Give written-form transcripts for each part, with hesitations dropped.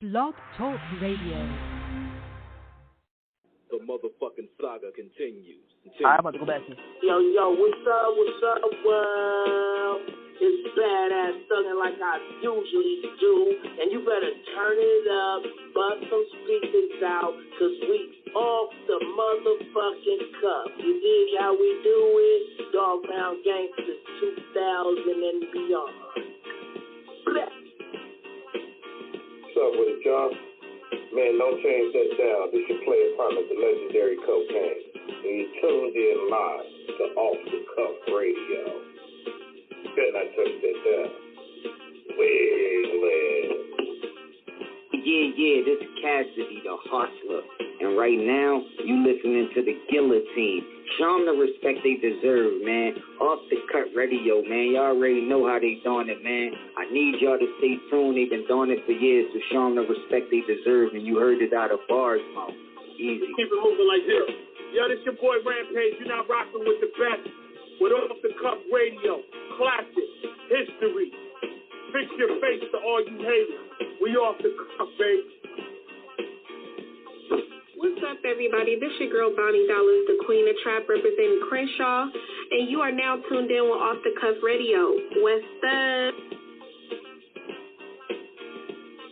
Blog Talk Radio. The motherfucking saga continues. I'm about to go back to Yo, what's up, world? It's badass thugging like I usually do, and you better turn it up, bust some speakers out, cause we off the motherfucking cuff. You dig how we do it? Dog Pound Gangsters 2000 and beyond. Blah. What's up with it, y'all? Man, don't change that down. This your player partner, the legendary Cocaine. And you tuned in live to Off the Cuff Radio. Better not touch that down. Yeah, this is Cassidy, the hustler. And right now, you listening to the Guillotine. Show them the respect they deserve, man. Off the Cut Radio, man. Y'all already know how they doing it, man. I need y'all to stay tuned. They've been doing it for years, so show them the respect they deserve. And you heard it out of bars, mouth. Easy. Keep it moving like this. Yo, this your boy Rampage. You're not rocking with the best. With Off the Cuff Radio. Classic. History. Fix your face to all you haters. We off the cuff, baby. What's up, everybody? This your girl, Bonnie Dollars, the Queen of Trap, representing Crenshaw, and you are now tuned in with Off the Cuff Radio. What's up?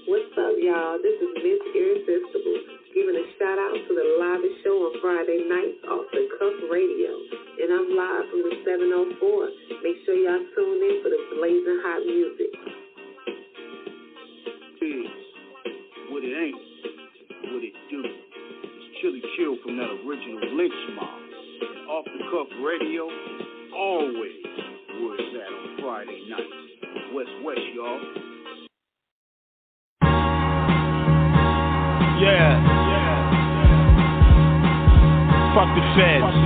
What's up, y'all? This is Miss Irresistible, giving a shout-out to the livest show on Friday nights, Off the Cuff Radio, and I'm live from the 704. Make sure y'all tune in for the blazing hot music. What it ain't, what it do. Chili Chill from that original Lynch Mob. And Off the Cuff Radio, always where it's at on Friday nights. West, y'all. Yeah. Fuck the feds.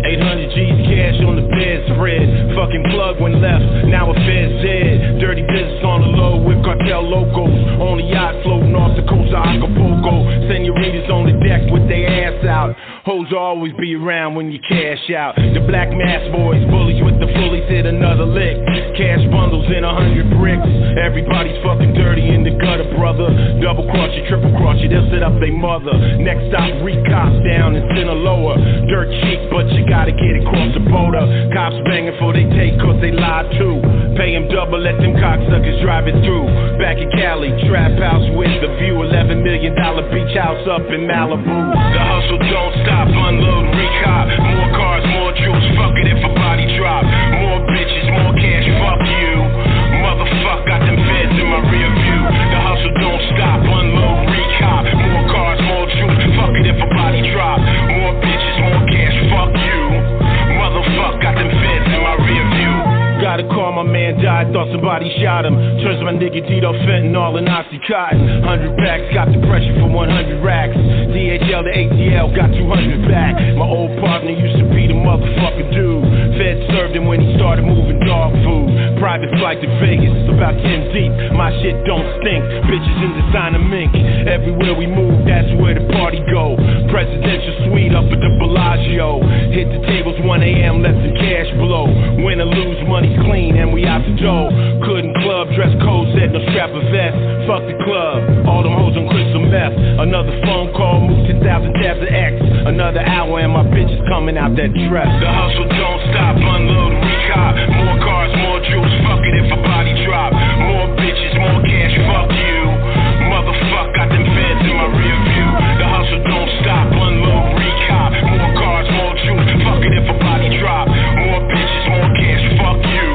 800 G's cash on the bedspread. Fucking plug when left, now a fed's dead. Dirty business on the low with cartel locals. On the yacht floating off the coast of Acapulco. Senoritas on the deck with their ass out. Hoes will always be around when you cash out. The black mask boys, bullies with the fullies hit another lick. Cash bundles in 100 bricks. Everybody's fucking dirty in the gutter, brother. Double cross you, triple cross you, they'll set up their mother. Next stop, recop down in Sinaloa. Dirt cheap, but you gotta get across the border. Cops banging for they take cause they lied too. Pay them double, let them cocksuckers drive it through. Back in Cali, trap house with the view. $11 million beach house up in Malibu. The hustle don't stop, unload, recop. More cars, more jewels, fuck it if a body drop. More bitches, more cash, fuck you. Motherfucker, got them feds in my rear view. The hustle don't stop, unload, recop. More cars, more jewels, fuck it if a body drop. More bitches, more cash, fuck you. Motherfucker, got them feds in my rear view. Gotta call, my man died, thought somebody shot him. Turns my nigga Tito fentanyl and Oxycontin. 100 packs, got the pressure for 100 racks. DHL to ATL, got 200 back. My old partner used to be the motherfucking dude. Fed served him when he started moving dog food. Private flight to Vegas, about 10 deep. My shit don't stink, bitches in designer mink. Everywhere we move, that's where the party go. Presidential suite up at the Bellagio. Hit the tables 1 a.m., let the cash blow. Win or lose, money's clean and we out the door. Couldn't club, dress code said no strap a vest. Fuck the club, all them hoes on crystal meth. Another phone call, move 10,000 tabs of X. Another hour and my bitch is coming out that dress. The hustle don't stop, unload, recop. More cars, more jewels, fuck it if a body drop. More bitches, more cash, fuck you. Motherfucker, got them feds in my rear view. The hustle don't stop, unload, recop. More cars, more jewels, fuck it if a body drop. More bitches, more cash, fuck you.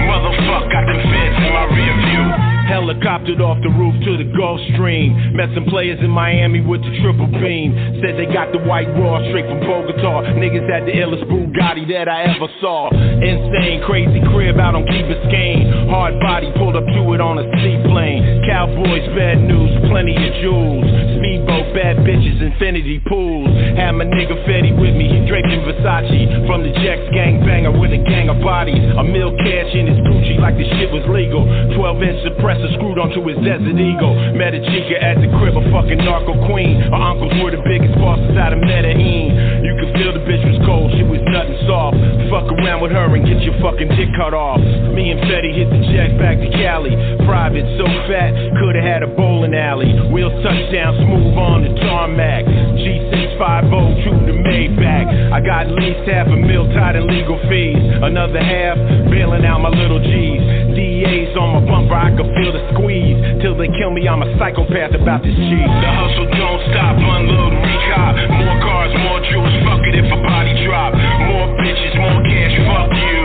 Motherfucker, got them feds in my rear view. Helicoptered off the roof to the Gulf Stream. Met some players in Miami with the triple beam. Said they got the white raw straight from Bogota. Niggas had the illest Bugatti that I ever saw. Insane, crazy crib out on Key Biscayne. Hard body pulled up to it on a seaplane. Cowboys, bad news, plenty of jewels. Speedboat smoke bad bitches, infinity pools. Had my nigga Fetty with me, he draped in Versace. From the Jacks gang banger with a gang of bodies. A mil cash in his Gucci like the shit was legal. 12-inch suppressor screwed onto his Desert Eagle. Met a chica at the crib, a fucking narco queen. Her uncles were the biggest bosses out of Medellin. You could feel the bitch was cold, she was nothing soft. Fuck around with her and get your fucking dick cut off. Me and Fetty hit the jet back to Cali. Private, so fat, coulda had a bowling alley. Wheels touchdown, smooth on the tarmac. G650, true to Maybach. I got at least $500,000 tied in legal fees. Another half, bailing out my little G's. DA's on my bumper, I can feel the squeeze. Till they kill me, I'm a psychopath about this cheese. The hustle don't stop, unload, recop. More cars, more jewels, fuck it if a body drop. More bitches, more cash, fuck you.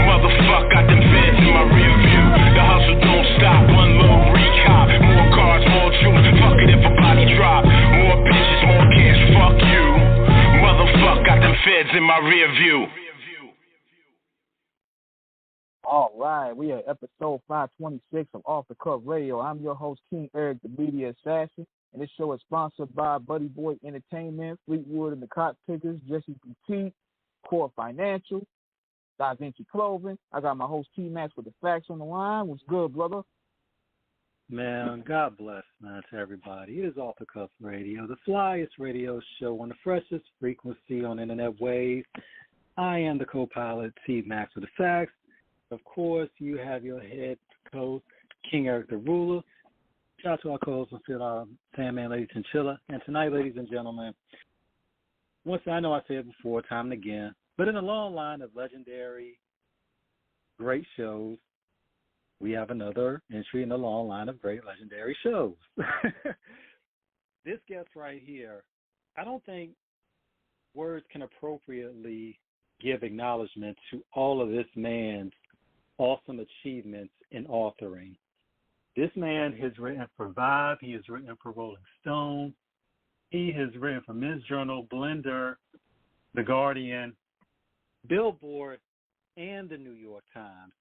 Motherfuck, got them feds in my rear view. The hustle don't stop, unload, recop. More cars, more jewels, fuck it if a body drop. More bitches, more cash, fuck you. Motherfuck, got them feds in my rear view. All right, we are episode 526 of Off the Cuff Radio. I'm your host, King Eric, the Media Assassin, and this show is sponsored by Buddy Boy Entertainment, Fleetwood and the Cot Pickers, Jesse Boutique, Core Financial, Da Vinci Clothing. I got my host, T-Max, with the facts on the line. What's good, brother? Man, God bless, man, to everybody. It is Off the Cuff Radio, the flyest radio show on the freshest frequency on internet waves. I am the co-pilot, T-Max, with the facts. Of course, you have your head coach, King Eric the Ruler. Shout out to our co-host, Sandman, Lady Chinchilla. And tonight, ladies and gentlemen, once I know I said it before, time and again, but in a long line of legendary, great shows, we have another entry in the long line of great legendary shows. This guest right here, I don't think words can appropriately give acknowledgement to all of this man's awesome achievements in authoring. This man has written for Vibe. He has written for Rolling Stone. He has written for Men's Journal, Blender, The Guardian, Billboard, and the New York Times.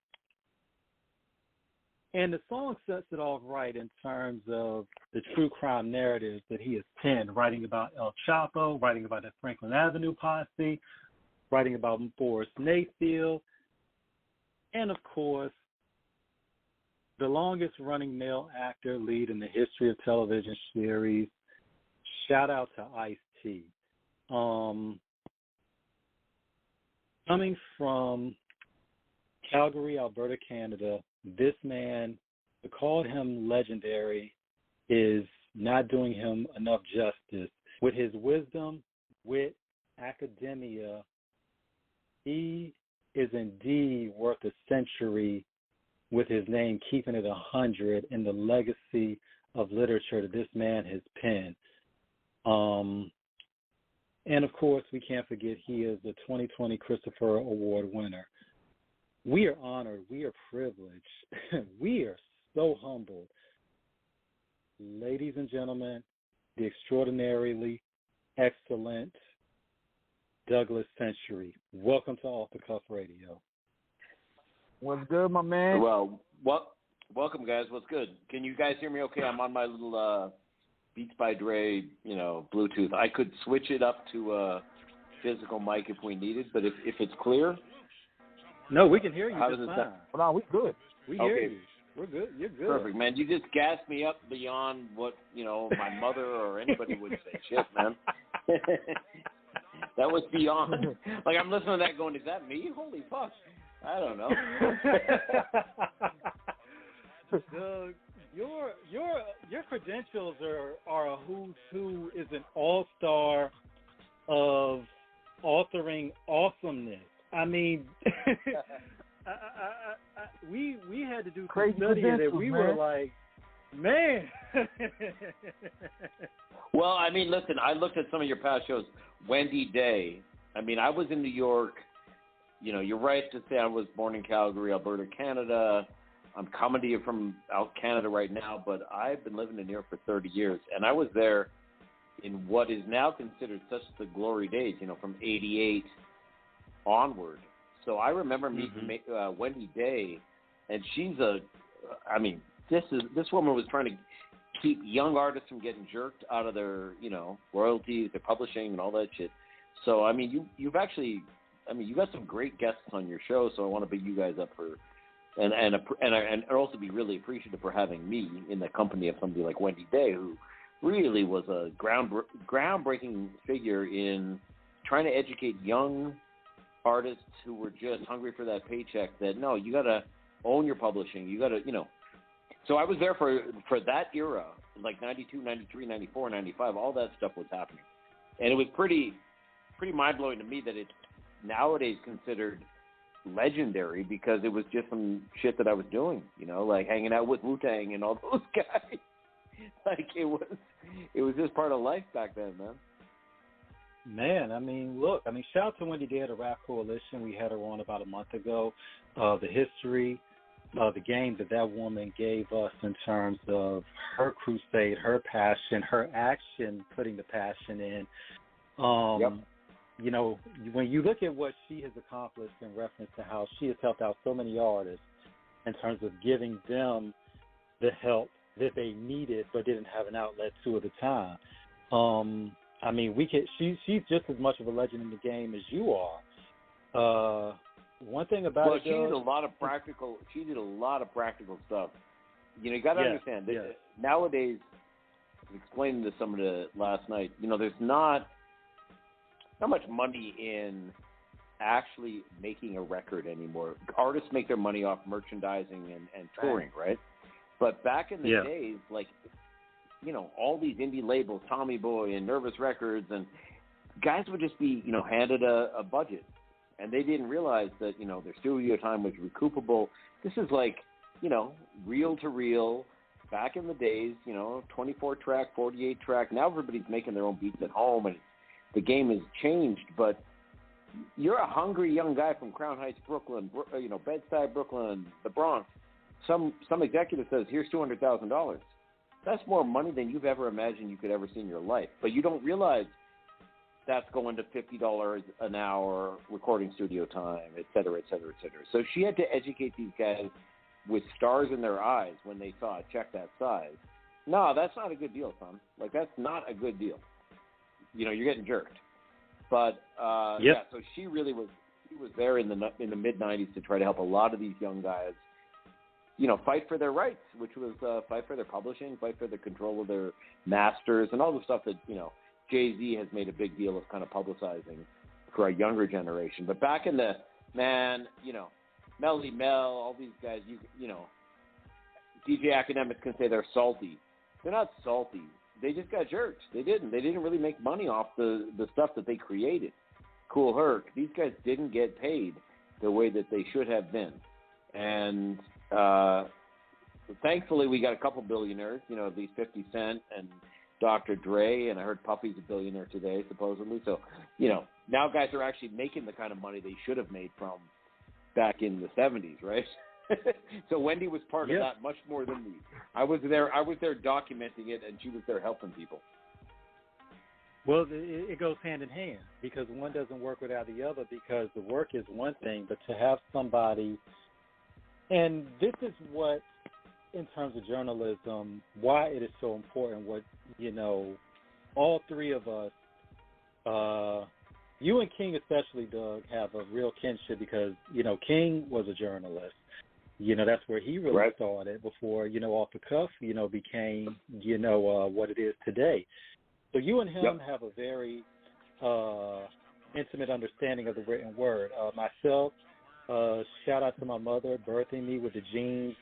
And the song sets it off right in terms of the true crime narratives that he has penned, writing about El Chapo, writing about the Franklin Avenue posse, writing about Boris Mayfield, and, of course, the longest-running male actor lead in the history of television series. Shout out to Ice-T. Coming from Calgary, Alberta, Canada, this man, to call him legendary is not doing him enough justice. With his wisdom, wit, academia, he is indeed worth a century with his name keeping it 100 in the legacy of literature that this man has penned. And, of course, we can't forget he is the 2020 Christopher Award winner. We are honored. We are privileged. We are so humbled. Ladies and gentlemen, the extraordinarily excellent Douglas Century. Welcome to Off the Cuff Radio. What's good, my man? Well, welcome, guys. What's good? Can you guys hear me okay? I'm on my little Beats by Dre, Bluetooth. I could switch it up to a physical mic if we needed, but if it's clear? No, we can hear you. How does it sound? No, we good. We hear you. We're good. You're good. Perfect, man. You just gassed me up beyond what, my mother or anybody would say. Shit, man. That was beyond. Like, I'm listening to that going, is that me? Holy fuck. I don't know. Your credentials are a who's who is an all-star of authoring awesomeness. I mean, we had to do some study that we were like, man. Well, I mean, listen, I looked at some of your past shows. Wendy Day. I mean, I was in New York. You're right to say I was born in Calgary, Alberta, Canada. I'm coming to you from out Canada right now, but I've been living in New York for 30 years, and I was there in what is now considered such the glory days, from 88 onward. So I remember meeting Wendy Day, and she's this woman was trying to keep young artists from getting jerked out of their, royalties, their publishing, and all that shit. So I mean, you've actually, you got some great guests on your show. So I want to big you guys up for, and also be really appreciative for having me in the company of somebody like Wendy Day, who really was a groundbreaking figure in trying to educate young artists who were just hungry for that paycheck. That no, you got to own your publishing. You got to, So I was there for that era, like 92, 93, 94, 95. All that stuff was happening, and it was pretty mind blowing to me that it's nowadays considered legendary because it was just some shit that I was doing, like hanging out with Wu-Tang and all those guys. Like it was just part of life back then, man. Man, look, shout out to Wendy Day of the Rap Coalition. We had her on about a month ago. The history of the game that woman gave us in terms of her crusade, her passion, her action, putting the passion in. Yep. When you look at what she has accomplished in reference to how she has helped out so many artists in terms of giving them the help that they needed but didn't have an outlet to at the time. She's just as much of a legend in the game as you are. One thing about it, she did a lot of practical stuff. You got to understand that nowadays. I was explaining to somebody last night. There's not much money in actually making a record anymore. Artists make their money off merchandising and touring, right? But back in the days, like, all these indie labels, Tommy Boy and Nervous Records, and guys would just be, handed a budget. And they didn't realize that, their studio time was recoupable. This is like, reel to reel. Back in the days, 24-track, 48-track. Now everybody's making their own beats at home, and the game has changed. But you're a hungry young guy from Crown Heights, Brooklyn, Bed-Stuy, Brooklyn, the Bronx. Some executive says, here's $200,000. That's more money than you've ever imagined you could ever see in your life. But you don't realize that's going to $50 an hour recording studio time, et cetera, et cetera, et cetera. So she had to educate these guys with stars in their eyes when they saw a check that size. No, that's not a good deal, son. Like, that's not a good deal. You're getting jerked. But, so she really was there in the mid-'90s to try to help a lot of these young guys, fight for their rights, which was fight for their publishing, fight for the control of their masters, and all the stuff that, Jay-Z has made a big deal of kind of publicizing for our younger generation. But back in the, Melly Mel, all these guys, DJ Academics can say they're salty. They're not salty. They just got jerked. They didn't really make money off the stuff that they created. Cool Herc. These guys didn't get paid the way that they should have been. And thankfully we got a couple billionaires, at least 50 Cent and Dr. Dre, and I heard Puffy's a billionaire today, supposedly. So, now guys are actually making the kind of money they should have made from back in the 70s, right? So Wendy was part of that much more than me. I was there documenting it, and she was there helping people. Well, it goes hand in hand because one doesn't work without the other, because the work is one thing, but to have somebody, and this is what, in terms of journalism, why it is so important, what, all three of us, you and King especially, Doug, have a real kinship because, King was a journalist. That's where he really started before, Off the Cuff, became, what it is today. So you and him have a very intimate understanding of the written word. Myself, shout out to my mother, birthing me with the genes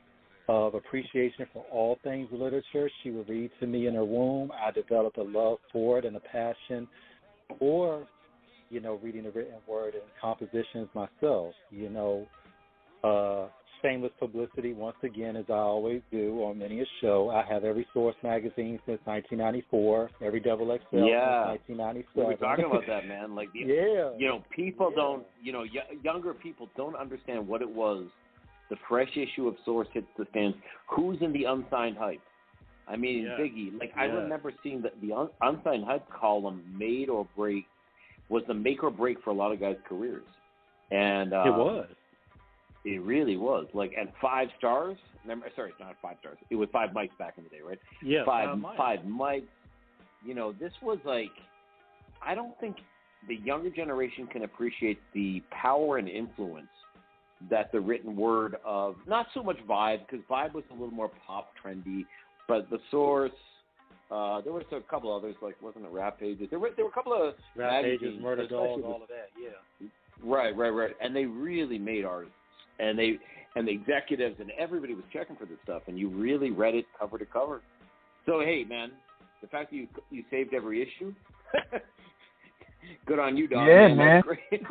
of appreciation for all things literature. She would read to me in her womb. I developed a love for it and a passion for, reading the written word and compositions myself. Shameless publicity, once again, as I always do on many a show. I have every Source magazine since 1994, every XXL since 1997. We were talking about that, man. Like, people don't, younger people don't understand what it was. The fresh issue of Source hits the stands. Who's in the unsigned hype? I mean, Biggie. Like, I remember seeing the unsigned hype column was the make or break for a lot of guys' careers. And it was. It really was. Like, and 5 stars. Sorry, not 5 stars. It was 5 mics back in the day, right? Yeah, 5 mics. You know, this was like, I don't think the younger generation can appreciate the power and influence that the written word of, not so much Vibe, because Vibe was a little more pop trendy, but The Source, there was a couple others, like, wasn't it Rap Pages? There were a couple of Rap Pages, Murder Dog, all of that, yeah. Right. And they really made artists. And the executives and everybody was checking for this stuff, and you really read it cover to cover. So, hey, man, the fact that you saved every issue, good on you, dog. Yeah, man. That's great.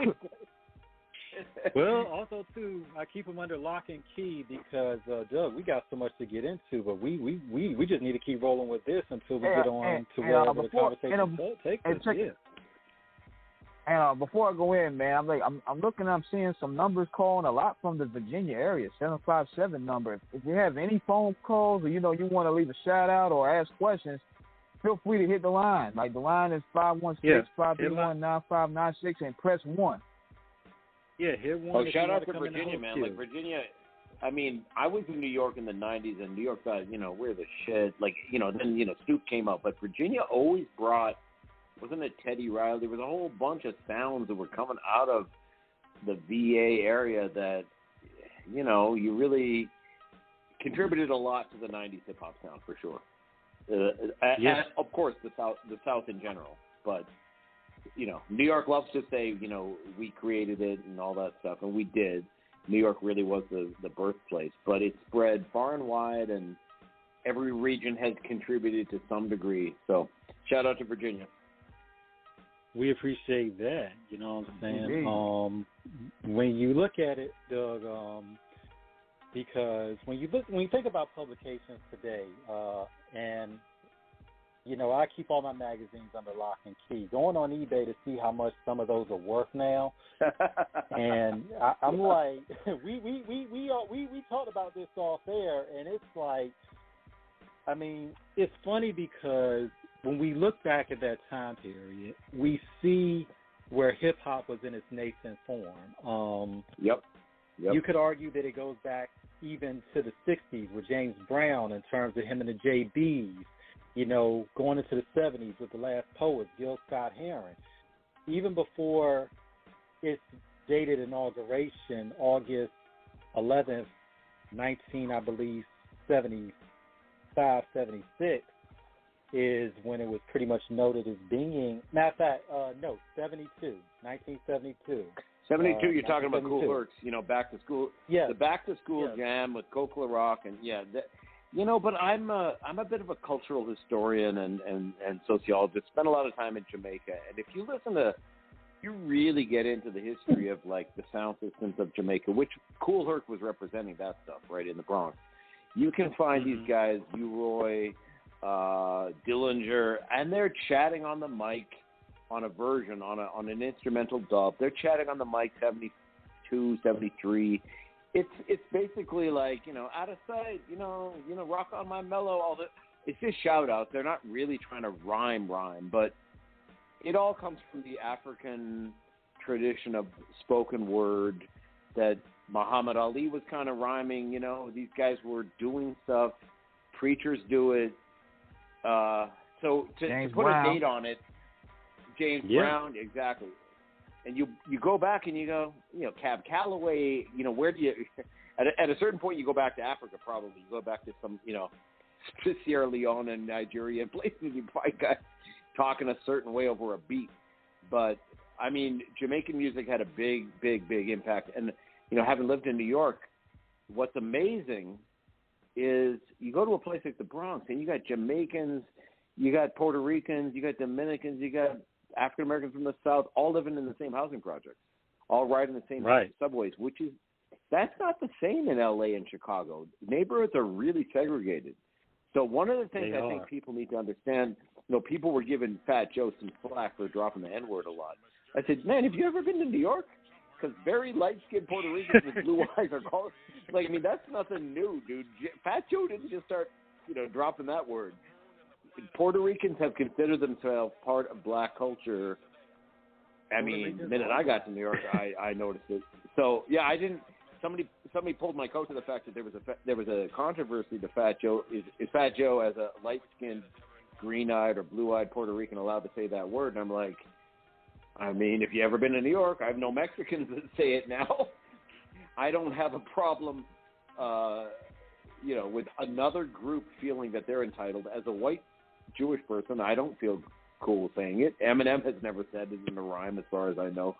Well, also, too, I keep them under lock and key because, Doug, we got so much to get into, but we just need to keep rolling with this until we get on to wherever the conversation takes us. Yeah. And before I go in, man, I'm looking, I'm seeing some numbers calling a lot from the Virginia area, 757 number. If you have any phone calls or, you want to leave a shout out or ask questions, feel free to hit the line. Like, the line is 516-531-9596 and press 1. Yeah, hit 1. Oh, shout out to Virginia, man. Like, Virginia, I mean, I was in New York in the 90s, and New York thought, we're the shit. Like, then, Snoop came out. But Virginia always brought, wasn't it Teddy Riley? There was a whole bunch of sounds that were coming out of the VA area that, you really contributed a lot to the 90s hip-hop sound, for sure. And, of course, the South in general. But, New York loves to say, we created it and all that stuff, and we did. New York really was the birthplace. But it spread far and wide, and every region has contributed to some degree. So, shout out to Virginia. We appreciate that, you know what I'm saying? When you look at it, Doug, because when you think about publications today, and I keep all my magazines under lock and key. Going on eBay to see how much some of those are worth now, and I'm like, we talked about this off air, and it's like, I mean, it's funny because when we look back at that time period, we see where hip-hop was in its nascent form. Yep. You could argue that it goes back even to the 60s with James Brown in terms of him and the JBs, going into the 70s with the Last Poets, Gil Scott-Heron. Even before its dated inauguration, August 11th, 75, 76, is when it was pretty much noted as being, matter of fact, 1972. 72, you're talking about Cool Herc's, Back to School. Yeah. The Back to School jam with Coke La Rock, and but I'm a bit of a cultural historian and sociologist. Spent a lot of time in Jamaica, and if you really get into the history of, like, the sound systems of Jamaica, which Cool Herc was representing that stuff right in the Bronx. You can find these guys, U-Roy, Dillinger, and they're chatting on the mic on a version, on an instrumental dub. They're chatting on the mic 72, 73. It's basically like, out of sight, rock on my mellow, all that. It's just shout outs. They're not really trying to rhyme, but it all comes from the African tradition of spoken word that Muhammad Ali was kind of rhyming. These guys were doing stuff. Preachers do it. So to put a date on it, James Brown, exactly. And you go back and you go, Cab Calloway, where do you, at a certain point you go back to Africa probably. You go back to some, Sierra Leone and Nigeria and places you find guys talking a certain way over a beat. But, I mean, Jamaican music had a big, big, big impact. And, having lived in New York, what's amazing is you go to a place like the Bronx and you got Jamaicans, you got Puerto Ricans, you got Dominicans, you got African Americans from the South, all living in the same housing projects, all riding the same subways, that's not the same in LA and Chicago. Neighborhoods are really segregated. So one of the things I think people need to understand, people were giving Fat Joe some slack for dropping the N-word a lot. I said, man, have you ever been to New York? Because very light-skinned Puerto Ricans with blue eyes are called, that's nothing new, dude. Fat Joe didn't just start, dropping that word. Puerto Ricans have considered themselves part of black culture. I mean, the minute I got to New York, I noticed it. So, yeah, somebody pulled my coat to the fact that there was a controversy to Fat Joe. Is Fat Joe, as a light-skinned, green-eyed or blue-eyed Puerto Rican, allowed to say that word? And I'm like, I mean, if you ever been to New York, I have no Mexicans that say it now. I don't have a problem, with another group feeling that they're entitled. As a white Jewish person, I don't feel cool saying it. Eminem has never said it in a rhyme, as far as I know.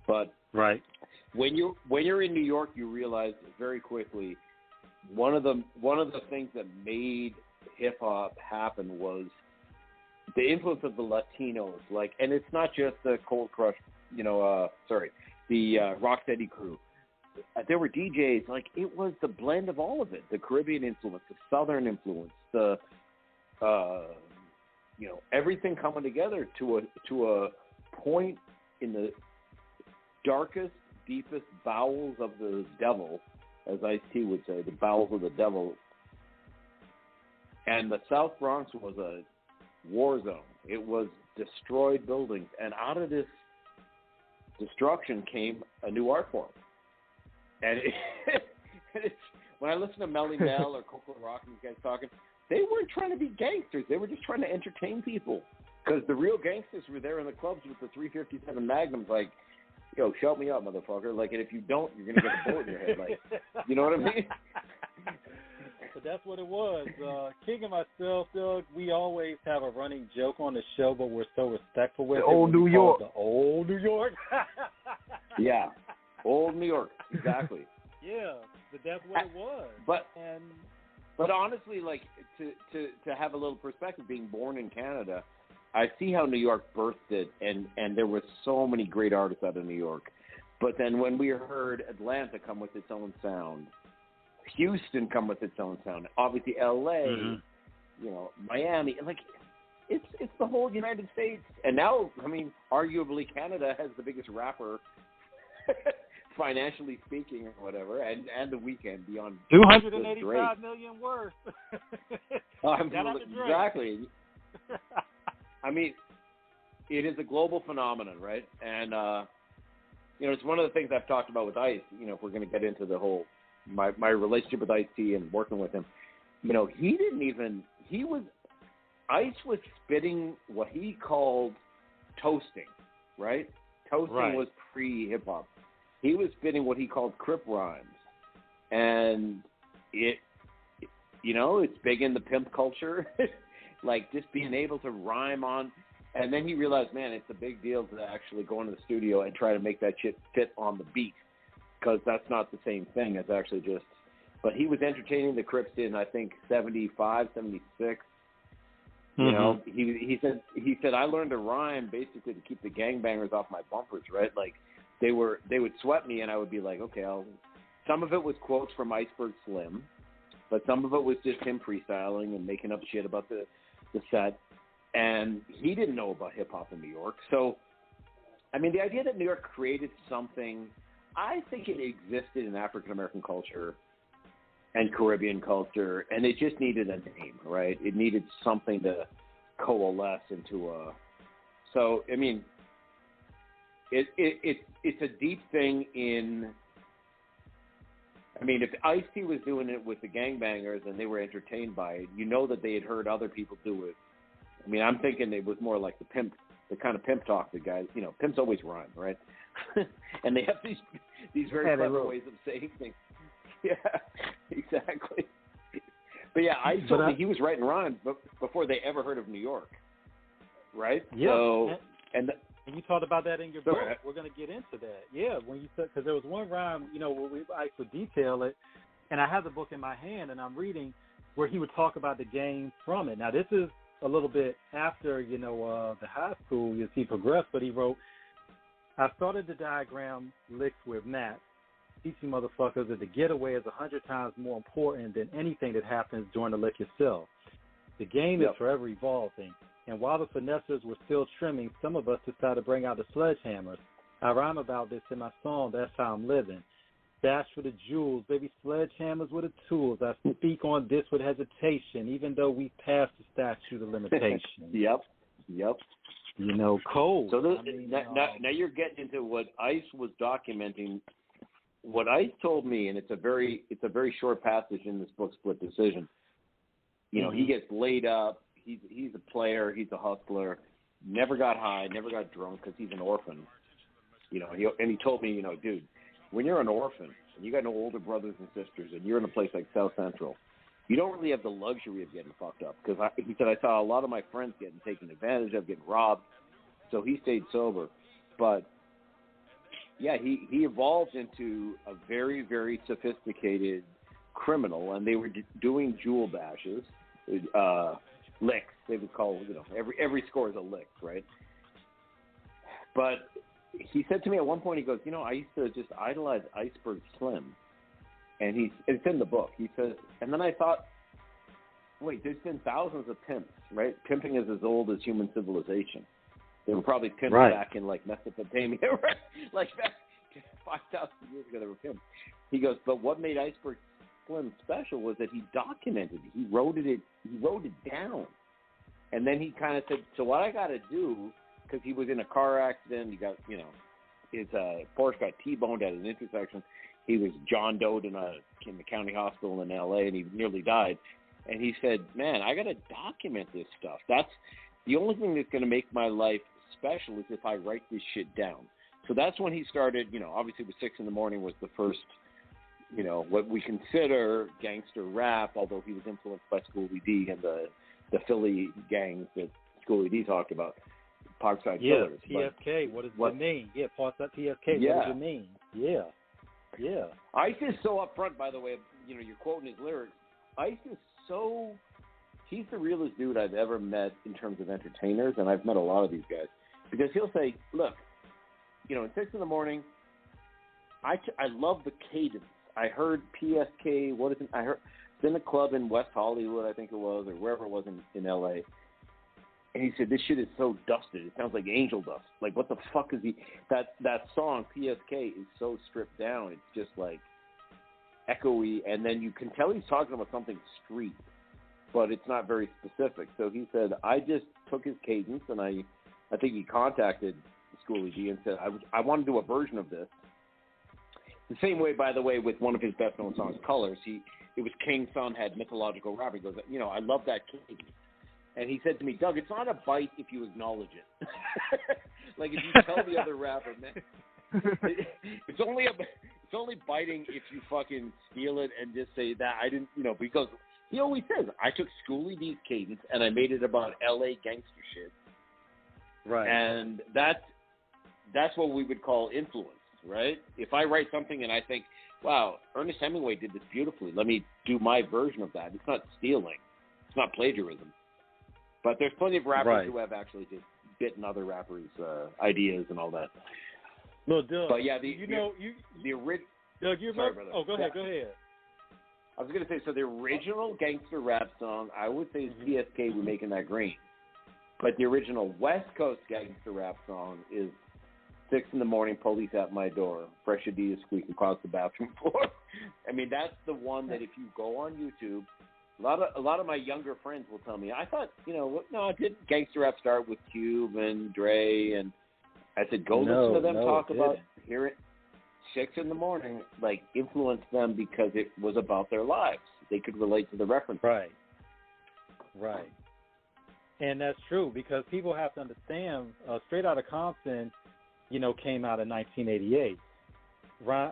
But right. When you're in New York, you realize very quickly one of the things that made hip hop happen was the influence of the Latinos. Like, and it's not just the Cold Crush, the Rocksteady crew. There were DJs, like, it was the blend of all of it: the Caribbean influence, the Southern influence, the everything coming together to a point in the darkest, deepest bowels of the devil, as Ice-T would say, the bowels of the devil. And the South Bronx was a war zone. It was destroyed buildings, and out of this destruction came a new art form. And it's, when I listen to Melly Mel or Coco Rock and these guys talking, they weren't trying to be gangsters. They were just trying to entertain people. Because the real gangsters were there in the clubs with the 357 Magnums, like, yo, shout me up, motherfucker. Like, and if you don't, you're going to get a bullet in your head. Like, you know what I mean? But that's what it was. King and myself, Doug, we always have a running joke on the show, but we're so respectful with it. Old New York. The old New York. Yeah. Old New York, exactly. Yeah, but that's what it was. But honestly, like, to have a little perspective, being born in Canada, I see how New York birthed it, and there were so many great artists out of New York. But then when we heard Atlanta come with its own sound, Houston come with its own sound, obviously L.A., Miami, like, it's the whole United States. And now, I mean, arguably Canada has the biggest rapper, financially speaking, or whatever, and The Weeknd beyond 285 million worth. Exactly. I mean, it is a global phenomenon, right? And it's one of the things I've talked about with Ice. If we're going to get into the whole my relationship with Ice-T and working with him, Ice was spitting what he called toasting, right? Toasting was pre-hip hop. He was spitting what he called crip rhymes, and it's big in the pimp culture, like just being able to rhyme on. And then he realized, man, it's a big deal to actually go into the studio and try to make that shit fit on the beat, because that's not the same thing as actually just. But he was entertaining the Crips in, I think, 75, 76. He said I learned to rhyme basically to keep the gangbangers off my bumpers, right? Like they would sweat me, and I would be like, okay, some of it was quotes from Iceberg Slim, but some of it was just him freestyling and making up shit about the set. And he didn't know about hip hop in New York. So, I mean, the idea that New York created something, I think it existed in African American culture and Caribbean culture, and it just needed a name, right? It needed something to coalesce into a. So, I mean, it's a deep thing in. I mean, if Ice-T was doing it with the gangbangers and they were entertained by it, that they had heard other people do it. I mean, I'm thinking it was more like the kind of pimp talk the guys. Pimps always rhyme, right? And they have these very clever ways of saying things. Yeah, exactly. But yeah, I told me he was writing rhymes before they ever heard of New York, right? Yeah. So, and you talked about that in your book. We're going to get into that. Yeah, when you said, because there was one rhyme, where I could detail it, and I have the book in my hand, and I'm reading where he would talk about the game from it. Now, this is a little bit after, the high school as he progressed, but he wrote, I started to diagram licks with maps, teaching motherfuckers that the getaway is 100 times more important than anything that happens during the lick itself. The game is forever evolving, and while the finessers were still trimming, some of us decided to bring out the sledgehammers. I rhyme about this in my song, That's How I'm Living. Dash for the jewels, baby, sledgehammers were the tools. I speak on this with hesitation, even though we passed the statute of limitations. Yep. Cold. So now you're getting into what Ice was documenting what ICE told me, and it's a very short passage in this book, Split Decision. You know, he gets laid up. He's a player. He's a hustler. Never got high. Never got drunk because he's an orphan. You know, and he told me, you know, dude, when you're an orphan and you got no older brothers and sisters, and you're in a place like South Central, you don't really have the luxury of getting fucked up. Because he said, I saw a lot of my friends getting taken advantage of, getting robbed. So he stayed sober. But yeah, he evolved into a very, very sophisticated criminal, and they were doing jewel bashes, licks. They would call, you know, every score is a lick, right? But he said to me at one point, he goes, you know, I used to just idolize Iceberg Slim, and it's in the book. He says, and then I thought, wait, there's been thousands of pimps, right? Pimping is as old as human civilization. They were probably pimps back in, like, Mesopotamia, right? Like, back 5,000 years ago, they were pimps. He goes, but what made Iceberg Slim special was that he documented it. He wrote it down. And then he kind of said, so what I got to do, because he was in a car accident, he got, you know, his Porsche got T-boned at an intersection. He was John Doe in the county hospital in L.A., and he nearly died. And he said, man, I got to document this stuff. That's the only thing that's going to make my life special is if I write this shit down. So that's when he started, you know, obviously the 6 in the Morning was the first, you know, what we consider gangster rap, although he was influenced by Schoolie D and the Philly gangs that Schoolie D talked about, Parkside Killers. PFK, what does it mean? Yeah, Parkside PFK, what does it mean? Yeah. ICE is so upfront, by the way, you know, you're quoting his lyrics. ICE is so, he's the realest dude I've ever met in terms of entertainers, and I've met a lot of these guys, because he'll say, look, you know, at 6 in the morning, I love the cadence. I heard PSK, I heard, it's in a club in West Hollywood, I think it was, or wherever it was in L.A., and he said, this shit is so dusted. It sounds like angel dust. Like, what the fuck is he, that song, PSK, is so stripped down. It's just, like, echoey, and then you can tell he's talking about something street, but it's not very specific. So he said, I just took his cadence, and I think he contacted Schoolie D and said, I want to do a version of this. The same way, by the way, with one of his best-known songs, Colors. It was King's son, had mythological rap. He goes, you know, I love that cadence. And he said to me, Doug, it's not a bite if you acknowledge it. Like, if you tell the other rapper, man, it's only biting if you fucking steal it and just say that I didn't, you know, because he always says, I took Schoolie D's cadence and I made it about L.A. gangster shit. Right. And that's what we would call influence, right? If I write something and I think, wow, Ernest Hemingway did this beautifully, let me do my version of that. It's not stealing. It's not plagiarism. But there's plenty of rappers who have actually just bitten other rappers' ideas and all that. No, Doug. But yeah, the original. Doug, you sorry, brother. Oh, go ahead. I was going to say, so the original gangster rap song, I would say, is PSK, We're Making That Green. But the original West Coast gangster rap song is 6 in the Morning, Police at My Door, Fresh Adidas squeaking across the bathroom floor. I mean, that's the one that if you go on YouTube, a lot of my younger friends will tell me, I thought, you know, no, didn't gangster rap start with Cube and Dre? And I said, listen to them talk about, hear it, 6 in the Morning, like, influenced them because it was about their lives. They could relate to the reference. Right. And that's true, because people have to understand, Straight Outta Compton, you know, came out in 1988.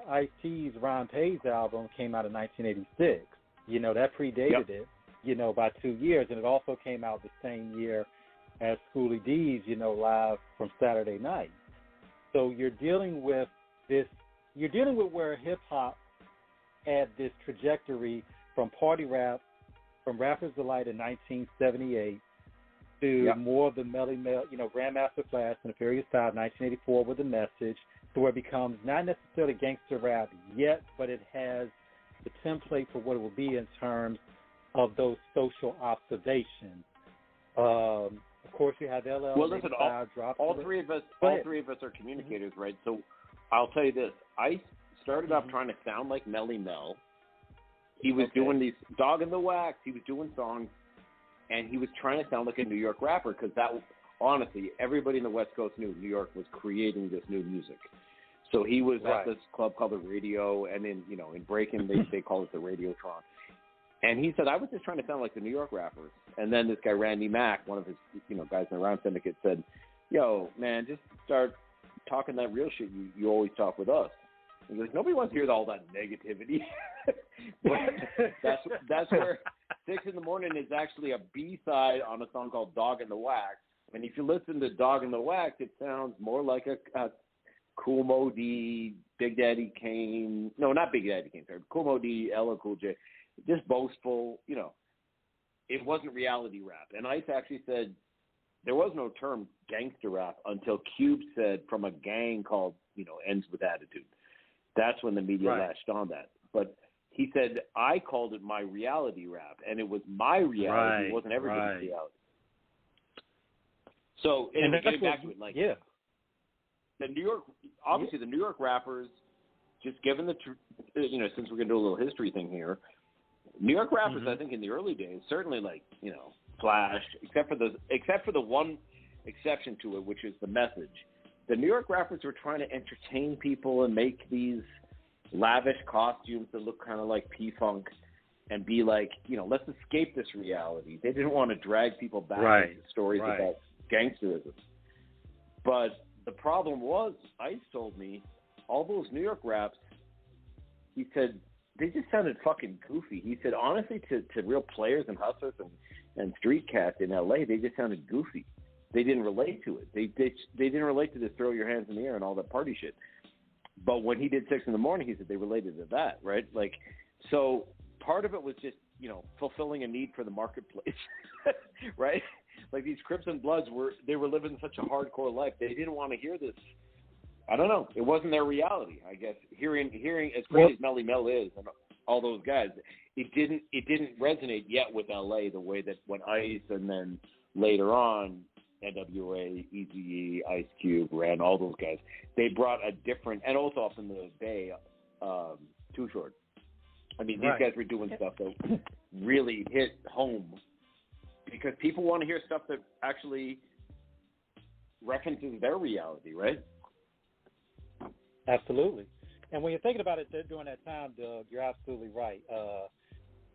Ice-T's Ron Pay's album came out in 1986. You know, that predated it, you know, by 2 years. And it also came out the same year as Schoolie D's, you know, Live from Saturday Night. So you're dealing with where hip-hop had this trajectory from party rap, from Rapper's Delight in 1978 to more of the Melly Mel, you know, Grandmaster Flash and the Furious Five, 1984 with The Message, to where it becomes not necessarily gangster rap yet, but it has the template for what it will be in terms of those social observations. Of course, you have LL. Well, listen, all three of us are communicators, right? So I'll tell you this: I started off trying to sound like Melly Mel. He was doing these Dog in the Wax. He was doing songs, and he was trying to sound like a New York rapper because that, honestly, everybody in the West Coast knew New York was creating this new music. So he was at this club called the Radio, and in breaking they call it the Radiotron. And he said, I was just trying to sound like the New York rappers. And then this guy Randy Mack, one of his guys in the Rhyme Syndicate, said, yo, man, just start talking that real shit you always talk with us. He's like, nobody wants to hear all that negativity. But that's where 6 in the Morning is actually a B-side on a song called Dog in the Wax. And if you listen to Dog in the Wax, it sounds more like a Kool Mo D, Big Daddy Kane. No, not Big Daddy Kane, sorry. Kool Mo D, LL Cool J. Just boastful, It wasn't reality rap. And Ice actually said there was no term gangster rap until Cube said from a gang called, Ends with Attitude. That's when the media latched on that. But he said, I called it my reality rap, and it was my reality. It wasn't everybody's reality. So, and getting back to it, the New York, obviously the New York rappers, just given since we're going to do a little history thing here, New York rappers, I think in the early days, certainly flashed, except for the one exception to it, which is the message. The New York rappers were trying to entertain people and make these lavish costumes that look kind of like P-Funk and be like, let's escape this reality. They didn't want to drag people back into stories about gangsterism. But the problem was, Ice told me, all those New York raps, he said, they just sounded fucking goofy. He said, honestly, to real players and hustlers and street cats in L.A., they just sounded goofy. They didn't relate to it. They didn't relate to this throw your hands in the air and all that party shit. But when he did 6 in the Morning, he said they related to that, right? So part of it was just, fulfilling a need for the marketplace, right? Like these Crips and Bloods were living such a hardcore life. They didn't want to hear this. I don't know. It wasn't their reality, I guess. Hearing as great as Melly Mel is and all those guys, it didn't resonate yet with LA the way that when Ice and then later on NWA, Eazy-E, Ice Cube, Ren, all those guys, they brought a different, and also off in the Bay, Too Short. I mean, these guys were doing stuff that really hit home because people want to hear stuff that actually references their reality, right? Absolutely. And when you're thinking about it during that time, Doug, you're absolutely right.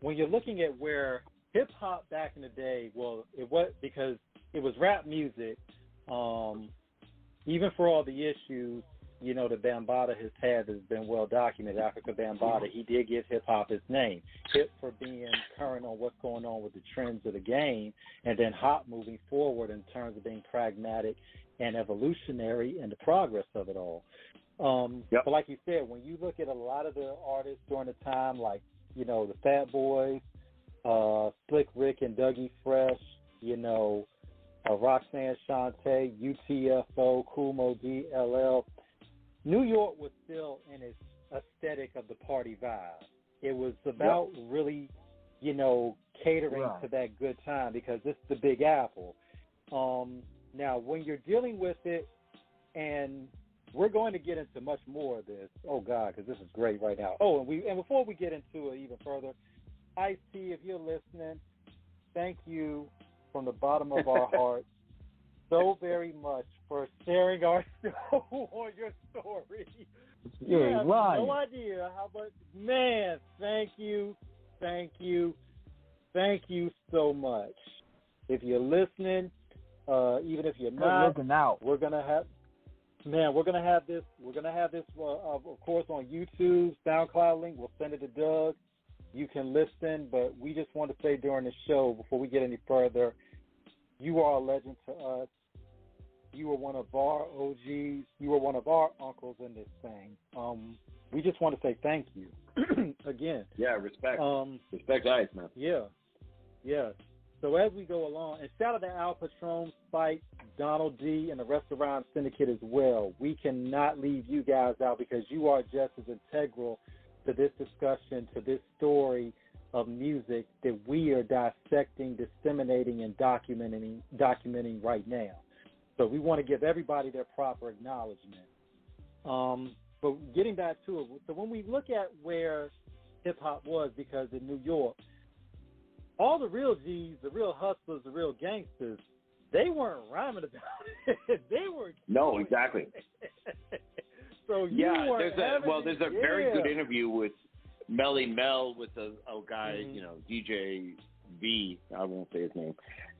When you're looking at where hip-hop back in the day, it was because it was rap music, even for all the issues, that Bambaataa has had has been well documented. Africa Bambaataa, he did give hip-hop its name. Hip for being current on what's going on with the trends of the game, and then hop moving forward in terms of being pragmatic and evolutionary in the progress of it all. But like you said, when you look at a lot of the artists during the time, like, the Fat Boys, Slick Rick and Dougie Fresh, Roxanne Shante, UTFO, Kool Mo D, LL, New York was still in its aesthetic of the party vibe. It was about really, catering to that good time because this is the Big Apple. Now, when you're dealing with it, and we're going to get into much more of this. Oh, God, because this is great right now. Oh, and before we get into it even further, Ice-T, if you're listening, thank you from the bottom of our hearts so very much for sharing our show on your story. You have no idea how much. Man, thank you so much. If you're listening, even if you're not, we're gonna have. Man, we're gonna have this. We're gonna have this, of course, on YouTube, SoundCloud link. We'll send it to Doug. You can listen, but we just want to say during the show, before we get any further, you are a legend to us. You were one of our OGs. You were one of our uncles in this thing. We just want to say thank you again. Yeah, respect. Respect, Ice, man. Yeah. So as we go along, and shout out to Al Patron, Spike, Donald D, and the rest of Rhyme Syndicate as well. We cannot leave you guys out because you are just as integral to this discussion, to this story of music that we are dissecting, disseminating, and documenting right now. So we want to give everybody their proper acknowledgement. But getting back to it, so when we look at where hip-hop was, because in New York, all the real G's, the real hustlers, the real gangsters, they weren't rhyming about it. They were. No, exactly. So there's a very good interview with Melly Mel with a guy, DJ V. I won't say his name.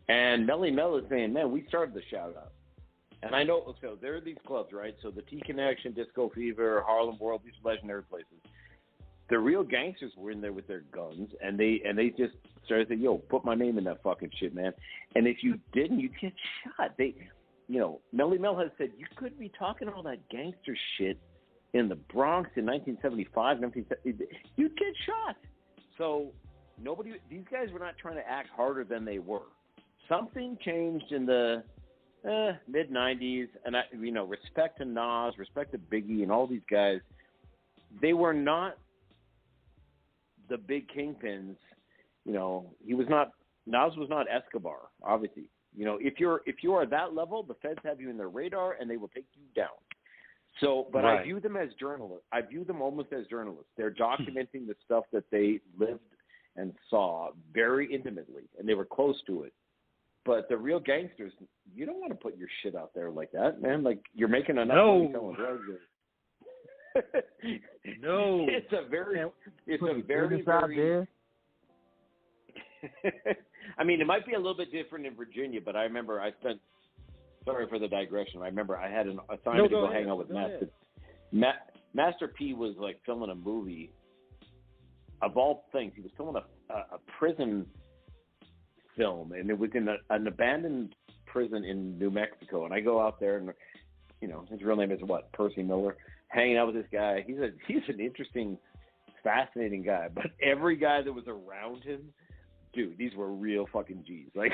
And Melly Mel is saying, man, we started the shout out. And I know, so there are these clubs, right? So the T Connection, Disco Fever, Harlem World, these legendary places. The real gangsters were in there with their guns, and they just started saying, yo, put my name in that fucking shit, man. And if you didn't, you'd get shot. Melly Mel has said, you could be talking all that gangster shit in the Bronx in 1975, you'd get shot. So these guys were not trying to act harder than they were. Something changed in the mid-'90s, and respect to Nas, respect to Biggie, and all these guys. They were not the big kingpins. Nas was not Escobar, obviously. If you are that level, the feds have you in their radar, and they will take you down. So, but right. I view them as journalists. I view them almost as journalists. They're documenting the stuff that they lived and saw very intimately, and they were close to it. But the real gangsters, you don't want to put your shit out there like that, man. Like, you're making enough money selling drugs. No. It's a very I mean, it might be a little bit different in Virginia, but I remember sorry for the digression. I remember I had an assignment to go hang out with Master. Master P was like filming a movie. Of all things, he was filming a prison film, and it was in an abandoned prison in New Mexico. And I go out there, and his real name is Percy Miller. Hanging out with this guy. He's an interesting, fascinating guy. But every guy that was around him, dude, these were real fucking G's. Like,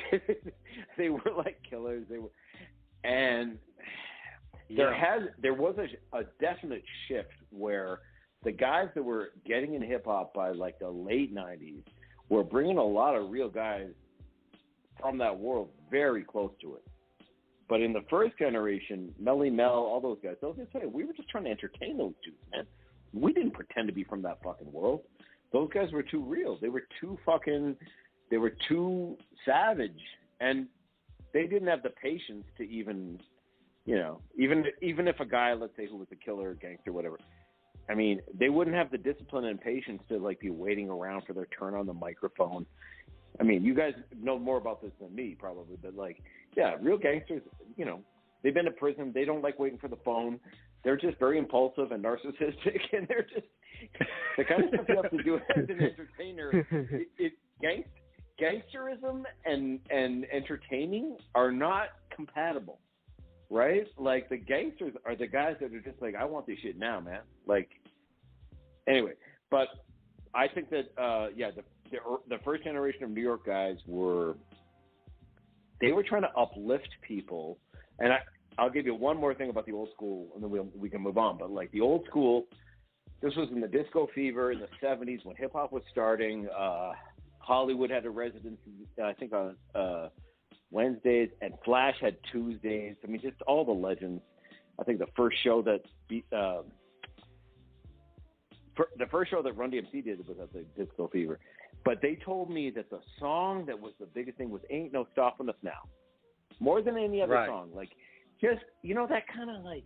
they were like killers. And there was a definite shift where the guys that were getting in hip hop by like the late '90s were bringing a lot of real guys from that world very close to it. But in the first generation, Melly Mel, all those guys, we were just trying to entertain those dudes, man. We didn't pretend to be from that fucking world. Those guys were too real. They were too savage, and they didn't have the patience to even if a guy, let's say, who was a killer, gangster, whatever, I mean, they wouldn't have the discipline and patience to like be waiting around for their turn on the microphone. I mean, you guys know more about this than me, probably, but like, yeah, real gangsters, they've been to prison. They don't like waiting for the phone. They're just very impulsive and narcissistic, and they're just the kind of stuff you have to do as an entertainer. Gangsterism and entertaining are not compatible, right? Like, the gangsters are the guys that are just like, I want this shit now, man. Like, anyway, but I think that the first generation of New York guys were trying to uplift people. And I'll give you one more thing about the old school, and then we can move on. But like the old school, this was in the disco fever in the 70s when hip hop was starting. Hollywood had a residency, I think, on Wednesdays, and Flash had Tuesdays. I mean, just all the legends. I think the first show that Run DMC did was at the Disco Fever. But they told me that the song that was the biggest thing was Ain't No Stopping Us Now. More than any other song. Like, just, that kind of like,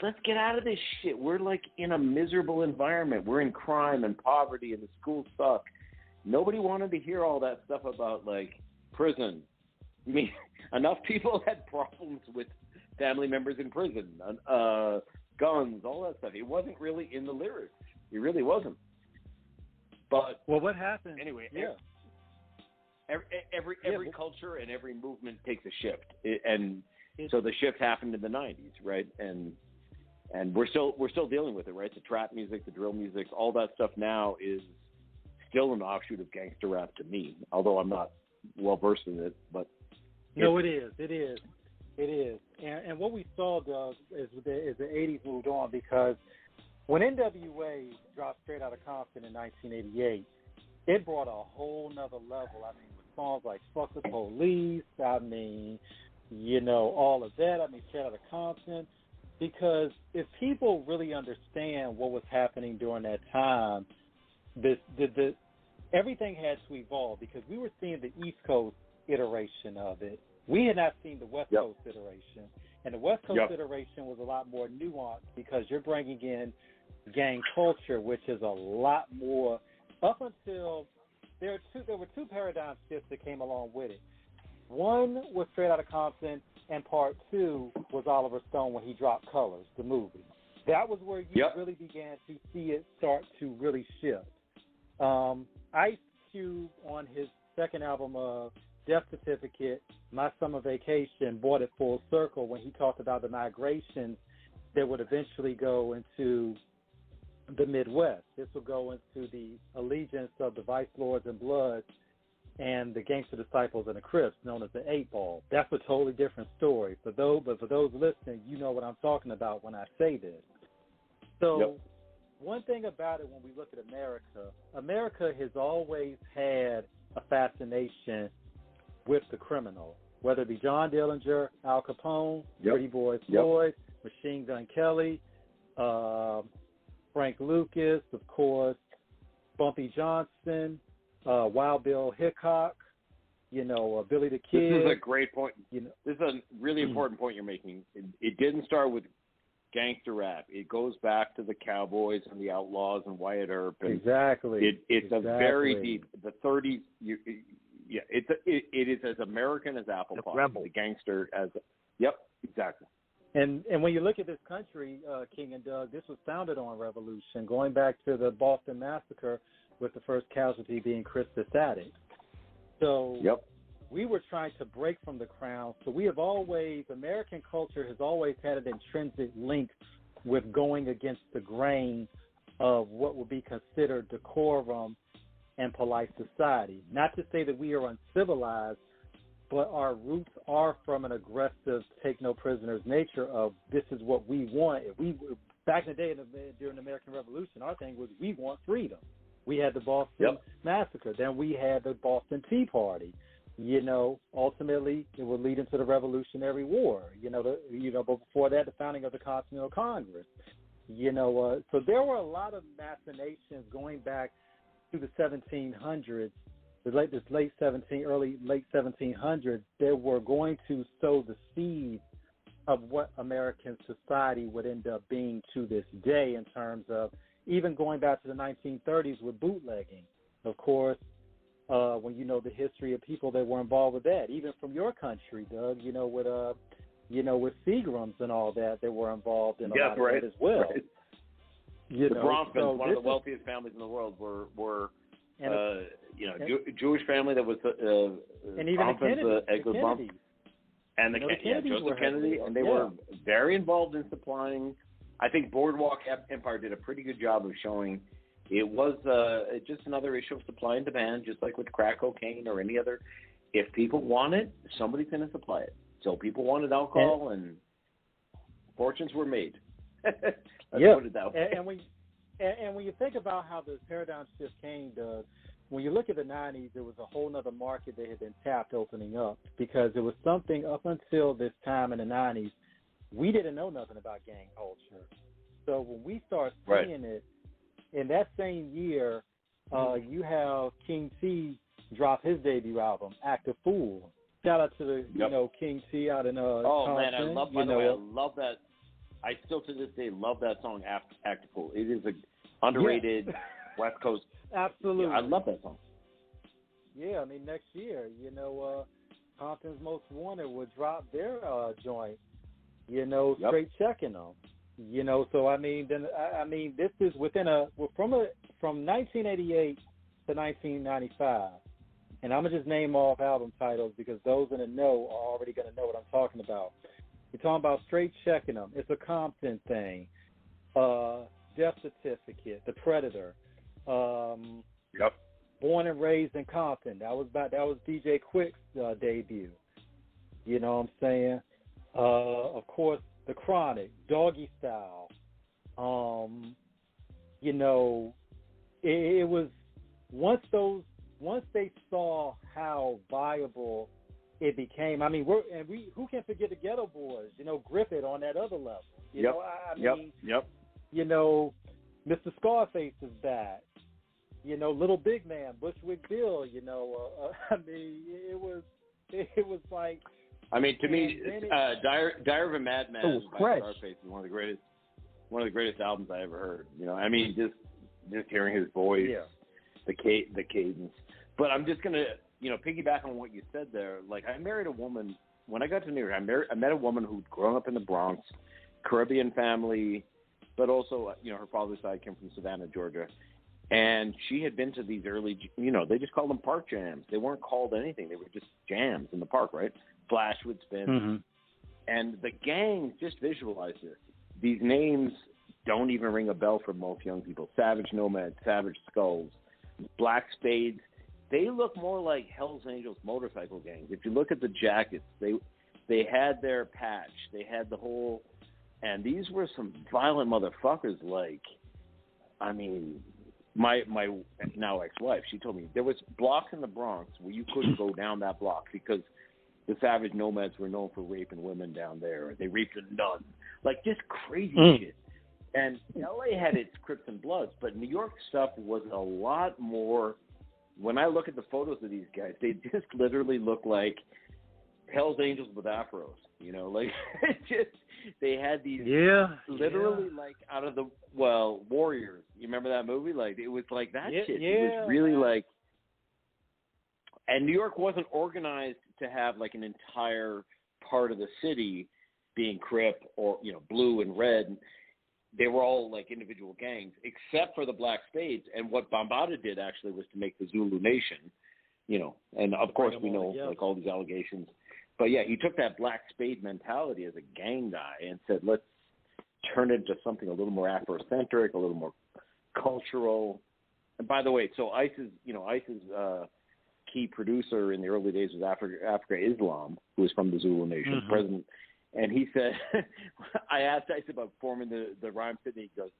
let's get out of this shit. We're like in a miserable environment. We're in crime and poverty, and the schools suck. Nobody wanted to hear all that stuff about like prison. I mean, enough people had problems with family members in prison, guns, all that stuff. It wasn't really in the lyrics. It really wasn't. But what happened? Anyway, every culture and every movement takes a shift, so the shift happened in the '90s, right? And we're still dealing with it, right? The trap music, the drill music, all that stuff now is still an offshoot of gangster rap to me, although I'm not well versed in it. But no, it is. And what we saw, Doug, is the '80s moved on, because when NWA dropped Straight Outta Compton in 1988, it brought a whole nother level. I mean, with songs like Fuck the Police, I mean, all of that. I mean, Straight Outta Compton. Because if people really understand what was happening during that time, everything had to evolve, because we were seeing the East Coast iteration of it. We had not seen the West Coast iteration. And the West Coast iteration was a lot more nuanced because you're bringing in gang culture, which is a lot more. Up until there were two paradigm shifts that came along with it. One was Straight Outta Compton, and part two was Oliver Stone when he dropped Colors, the movie. That was where you really began to see it start to really shift. Ice Cube on his second album, Death Certificate, My Summer Vacation, brought it full circle when he talked about the migrations that would eventually go into the Midwest. This will go into the allegiance of the Vice Lords and Bloods and the Gangster Disciples and the Crips, known as the 8 Ball. That's a totally different story. But for those listening, you know what I'm talking about when I say this. So one thing about it when we look at America has always had a fascination with the criminal, whether it be John Dillinger, Al Capone, Pretty Boy Floyd, Machine Gun Kelly, Frank Lucas, of course, Bumpy Johnson, Wild Bill Hickok, Billy the Kid. This is a great point. This is a really important point you're making. It didn't start with gangster rap. It goes back to the Cowboys and the Outlaws and Wyatt Earp. And exactly. It's a very deep. The 30s. It is as American as apple pie. Rebel. The gangster as. Exactly. And when you look at this country, King and Doug, this was founded on revolution, going back to the Boston Massacre, with the first casualty being Chris the Sadist. So we were trying to break from the crown. So American culture has always had an intrinsic link with going against the grain of what would be considered decorum and polite society. Not to say that we are uncivilized, but our roots are from an aggressive, take no prisoners nature of this is what we want. Back in the day during the American Revolution, our thing was we want freedom. We had the Boston Massacre. Then we had the Boston Tea Party. Ultimately, it would lead into the Revolutionary War. But before that, the founding of the Continental Congress. So there were a lot of machinations going back to the 1700s, late 1700s. They were going to sow the seed of what American society would end up being to this day in terms of even going back to the 1930s with bootlegging. Of course, when you know the history of people that were involved with that, even from your country, Doug, with Seagrams and all that were involved in a lot of that as well. Right. The Bronfmans, one of the wealthiest families in the world, were Jewish family that was and even the Kennedys. And Joseph Kennedy, and they were very involved in supplying. I think Boardwalk Empire did a pretty good job of showing it was just another issue of supply and demand, just like with crack cocaine or any other. If people want it, somebody's going to supply it. So people wanted alcohol, and fortunes were made. Let's put it that way. And when you think about how the paradigm shift came, Doug, when you look at the 90s, there was a whole other market that had been tapped opening up, because it was something up until this time in the 90s, we didn't know nothing about gang culture. So when we start seeing it, in that same year, you have King T drop his debut album, Act a Fool. Shout out to the King T out in man, I love I love that. I still to this day love that song, Act a Fool. It is an underrated West Coast. Absolutely. I love that song. Yeah, I mean, next year, Compton's Most Wanted would drop their joint, straight checking them. So I mean, this is from 1988 to 1995, and I'm gonna just name off album titles because those in the know are already gonna know what I'm talking about. You're talking about Straight Checking Them. It's a Compton thing. Death Certificate, The Predator. Born and Raised in Compton. That was DJ Quick's debut. You know what I'm saying? Of course, The Chronic, Doggy Style. It was once they saw how viable it became. I mean, who can forget the Ghetto Boys? Griffith on that other level. Mr. Scarface is back. Little Big Man, Bushwick Bill. I mean, it was like I mean, to me, Diary of a Madman by Scarface is one of the greatest albums I ever heard. You know, I mean, just hearing his voice, the cadence. But I'm just gonna, piggyback on what you said there. Like, I married a woman when I got to New York. I met a woman who'd grown up in the Bronx, Caribbean family, but also, her father's side came from Savannah, Georgia. And she had been to these early, they just called them park jams. They weren't called anything. They were just jams in the park, right? Flash would spin. Mm-hmm. And the gang, just visualize this. These names don't even ring a bell for most young people. Savage Nomads, Savage Skulls, Black Spades. They look more like Hell's Angels motorcycle gangs. If you look at the jackets, they had their patch. They had the whole, and these were some violent motherfuckers. Like, I mean, my now ex-wife, she told me there was blocks in the Bronx where you couldn't go down that block because the Savage Nomads were known for raping women down there. They raped a nun. Like, just crazy shit. And L.A. had its Crips and Bloods, but New York stuff was a lot more. When I look at the photos of these guys, they just literally look like Hell's Angels with afros. Like, they had these like out of the Warriors. You remember that movie? Like, it was like that shit. It was really like. And New York wasn't organized to have like an entire part of the city being Crip or blue and red. They were all like individual gangs, except for the Black Spades. And what Bambaataa did actually was to make the Zulu Nation, and of course we know like all these allegations. But yeah, he took that Black Spade mentality as a gang guy and said, let's turn it into something a little more Afrocentric, a little more cultural. And by the way, so ICE's key producer in the early days was Africa Islam, who was from the Zulu Nation, president. And he said, I asked ICE about forming the Rhyme City. He goes,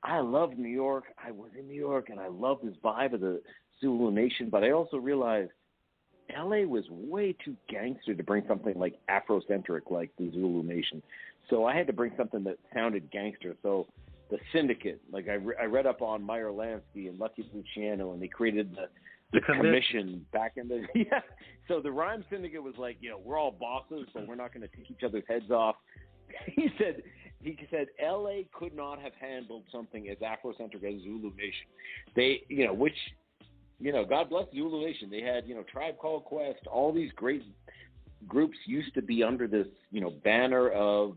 I love New York. I was in New York, and I love this vibe of the Zulu Nation. But I also realized L.A. was way too gangster to bring something like Afrocentric like the Zulu Nation. So I had to bring something that sounded gangster. So the Syndicate, like I read up on Meyer Lansky and Lucky Luciano, and they created the commission back in the So the Rhyme Syndicate was like, we're all bosses, so we're not going to take each other's heads off. He said L.A. could not have handled something as Afrocentric as Zulu Nation. They, which, God bless Zulu Nation. They had, Tribe Called Quest. All these great groups used to be under this, banner of,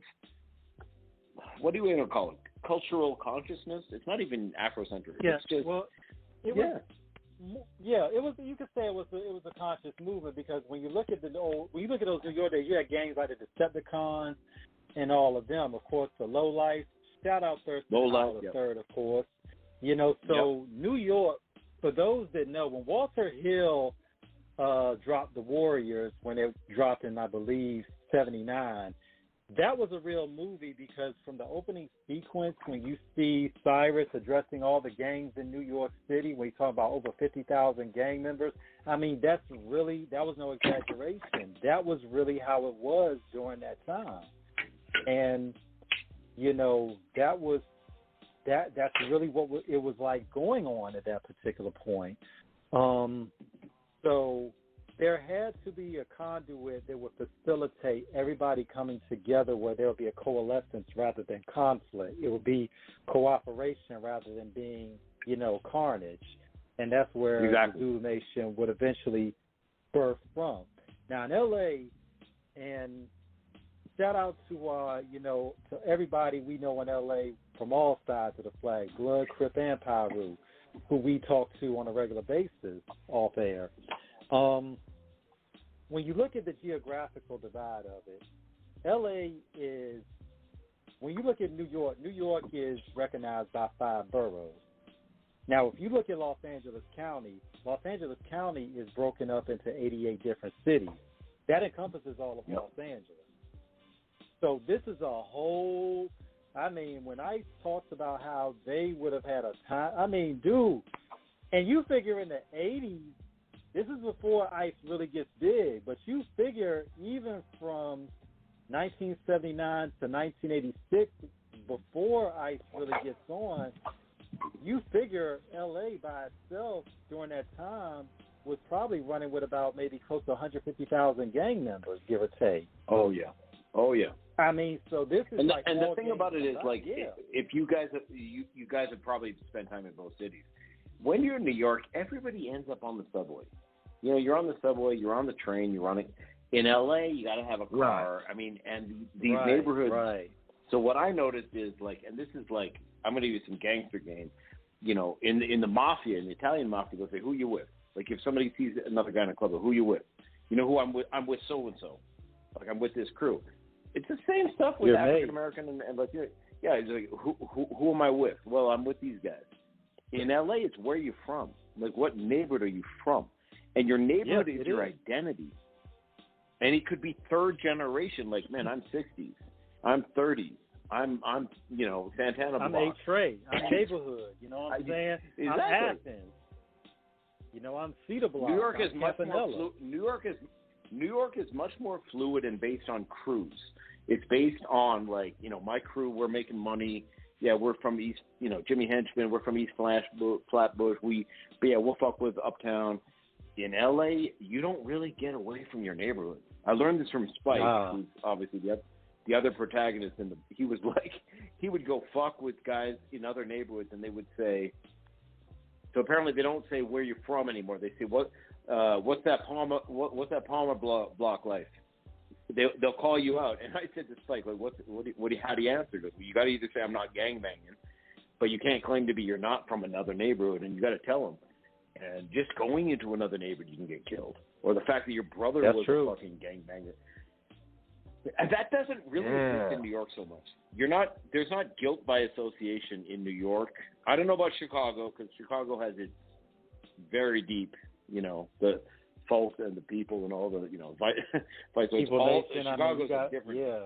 what do you want to call it? Cultural consciousness. It's not even Afrocentric. Yeah, it's just, it was. You could say it was a conscious movement because when you look at those New York days, you had gangs like the Decepticons and all of them. Of course, the Low Life. Shout out Thurston Howell the Third, of course. New York. For those that know, when Walter Hill dropped the Warriors, when it dropped in, I believe, 1979, that was a real movie because from the opening sequence, when you see Cyrus addressing all the gangs in New York City, when you talk about over 50,000 gang members, I mean, that was no exaggeration. That was really how it was during that time. And, that's really what it was like going on at that particular point. So there had to be a conduit that would facilitate everybody coming together where there would be a coalescence rather than conflict. It would be cooperation rather than being, carnage. And that's where the Zulu Nation would eventually birth from. Now in L.A., and shout out to, to everybody we know in L.A. from all sides of the flag, Blood, Crip, and Pyru, who we talk to on a regular basis off air. When you look at the geographical divide of it, L.A. is, when you look at New York is recognized by 5 boroughs. Now, if you look at Los Angeles County is broken up into 88 different cities. That encompasses all of Los Angeles. So this is a whole, when ICE talks about how they would have had a time, dude, and you figure in the 80s, this is before ICE really gets big, but you figure even from 1979 to 1986, before ICE really gets on, you figure L.A. by itself during that time was probably probably running with about maybe close to 150,000 gang members, give or take. Oh yeah. I mean, so this is and like the thing about it is, like, yeah. if you guys have probably spent time in both cities. When you're in New York, everybody ends up on the subway. You know, you're on the subway, you're on the train, you're on it. In LA, you got to have a car. Right. I mean, and these neighborhoods. Right. So what I noticed is, like, and this is like, I'm going to use some gangster game. You know, in the mafia, in the Italian mafia, they'll say, "Who you with?" Like, if somebody sees another guy in a club, "Who you with?" You know who I'm with? I'm with so and so. Like, I'm with this crew. It's the same stuff with African American and Latino. Yeah, it's like, who am I with? Well, I'm with these guys. In LA, it's where you're from. Like, what neighborhood are you from? And your neighborhood is your identity. And it could be third generation. Like, man, I'm 60s. I'm 30s. I'm you know, Santana Block. I'm A-Trey. I'm neighborhood. You know what I'm saying? Exactly. I'm Athens. You know, I'm Cedar Block. New York is I'm much Campanella. more New York is much more fluid and based on crews. It's based on, like, you know, my crew, we're making money. Yeah, we're from East, you know, Jimmy Henchman, we're from East Flatbush. We'll fuck with Uptown. In LA, you don't really get away from your neighborhood. I learned this from Spike, who's obviously the other protagonist he was like, he would go fuck with guys in other neighborhoods, and they would say, so apparently they don't say where you're from anymore. They say, what's that Palmer block like? They'll call you out. And I said to Spike, like, how do you answer this? You got to either say I'm not gangbanging, but you can't claim to be you're not from another neighborhood, and you got to tell them. And just going into another neighborhood, you can get killed. Or the fact that your brother was a fucking gangbanger. And that doesn't really exist in New York so much. There's not guilt by association in New York. I don't know about Chicago, because Chicago has its very deep, you know, the folks and the people and all the, you know, vice versa. Chicago's different. Yeah.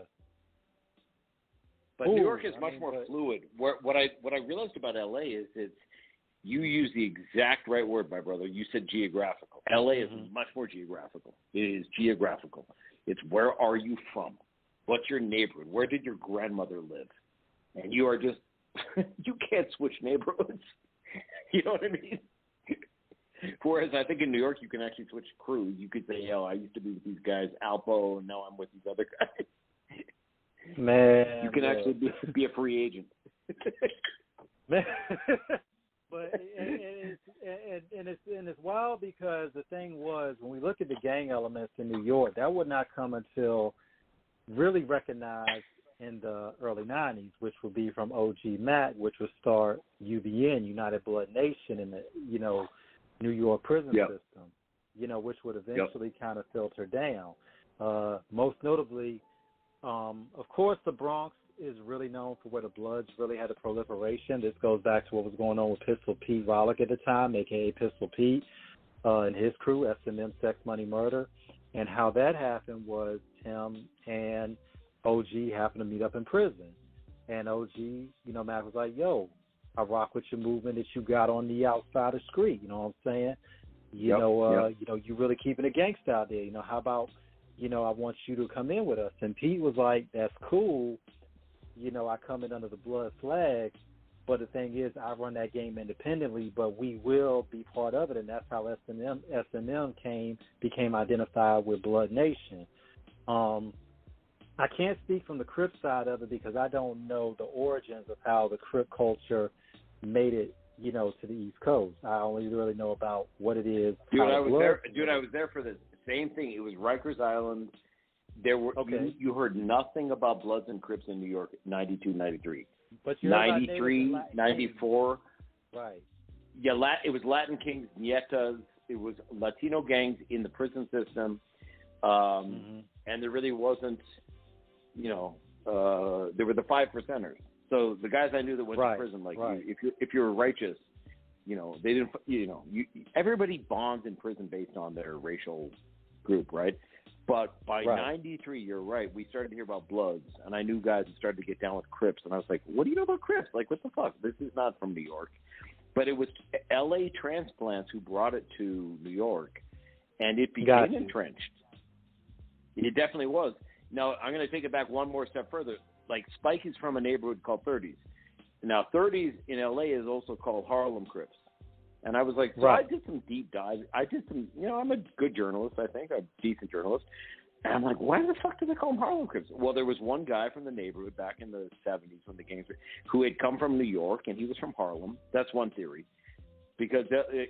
But New York is much more fluid. What I realized about LA is you use the exact right word, my brother. You said geographical. LA is much more geographical. It is geographical. It's where are you from? What's your neighborhood? Where did your grandmother live? And you are just, you can't switch neighborhoods. You know what I mean? Whereas I think in New York, you can actually switch crews. You could say, I used to be with these guys, Alpo, and now I'm with these other guys. Man. You can actually be a free agent. Man. But it's wild, because the thing was, when we look at the gang elements in New York, that would not come until really recognized in the early 90s, which would be from OG Mac, which would start UBN, United Blood Nation, in the, you know, New York prison system, you know, which would eventually kind of filter down. Most notably, of course, the Bronx is really known for where the Bloods really had a proliferation. This goes back to what was going on with Pistol Pete Rollick at the time, a.k.a. Pistol Pete, and his crew, S&M, Sex, Money, Murder. And how that happened was Tim and OG happened to meet up in prison. And OG, you know, Mac was like, yo, I rock with your movement that you got on the outside of the street. You know what I'm saying? You know, you really keeping it gangsta out there. You know, how about, you know, I want you to come in with us. And Pete was like, that's cool. You know, I come in under the Blood flag, but the thing is, I run that game independently, but we will be part of it, and that's how S&M became identified with Blood Nation. I can't speak from the Crip side of it, because I don't know the origins of how the Crip culture made it, you know, to the East Coast. I only really know about what it is. Dude, I was there for the same thing. It was Rikers Island. There were you heard nothing about Bloods and Crips in New York 92, 93. But 93, 94. Right. Yeah, it was Latin Kings, Nietas. It was Latino gangs in the prison system. And there really wasn't, you know, there were the 5%ers. So the guys I knew that went to prison, like, if you were righteous, you know, they didn't, you know, everybody bonds in prison based on their racial group, right? But by 93, you're right, we started to hear about Bloods, and I knew guys who started to get down with Crips, and I was like, what do you know about Crips? Like, what the fuck? This is not from New York. But it was L.A. transplants who brought it to New York, and it became entrenched. It definitely was. Now, I'm going to take it back one more step further. Like, Spike is from a neighborhood called 30s. Now, 30s in L.A. is also called Harlem Crips. And I was like, so I did some deep dive. I did some, I'm a good journalist, I think. I'm a decent journalist. And I'm like, why the fuck do they call them Harlem Crips? Well, there was one guy from the neighborhood back in the 70s when the gangs were, who had come from New York, and he was from Harlem. That's one theory. Because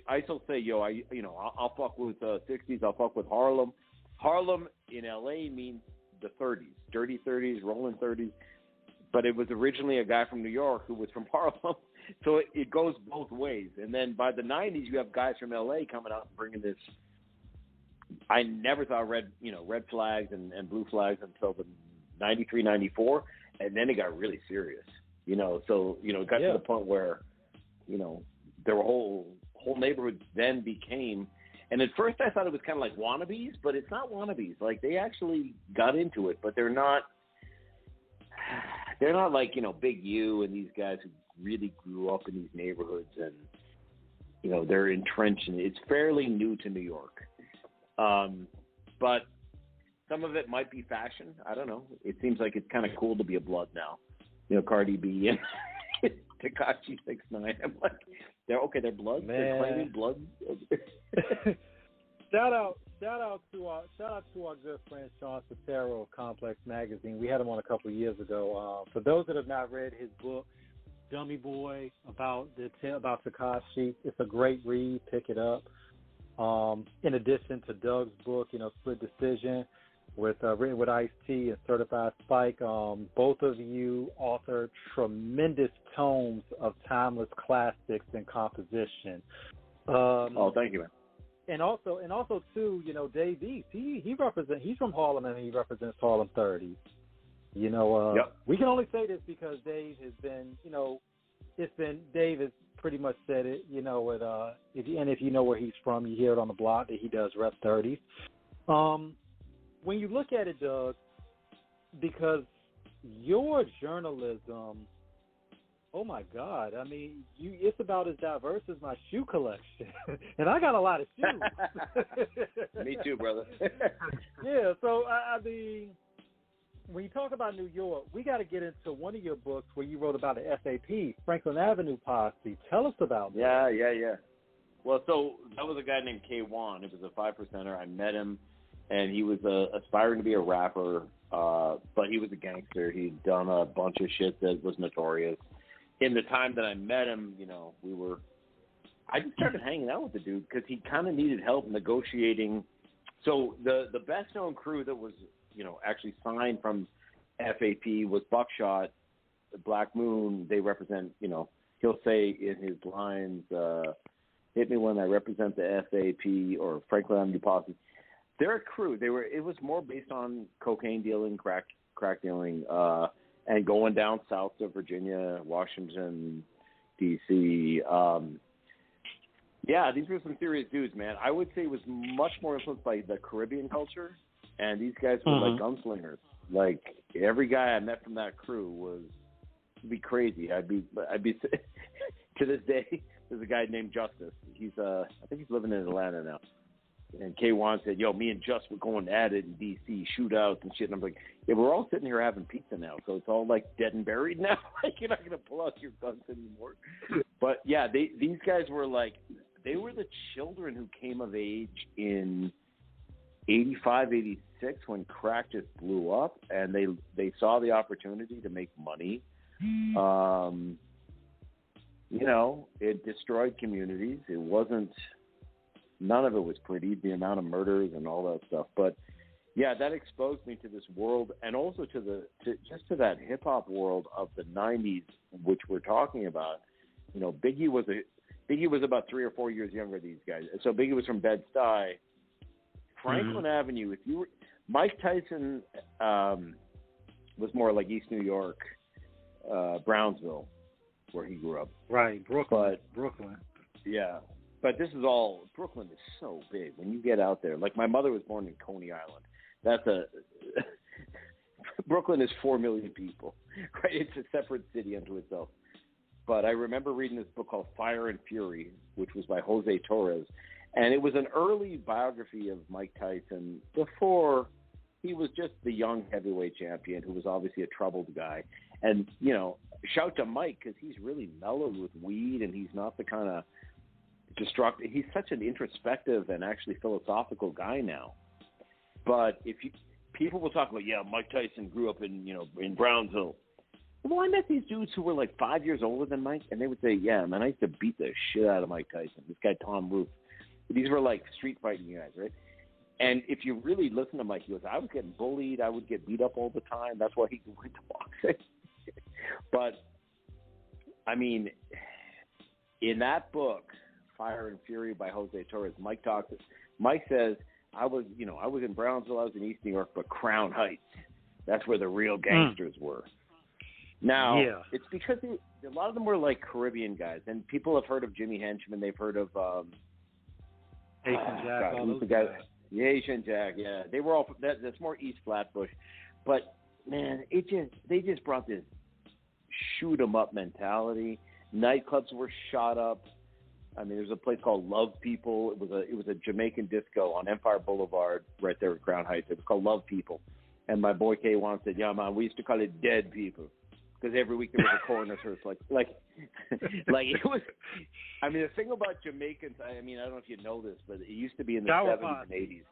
ICE will say, I'll fuck with 60s, I'll fuck with Harlem. Harlem in L.A. means the 30s, dirty 30s, rolling 30s. But it was originally a guy from New York who was from Harlem. So it goes both ways. And then by the 90s, you have guys from L.A. coming out and bringing this. I never thought red flags and blue flags until the 93, 94. And then it got really serious, So, it got to the point where, there were whole neighborhoods then became, and at first I thought it was kind of like wannabes, but it's not wannabes. Like, they actually got into it, but they're not like, Big U and these guys who really grew up in these neighborhoods and, they're entrenched in it. It's fairly new to New York. But some of it might be fashion. I don't know. It seems like it's kind of cool to be a blood now. Cardi B and Tekashi 6ix9ine. I'm like, they're blood. Man. They're claiming blood. Shout out to our good friend Sean Sotero of Complex Magazine. We had him on a couple of years ago. For those that have not read his book, Dummy Boy, about Tekashi, it's a great read. Pick it up. In addition to Doug's book, Split Decision, written with Ice-T and Certified Spike, both of you authored tremendous tomes of timeless classics in composition. Thank you, man. And also too, Dave East, he's from Harlem and he represents Harlem 30s. Yep. We can only say this because Dave has been, Dave has pretty much said it, if you know where he's from, you hear it on the block that he does rep 30s. When you look at it, Doug, because your journalism, oh my God, I mean, it's about as diverse as my shoe collection, and I got a lot of shoes. Me too, brother. Yeah, so I mean, when you talk about New York, we got to get into one of your books where you wrote about the FAP, Franklin Avenue Posse. Tell us about that. Yeah. Well, so that was a guy named K1. It was a 5%er. I met him, and he was aspiring to be a rapper, but he was a gangster. He'd done a bunch of shit that was notorious. In the time that I met him, I just started hanging out with the dude because he kind of needed help negotiating. So the best-known crew that was, actually signed from FAP was Buckshot, Black Moon. They represent, he'll say in his lines, hit me when I represent the FAP or Franklin Avenue Posse. They're a crew. It was more based on cocaine dealing, crack dealing, and going down south to Virginia, Washington, D.C. These were some serious dudes, man. I would say it was much more influenced by the Caribbean culture, and these guys were like gunslingers. Like, every guy I met from that crew would be crazy. I'd be to this day, there's a guy named Justice. I think he's living in Atlanta now. And K1 said, yo, me and Just were going at it in D.C., shootouts and shit. And I'm like, yeah, we're all sitting here having pizza now, so it's all, like, dead and buried now. Like, you're not going to pull out your guns anymore. But, yeah, these guys were, like, they were the children who came of age in 85, 86 when crack just blew up, and they saw the opportunity to make money. It destroyed communities. It wasn't... None of it was pretty, the amount of murders and all that stuff. But, yeah, that exposed me to this world and also to that hip-hop world of the 90s, which we're talking about. Biggie was about 3 or 4 years younger than these guys. So Biggie was from Bed-Stuy. Franklin Avenue, Mike Tyson was more like East New York, Brownsville, where he grew up. Right, Brooklyn. Yeah. But this is all, Brooklyn is so big. When you get out there, like my mother was born in Coney Island. Brooklyn is 4 million people, right? It's a separate city unto itself. But I remember reading this book called Fire and Fury, which was by Jose Torres. And it was an early biography of Mike Tyson before he was just the young heavyweight champion who was obviously a troubled guy. And, shout to Mike because he's really mellowed with weed and he's not the kind of destructive. He's such an introspective and actually philosophical guy now. But people will talk about, Mike Tyson grew up in Brownsville. Well, I met these dudes who were like 5 years older than Mike, and they would say, yeah, man, I used to beat the shit out of Mike Tyson. This guy, Tom Roof. These were like street fighting guys, right? And if you really listen to Mike, he goes, I was getting bullied. I would get beat up all the time. That's why he went to boxing. But, I mean, in that book, Fire and Fury by Jose Torres, Mike says, I was in Brownsville, I was in East New York, but Crown Heights, that's where the real gangsters were. Now, it's because a lot of them were like Caribbean guys, and people have heard of Jimmy Henchman. They've heard of Asian Jack, all those guys. Yeah, Asian Jack, yeah. They were all that's more East Flatbush, but man, they just brought this shoot 'em up mentality. Nightclubs were shot up. I mean, there's a place called Love People. It was a Jamaican disco on Empire Boulevard, right there at Crown Heights. It was called Love People, and my boy K1 said, "Yeah, man, we used to call it Dead People." Because every week there was a coroner's hearse, like it was. I mean, the thing about Jamaicans, I mean, I don't know if you know this, but it used to be in the 70s and 80s.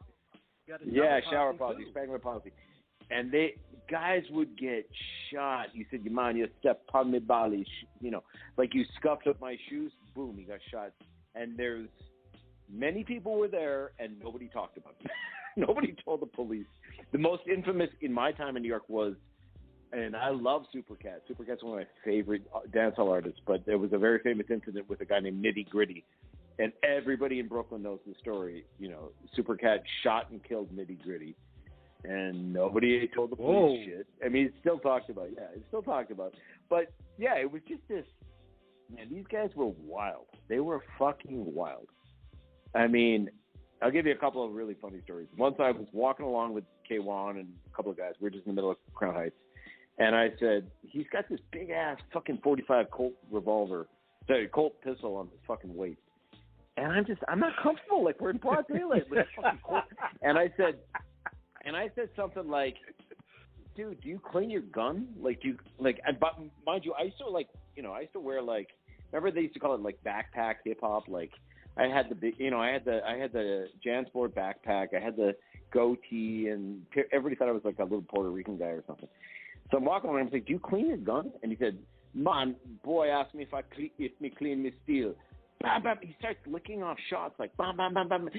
Yeah, shower policy, Spangler policy, and guys would get shot. You said, "Man, you stepped on me belly," like you scuffed up my shoes. Boom, he got shot. And there's many people were there, and nobody talked about it. Nobody told the police. The most infamous in my time in New York was. And I love Supercat. Supercat's one of my favorite dancehall artists, but there was a very famous incident with a guy named Nitty Gritty, and everybody in Brooklyn knows the story. Supercat shot and killed Nitty Gritty, and nobody told the police shit. I mean, it's still talked about. Yeah, it's still talked about. But, yeah, it was just this, man, these guys were wild. They were fucking wild. I mean, I'll give you a couple of really funny stories. Once I was walking along with K1 and a couple of guys. We were just in the middle of Crown Heights. And I said, he's got this big-ass fucking .45 Colt Colt pistol on his fucking waist. And I'm not comfortable. Like, we're in broad daylight with a fucking Colt. And I said something like, dude, do you clean your gun? Like, but mind you, I used to wear, like, remember they used to call it, like, backpack hip-hop? Like, I had the big, I had the Jansport backpack. I had the goatee, and everybody thought I was, like, a little Puerto Rican guy or something. So I'm walking around and I'm like, do you clean your gun? And he said, man, boy asked me if me clean me steel. Bam, bam. He starts licking off shots like bam, bam, bam, bam.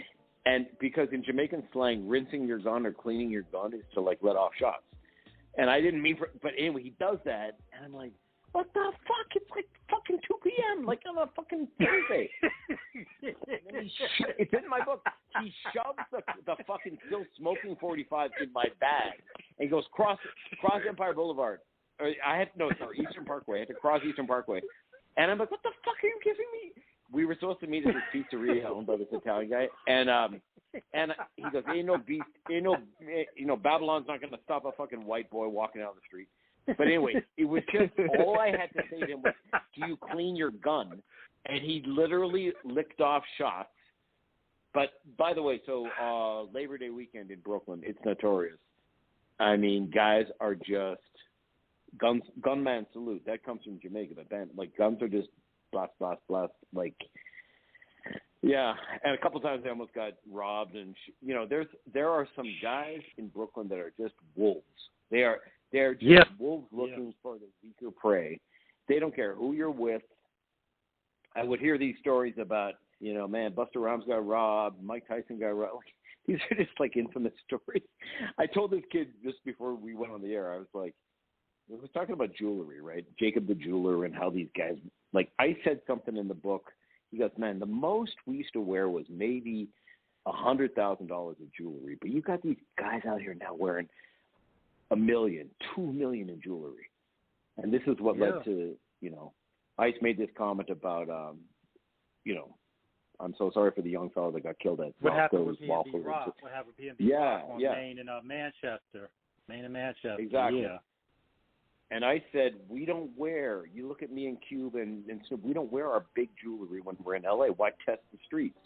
And because in Jamaican slang, rinsing your gun or cleaning your gun is to like let off shots. And I didn't mean but anyway, he does that. And I'm like, what the fuck? It's like fucking 2 p.m. like on a fucking Thursday. It's in my book. He shoves the fucking still smoking 45 in my bag. And he goes, cross Empire Boulevard. Eastern Parkway. I had to cross Eastern Parkway. And I'm like, what the fuck are you giving me? We were supposed to meet at this pizzeria owned by this Italian guy. And he goes, ain't no beast, Babylon's not going to stop a fucking white boy walking down the street. But anyway, it was just, all I had to say to him was, do you clean your gun? And he literally licked off shots. But, by the way, so Labor Day weekend in Brooklyn, it's notorious. I mean, guys are just, gunman salute. That comes from Jamaica. The band, like, guns are just blast, blast, blast. Like, yeah. And a couple times I almost got robbed. And, there are some guys in Brooklyn that are just wolves. They're just wolves looking for the weaker prey. They don't care who you're with. I would hear these stories about, man, Busta Rhymes got robbed, Mike Tyson got robbed. These are just like infamous stories. I told this kid just before we went on the air, I was like, we were talking about jewelry, right? Jacob the jeweler and how these guys, like I said something in the book. He goes, man, the most we used to wear was maybe $100,000 of jewelry. But you got these guys out here now wearing $1 million, $2 million in jewelry. And this is what led to, ICE made this comment about, I'm so sorry for the young fellow that got killed at what happened with Waffles. Rock? What happened with PNB Rock on Main and Manchester? Main and Manchester. Exactly. Yeah. And I said, we don't wear, you look at me and Cube, and so we don't wear our big jewelry when we're in L.A. Why test the streets?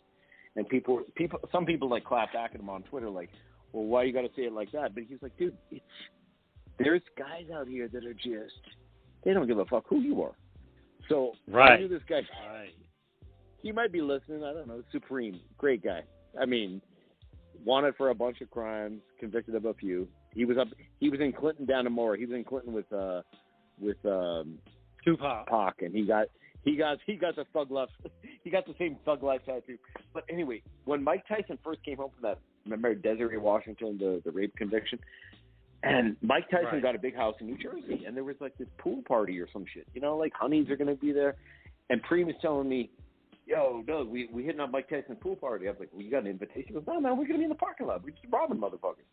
And some people like clap back at him on Twitter like, well, why you got to say it like that? But he's like, dude, there's guys out here that are just, they don't give a fuck who you are. So I knew this guy. he might be listening. I don't know. Supreme, great guy. I mean, wanted for a bunch of crimes, convicted of a few. He was in Clinton down in Moore. He was in Clinton with Tupac. Pac, and he got the thug life. He got the same thug life tattoo. But anyway, when Mike Tyson first came home from that, remember Desiree Washington, the rape conviction, and Mike Tyson got a big house in New Jersey, and there was like this pool party or some shit. You know, like honeys are going to be there, and Preem is telling me, "Yo, Doug, we hitting up Mike Tyson's pool party." I was like, "Well, you got an invitation?" He goes, "No, man, we're going to be in the parking lot. We're just robbing motherfuckers."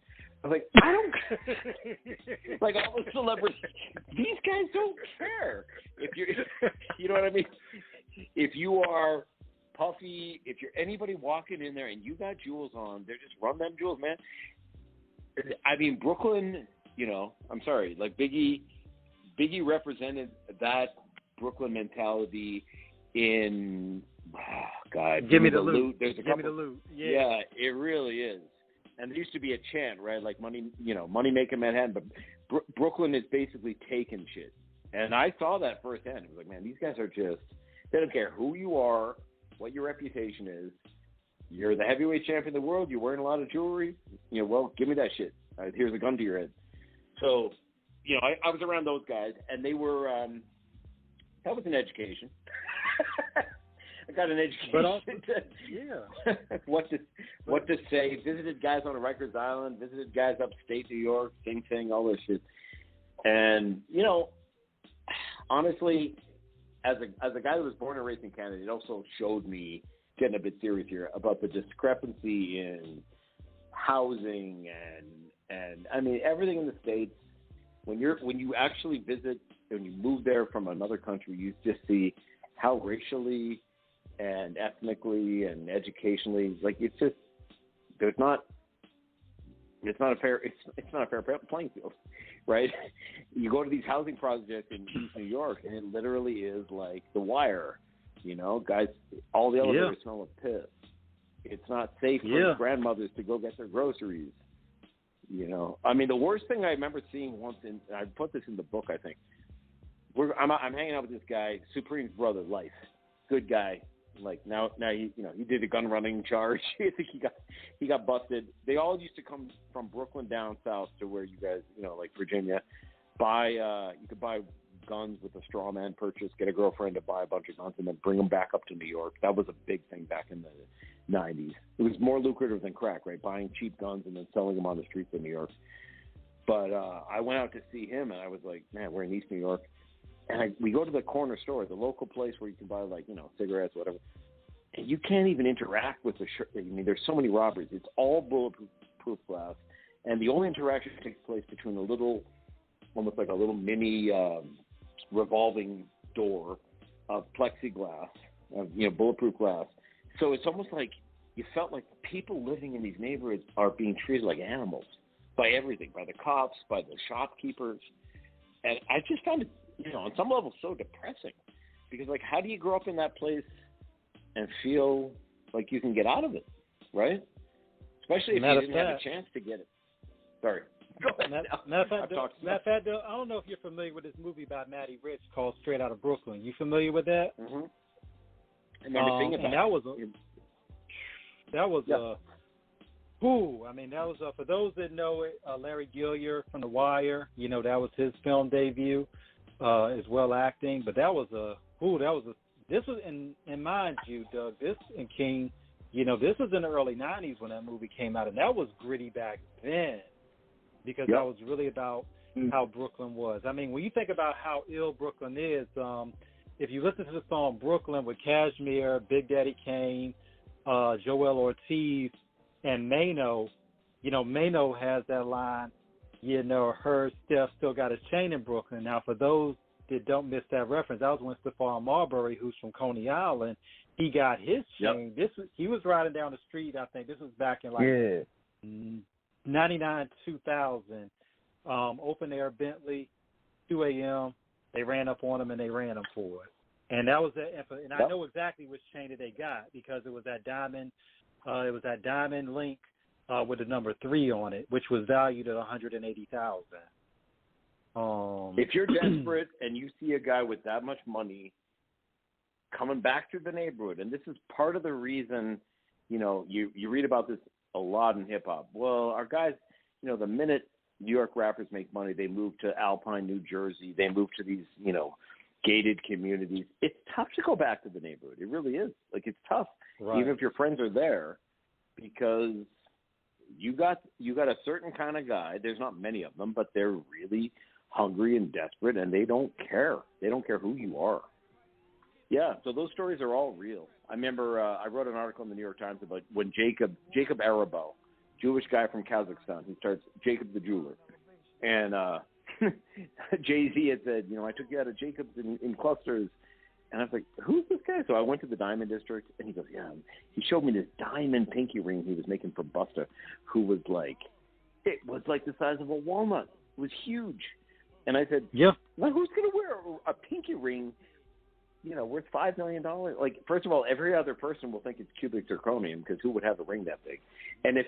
I was like, "I don't like all the celebrities. These guys don't care if you're, you know what I mean? If you are Puffy, if you're anybody walking in there and you got jewels on, they're just run them jewels, man." I mean, Brooklyn, you know, I'm sorry, like Biggie represented that Brooklyn mentality in, God, give me the loot. There's a give couple, me the loot. Yeah, it really is. And there used to be a chant, right? Like money making Manhattan, but Brooklyn is basically taking shit. And I saw that firsthand. It was like, man, these guys are just, they don't care who you are, what your reputation is. You're the heavyweight champion of the world. You're wearing a lot of jewelry. You know, well, give me that shit. Here's a gun to your head. So, you know, I was around those guys, and they were, that was an education. I got an education. But also, yeah. what to say. Visited guys on Rikers Island. Visited guys upstate New York. Sing, all this shit. And, you know, honestly, as a guy that was born and raised in Canada, it also showed me, getting a bit serious here, about the discrepancy in housing and I mean everything in the States. When you actually visit, when you move there from another country, you just see how racially and ethnically and educationally, like, it's just, it's not a fair playing field, right? You go to these housing projects in East New York, and it literally is like The Wire. You know, guys, all the elevators smell of piss. It's not safe for grandmothers to go get their groceries. You know, I mean, the worst thing I remember seeing once, I put this in the book, I think. I'm hanging out with this guy, Supreme's brother, Life, good guy. Like now he did a gun running charge. I think he got busted. They all used to come from Brooklyn down south to where you guys, you know, like Virginia, you could buy guns with a straw man purchase, get a girlfriend to buy a bunch of guns, and then bring them back up to New York. That was a big thing back in the 90s. It was more lucrative than crack, right? Buying cheap guns and then selling them on the streets of New York. But I went out to see him, and I was like, man, we're in East New York. And we go to the corner store, the local place where you can buy, like, you know, cigarettes, whatever. And you can't even interact with the I mean, there's so many robberies. It's all bulletproof glass. And the only interaction takes place between almost like a little mini revolving door of plexiglass, bulletproof glass. So it's almost like you felt like people living in these neighborhoods are being treated like animals by everything, by the cops, by the shopkeepers. And I just found it, you know, on some level so depressing, because, like, how do you grow up in that place and feel like you can get out of it, right? Especially if you didn't have a chance to get it. Sorry. Go ahead. Matter of fact, I don't know if you're familiar with this movie by Matty Rich called Straight Outta Brooklyn. You familiar with that? Mm-hmm. I remember thinking about that was for those that know it, Larry Gilliard from The Wire, you know, that was his film debut, as well acting. But this was, and mind you, Doug, this and King, you know, this was in the early 90s when that movie came out, and that was gritty back then, because that was really about how Brooklyn was. I mean, when you think about how ill Brooklyn is, if you listen to the song Brooklyn with Cashmere, Big Daddy Kane, Joel Ortiz, and Mano, you know, Mano has that line, you know, her Steph still got his chain in Brooklyn. Now, for those that don't miss that reference, that was when Stephon Marbury, who's from Coney Island, he got his chain. He was riding down the street, I think. This was back in, like, 99, 2000. Open air Bentley, 2 a.m. They ran up on him and they ran him for it. And that was and I know exactly which chain that they got, because it was that diamond. It was that diamond link with the number 3 on it, which was valued at $180,000. If you're desperate and you see a guy with that much money coming back through the neighborhood. And this is part of the reason, you read about this a lot in hip-hop. Well, our guys, the minute New York rappers make money, they move to Alpine, New Jersey. They move to these, gated communities. It's tough to go back to the neighborhood. It really is. Like, it's tough, right. even if your friends are there, because you got a certain kind of guy. There's not many of them, but they're really hungry and desperate, and they don't care. They don't care who you are. Yeah, so those stories are all real. I remember I wrote an article in the New York Times about when Jacob Arabo, Jewish guy from Kazakhstan, he starts Jacob the Jeweler. And Jay-Z had said, I took you out of Jacob's in clusters. And I was like, who's this guy? So I went to the Diamond District, and he goes, yeah. He showed me this diamond pinky ring he was making for Busta, who was like, it was like the size of a walnut. It was huge. And I said, yeah. Well, who's going to wear a pinky ring, worth $5 million? Like, first of all, every other person will think it's cubic zirconium, because who would have a ring that big? And if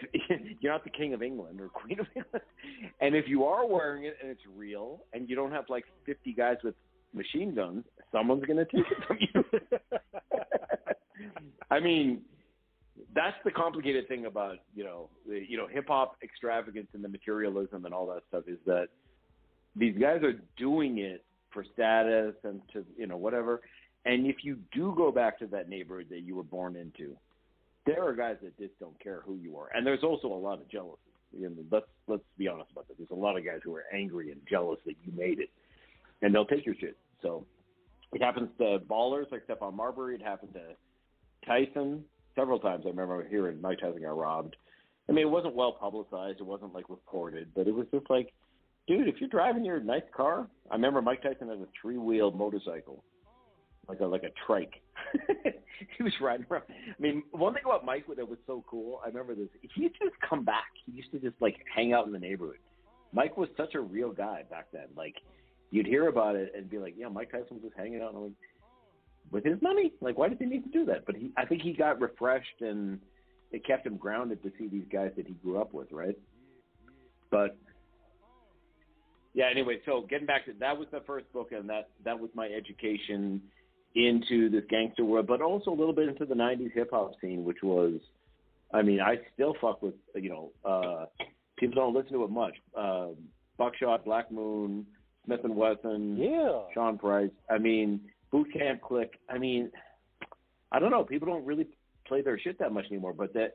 you're not the King of England or Queen of England, and if you are wearing it and it's real, and you don't have like 50 guys with machine guns, someone's going to take it from you. I mean, that's the complicated thing about, hip hop extravagance and the materialism and all that stuff, is that these guys are doing it for status and to, whatever. And if you do go back to that neighborhood that you were born into, there are guys that just don't care who you are. And there's also a lot of jealousy. Let's be honest about that. There's a lot of guys who are angry and jealous that you made it, and they'll take your shit. So it happens to ballers like Stephon Marbury. It happened to Tyson several times. I remember hearing Mike Tyson got robbed. I mean, it wasn't well publicized. It wasn't like reported, but it was just like, dude, if you're driving your nice car, I remember Mike Tyson had a 3-wheel motorcycle, like a trike. He was riding around. I mean, one thing about Mike that was so cool, I remember this. He used to just come back. He used to just like hang out in the neighborhood. Mike was such a real guy back then. Like, you'd hear about it and be like, yeah, Mike Tyson was just hanging out. And I'm like, with his money? Like, why did he need to do that? But I think he got refreshed, and it kept him grounded to see these guys that he grew up with, right? But yeah, anyway, so getting back to that was the first book, and that was my education into this gangster world, but also a little bit into the 90s hip-hop scene, which was, I mean, I still fuck with, people don't listen to it much. Buckshot, Black Moon, Smith & Wesson, yeah, Sean Price. I mean, Boot Camp Click. I mean, I don't know. People don't really play their shit that much anymore, but the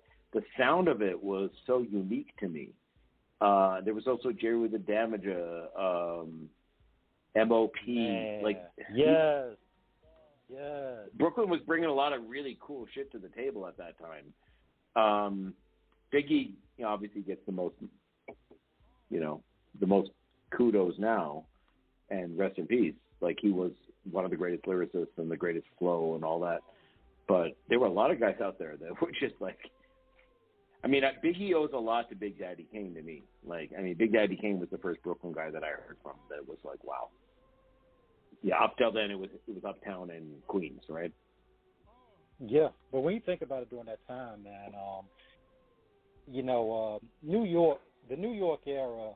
sound of it was so unique to me. There was also Jerry with the Damager, MOP. Man. Like, yes. Brooklyn was bringing a lot of really cool shit to the table at that time. Biggie, obviously gets the most kudos now, and rest in peace. Like, he was one of the greatest lyricists and the greatest flow and all that. But there were a lot of guys out there that were just like, I mean, Biggie owes a lot to Big Daddy Kane to me. Like, I mean, Big Daddy Kane was the first Brooklyn guy that I heard from that was like, wow. Yeah, up till then it was Uptown and Queens, right? Yeah, but when you think about it during that time, man, New York, the New York era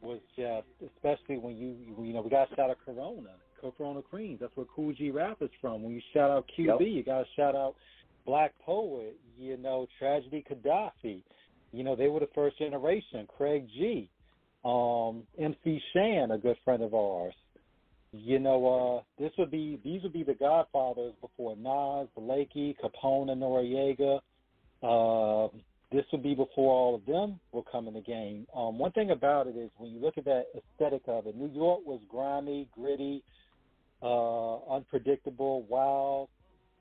was just, especially when we got to shout out Corona Queens. That's where Cool G Rap is from. When you shout out QB, you got to shout out Black Poet, Tragedy Gaddafi. They were the first generation. Craig G, MC Shan, a good friend of ours. These would be the godfathers before Nas, Blakey, Capone, and Noriega. This would be before all of them will come in the game. One thing about it is when you look at that aesthetic of it, New York was grimy, gritty, unpredictable, wild,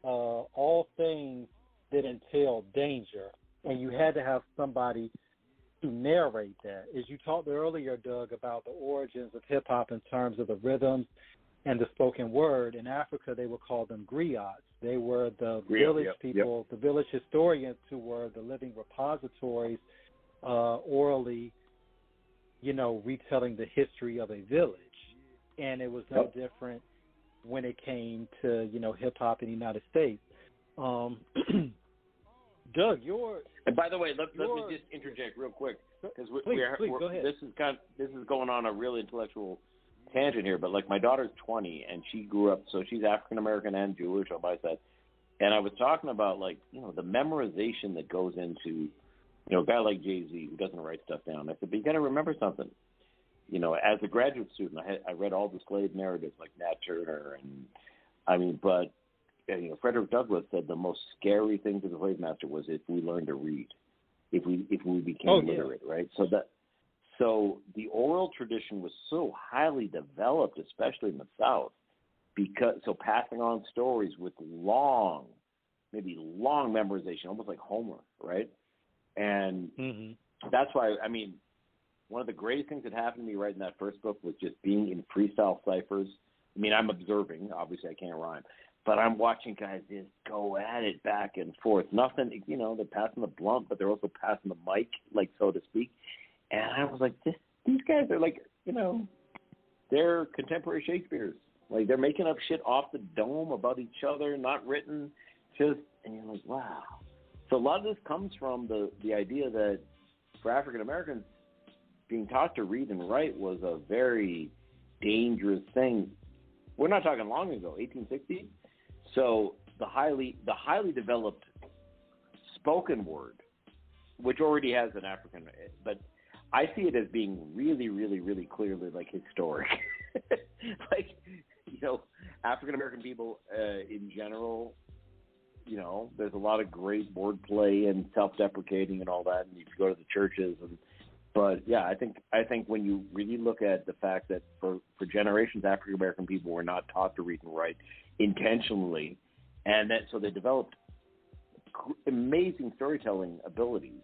all things that entail danger. And you had to have somebody to narrate that. As you talked earlier, Doug, about the origins of hip-hop in terms of the rhythms and the spoken word, in Africa they would call them griots. They were the village people, the village historians who were the living repositories, orally, retelling the history of a village. And it was no different when it came to, hip-hop in the United States. Doug, and by the way, let me just interject real quick, because please, go ahead. this is going on a real intellectual tangent here, but like my daughter's 20 and she grew up, so she's African American and Jewish on my side. And I was talking about like, the memorization that goes into, a guy like Jay-Z who doesn't write stuff down. I said, but you got to remember something. As a graduate student, I read all the slave narratives like Nat Turner but Frederick Douglass said the most scary thing to the slave master was if we learned to read, if we became literate, right? So the oral tradition was so highly developed, especially in the South, so passing on stories with long memorization, almost like Homer, right? And that's why, one of the greatest things that happened to me writing that first book was just being in freestyle ciphers. I'm observing. Obviously, I can't rhyme. But I'm watching guys just go at it back and forth. Nothing, they're passing the blunt, but they're also passing the mic, like, so to speak. And I was like, these guys are like, they're contemporary Shakespeare's. Like, they're making up shit off the dome about each other, not written, and you're like, wow. So a lot of this comes from the idea that for African Americans, being taught to read and write was a very dangerous thing. We're not talking long ago, 1860. So the highly developed spoken word, which already has an African, but I see it as being really, really, really clearly like historic. Like, African American people in general, there's a lot of great wordplay and self-deprecating and all that, and you go to the churches but yeah, I think when you really look at the fact that for generations, African American people were not taught to read and write intentionally, and so they developed amazing storytelling abilities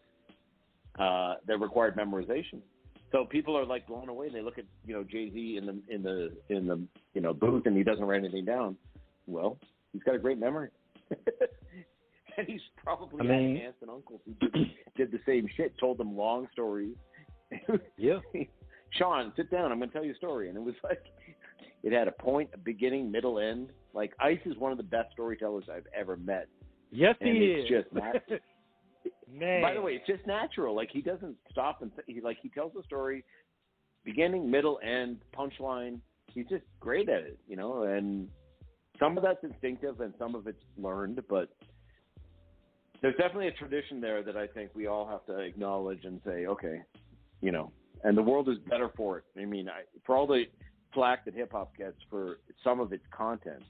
that required memorization. So people are like blown away. They look at Jay-Z in the booth and he doesn't write anything down. Well, he's got a great memory. And he's probably had aunts and uncles who did the same shit, told them long stories. Yeah. Sean, sit down. I'm going to tell you a story. And it was like, it had a point, a beginning, middle, end. Like, Ice is one of the best storytellers I've ever met. Yes, and he it's is. Just natural. Man. By the way, it's just natural. Like, he doesn't stop and he tells the story, beginning, middle, end, punchline. He's just great at it, and some of that's instinctive and some of it's learned, but there's definitely a tradition there that I think we all have to acknowledge and say, okay, and the world is better for it. For all the flack that hip-hop gets for some of its content,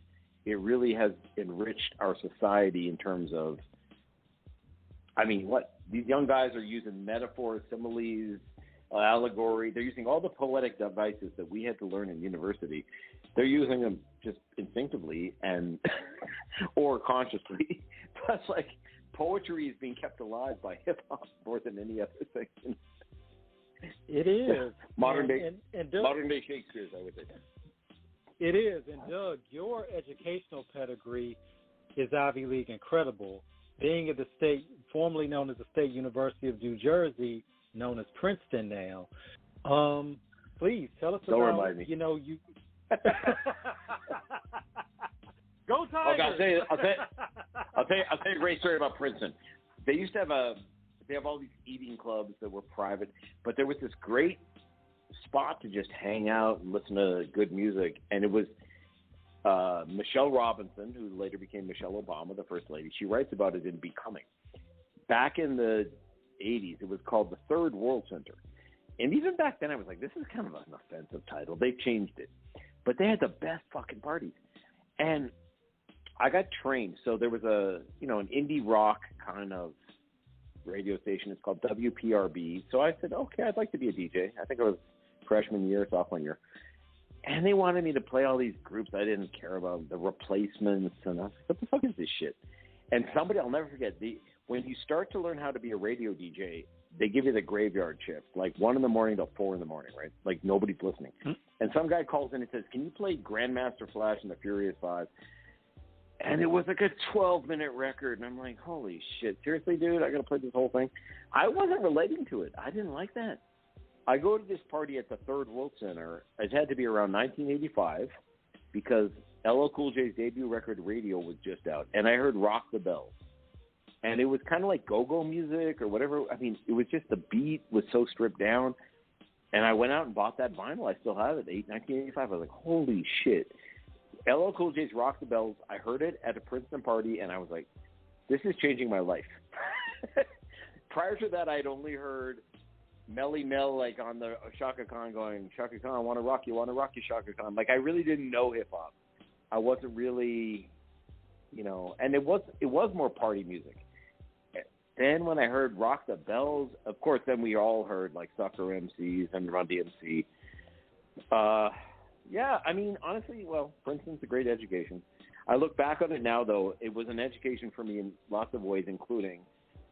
it really has enriched our society in terms of, these young guys are using metaphors, similes, allegory. They're using all the poetic devices that we had to learn in university. They're using them just instinctively and or consciously. Plus, like, poetry is being kept alive by hip-hop more than any other thing. It is. Modern day Shakespeare's, I would say. It is. And, Doug, your educational pedigree is Ivy League incredible. Being at the state, formerly known as the State University of New Jersey, known as Princeton now. Please tell us Don't about, remind me. you. Go Tigers! Okay, I'll tell you a great story about Princeton. They used to have all these eating clubs that were private, but there was this great spot to just hang out and listen to good music, and it was Michelle Robinson, who later became Michelle Obama, the first lady. She writes about it in Becoming. Back in the 80s, it was called the Third World Center. And even back then, I was like, this is kind of an offensive title. They changed it. But they had the best fucking parties. And I got trained. So there was an indie rock kind of radio station. It's called WPRB. So I said, okay, I'd like to be a DJ. I think I was freshman year, sophomore year. And they wanted me to play all these groups I didn't care about, the Replacements. And I was like, what the fuck is this shit? And somebody, I'll never forget, when you start to learn how to be a radio DJ, they give you the graveyard shift, like 1 a.m. till 4 a.m, right? Like nobody's listening. And some guy calls in and says, can you play Grandmaster Flash and the Furious Five? And it was like a 12-minute record. And I'm like, holy shit, seriously, dude? I got to play this whole thing? I wasn't relating to it. I didn't like that. I go to this party at the Third World Center. It had to be around 1985 because LL Cool J's debut record, Radio, was just out. And I heard Rock the Bells. And it was kind of like go-go music or whatever. It was just the beat was so stripped down. And I went out and bought that vinyl. I still have it, 1985. I was like, holy shit. LL Cool J's Rock the Bells, I heard it at a Princeton party, and I was like, this is changing my life. Prior to that, I'd only heard Melly Mel, like, on the Shaka Khan going, Shaka Khan, I want to rock you, Shaka Khan. Like, I really didn't know hip-hop. I wasn't really, you know, and it was more party music. Then when I heard Rock the Bells, of course, then we all heard, like, Sucker MCs and Run DMC. Yeah, I mean, honestly, well, Princeton's a great education. I look back on it now, though, it was an education for me in lots of ways, including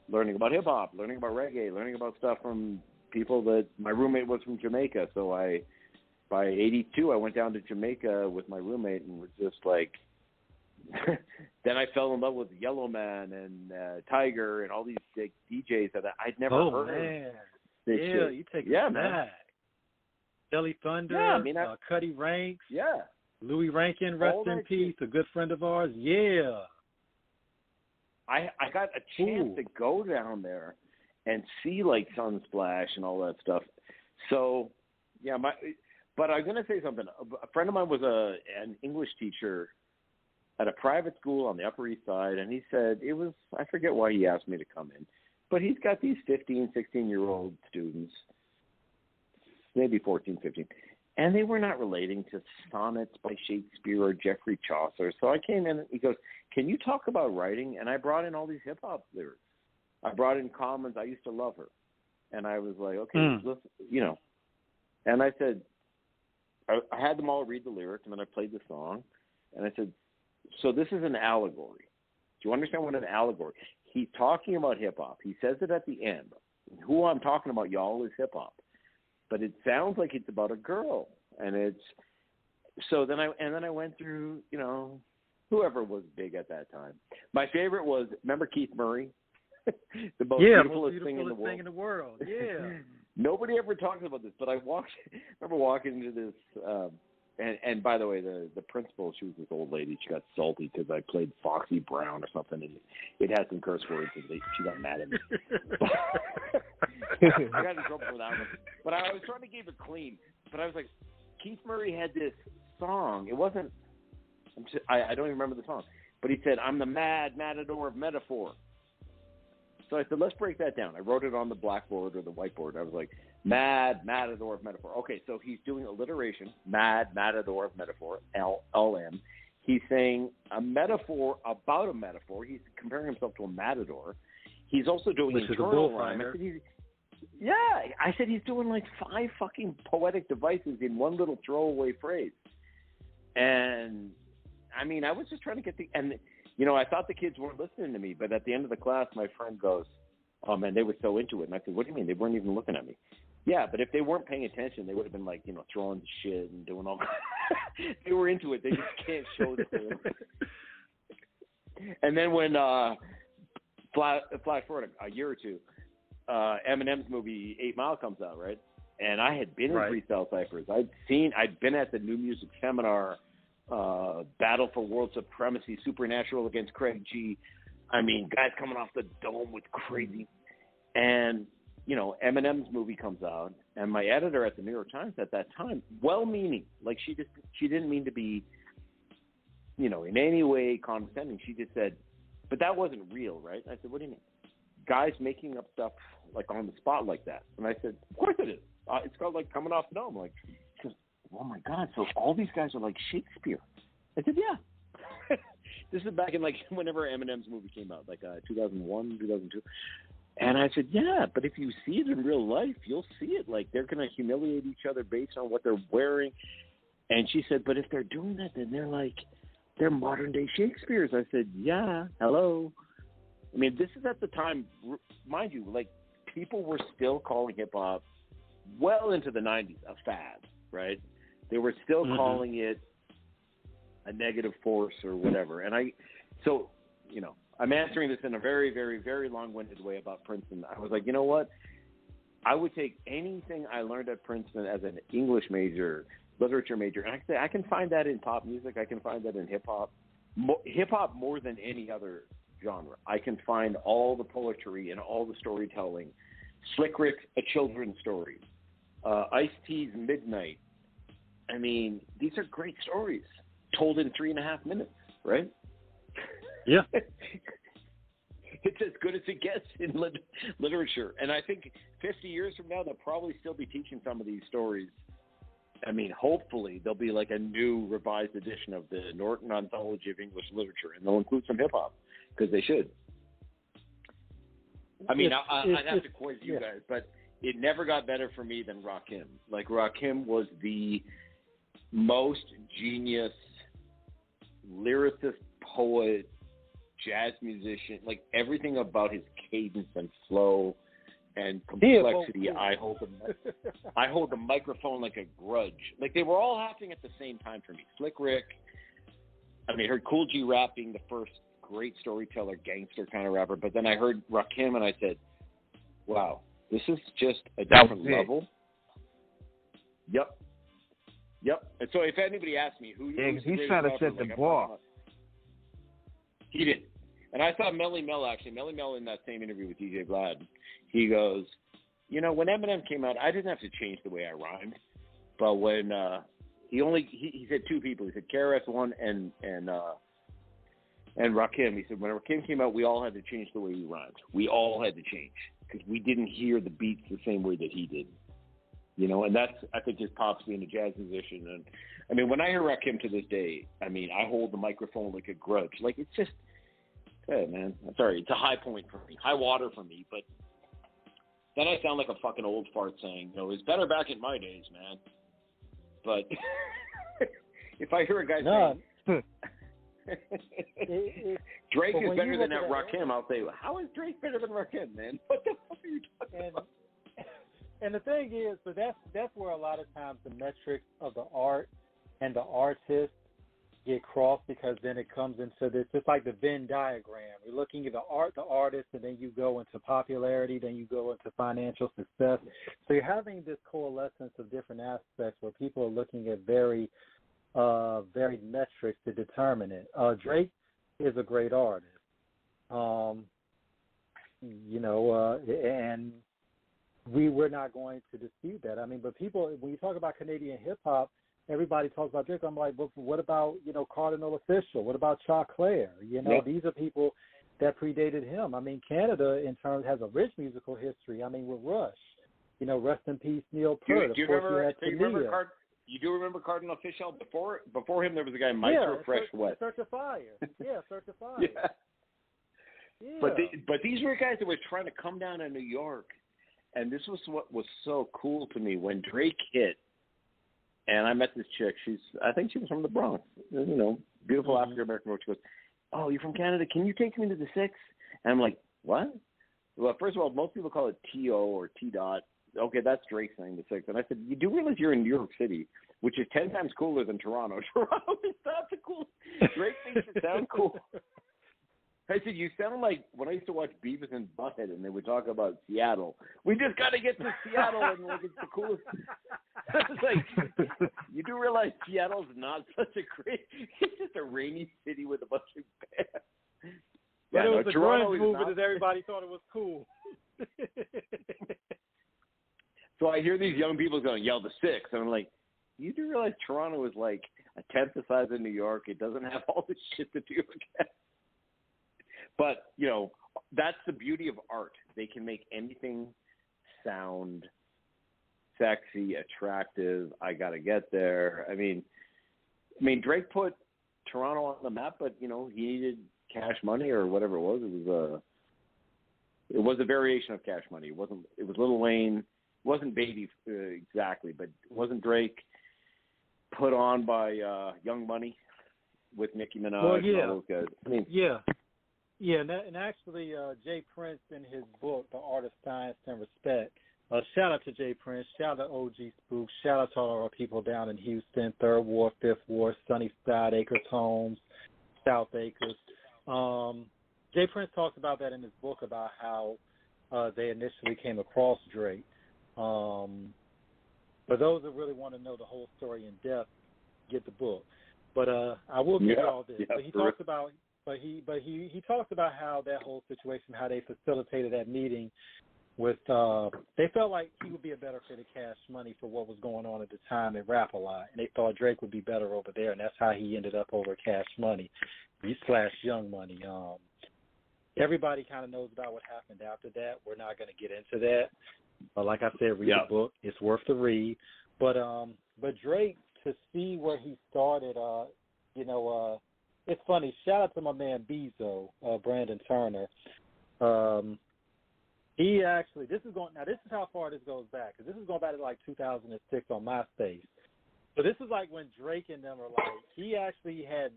learning about hip-hop, learning about reggae, learning about stuff from people that my roommate was from Jamaica. So by 82, I went down to Jamaica with my roommate and was just like, then I fell in love with Yellowman and Tiger and all these big DJs that I'd never heard. Man. This yeah, shit. You take yeah, it man. back. Jelly Thunder, yeah, I mean, Cuddy Ranks, yeah, Louis Rankin, rest in peace, a good friend of ours. Yeah. I got a chance to go down there and see like Sunsplash and all that stuff. So, yeah, but I'm going to say something. A friend of mine was an English teacher at a private school on the Upper East Side, and he said it was, I forget why he asked me to come in, but he's got these 15, 16-year-old students, maybe 14, 15, and they were not relating to sonnets by Shakespeare or Geoffrey Chaucer. So I came in and he goes, can you talk about writing? And I brought in all these hip-hop lyrics. I brought in Commons, I Used to Love Her. And I was like, okay, let's, you know. And I said, I had them all read the lyrics, and then I played the song. And I said, so this is an allegory. Do you understand what an allegory? He's talking about hip-hop. He says it at the end. Who I'm talking about, y'all, is hip-hop. But it sounds like it's about a girl. And it's so then I went through, you know, whoever was big at that time. My favorite was, remember Keith Murray? The most beautiful thing in the world. Yeah. Nobody ever talks about this, but I remember walking into this, and by the way, the principal, she was this old lady. She got salty because I played Foxy Brown or something, and it had some curse words, and she got mad at me. I got in trouble for that one. But I was trying to keep it clean. But I was like, Keith Murray had this song. It wasn't, I don't even remember the song. But he said, I'm the mad matador of metaphor. So I said, let's break that down. I wrote it on the blackboard or the whiteboard. I was like, mad matador of metaphor. Okay, so he's doing alliteration, mad matador of metaphor, LM. He's saying a metaphor about a metaphor. He's comparing himself to a matador. He's also doing internal rhyme. I said he's doing like 5 fucking poetic devices in one little throwaway phrase. And, I mean, I was just trying to get and, you know, I thought the kids weren't listening to me, but at the end of the class, my friend goes, oh, man, they were so into it. And I said, what do you mean? They weren't even looking at me. Yeah, but if they weren't paying attention, they would have been, like, you know, throwing shit and doing all They were into it. They just can't show that they were. And then when flash forward a year or two, Eminem's movie 8 Mile comes out, right? And I had been in Freestyle Cyphers. I'd been at the New Music Seminar, Battle for World Supremacy, Supernatural against Craig G. I mean, guys coming off the dome with crazy. And, you know, Eminem's movie comes out, and my editor at the New York Times at that time, well-meaning, like she didn't mean to be, you know, in any way condescending. She just said, but that wasn't real, right? I said, what do you mean? Guys making up stuff like on the spot like that. And I said, of course it is. It's called like coming off the dome. Like, she goes, oh my God, so all these guys are like Shakespeare. I said, yeah. This is back in like whenever Eminem's movie came out, like 2001, 2002. And I said, yeah, but if you see it in real life, you'll see it. Like they're going to humiliate each other based on what they're wearing. And she said, but if they're doing that, then they're modern day Shakespeare's. I said, yeah, hello. I mean, this is at the time, mind you, like people were still calling hip hop well into the 90s a fad, right? They were still calling it a negative force or whatever. And so, you know, I'm answering this in a very, very, very long-winded way about Princeton. I was like, you know what? I would take anything I learned at Princeton as an English major, literature major, and I can find that in pop music. I can find that in hip-hop. Hip-hop more than any other genre. I can find all the poetry and all the storytelling. Slick Rick, A Children's Story. Ice-T's Midnight. I mean, these are great stories told in 3.5 minutes, right? Yeah. It's as good as it gets in literature. And I think 50 years from now, they'll probably still be teaching some of these stories. I mean, hopefully there'll be like a new revised edition of the Norton Anthology of English Literature, and they'll include some hip-hop, because they should. I mean, I'd have to quiz you guys, but it never got better for me than Rakim. Like, Rakim was the most genius lyricist, poet, jazz musician. Like, everything about his cadence and flow and complexity, I hold the microphone like a grudge. Like, they were all happening at the same time for me. Slick Rick, I mean, I heard Cool G Rap being the first great storyteller, gangster kind of rapper, but then I heard Rakim and I said, wow, this is just a different level. Yep. And so if anybody asks me who's he's trying to set the bar. He did. And I saw Melly Mel, actually. Melly Mel in that same interview with DJ Vlad. He goes, you know, when Eminem came out, I didn't have to change the way I rhymed. But when he said two people. He said KRS-One and Rakim. He said when Rakim came out, we all had to change the way we rhymed. We all had to change because we didn't hear the beats the same way that he did. You know, and that's, I think, his pops being a jazz musician. And I mean, when I hear Rakim to this day, I mean, I hold the microphone like a grudge. Like, it's just, hey, man, I'm sorry, it's a high point for me, high water for me. But then I sound like a fucking old fart saying, you know, it's better back in my days, man. But if I hear a guy saying Drake is better than that Rakim, I'll say, how is Drake better than Rakim, man? What the fuck are you talking about? And the thing is, so that's where a lot of times the metrics of the art and the artist get crossed, because then it comes into this, just like the Venn diagram. You're looking at the artist, and then you go into popularity, then you go into financial success. So you're having this coalescence of different aspects where people are looking at very metrics to determine it. Drake is a great artist, and we're not going to dispute that. I mean, but people, when you talk about Canadian hip hop, everybody talks about Drake. I'm like, but what about, Cardinal Official? What about Chuck Clare? These are people that predated him. I mean, Canada, in terms, has a rich musical history. I mean, with Rush, rest in peace, Neil Peart. Do you remember Cardinal Official? Before him, there was a guy, Maestro Fresh West. Search of Fire. Yeah, Search of Fire. Yeah. But these were guys that were trying to come down to New York. And this was what was so cool to me when Drake hit. And I met this chick. I think she was from the Bronx. Beautiful African American woman. She goes, "Oh, you're from Canada? Can you take me to the Six?" And I'm like, "What?" Well, first of all, most people call it T.O. or T-Dot. Okay, that's Drake saying the Six. And I said, "You do realize you're in New York City, which is 10 times cooler than Toronto. Toronto is not the cool. Drake makes it sound cool." I said, you sound like when I used to watch Beavis and Butthead and they would talk about Seattle. We just got to get to Seattle and it's the coolest. I was like, you do realize Seattle's not such a great, it's just a rainy city with a bunch of bands. But it was a grunge movement that everybody thought it was cool. So I hear these young people going, yell the Six. And I'm like, you do realize Toronto is like a tenth the size of New York. It doesn't have all this shit to do with that. But, that's the beauty of art. They can make anything sound sexy, attractive. I got to get there. I mean, Drake put Toronto on the map, but, he needed cash money or whatever it was. It was a variation of cash money. It was Lil Wayne. It wasn't Baby exactly, but it wasn't Drake. Put on by Young Money with Nicki Minaj and all those guys. I mean, Yeah, and actually, Jay Prince in his book, The Art of Science and Respect, shout out to Jay Prince, shout out to OG Spook, shout out to all our people down in Houston, 3rd Ward, 5th Ward, Sunnyside, Acres Homes, South Acres. Jay Prince talks about that in his book about how they initially came across Drake. For those that really want to know the whole story in depth, get the book. But I will give you all this. But he talks about... But he talks about how that whole situation, how they facilitated that meeting, with they felt like he would be a better fit at Cash Money for what was going on at the time in Rap-A-Lot, and they thought Drake would be better over there, and that's how he ended up over Cash Money / Young Money. Everybody kind of knows about what happened after that. We're not going to get into that. But like I said, read the book. It's worth the read. But Drake, to see where he started, it's funny. Shout out to my man Bezo, Brandon Turner. He actually, this is how far this goes back, because this is going back to like 2006 on MySpace. So this is like when Drake and them are like, he actually had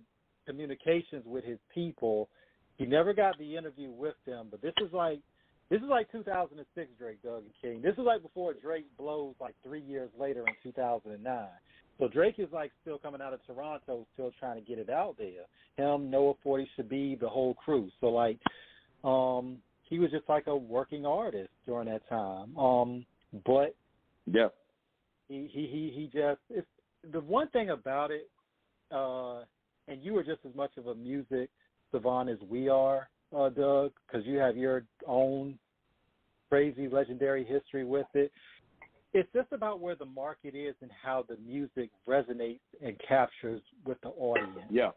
communications with his people. He never got the interview with them, but this is like 2006 Drake, Doug and King. This is like before Drake blows like 3 years later in 2009. So Drake is like still coming out of Toronto, still trying to get it out there. Him, Noah 40, Shabib, the whole crew. So like, he was just like a working artist during that time. But he just, it's, the one thing about it, and you are just as much of a music savant as we are, Doug, because you have your own crazy legendary history with it. It's just about where the market is and how the music resonates and captures with the audience. Yeah.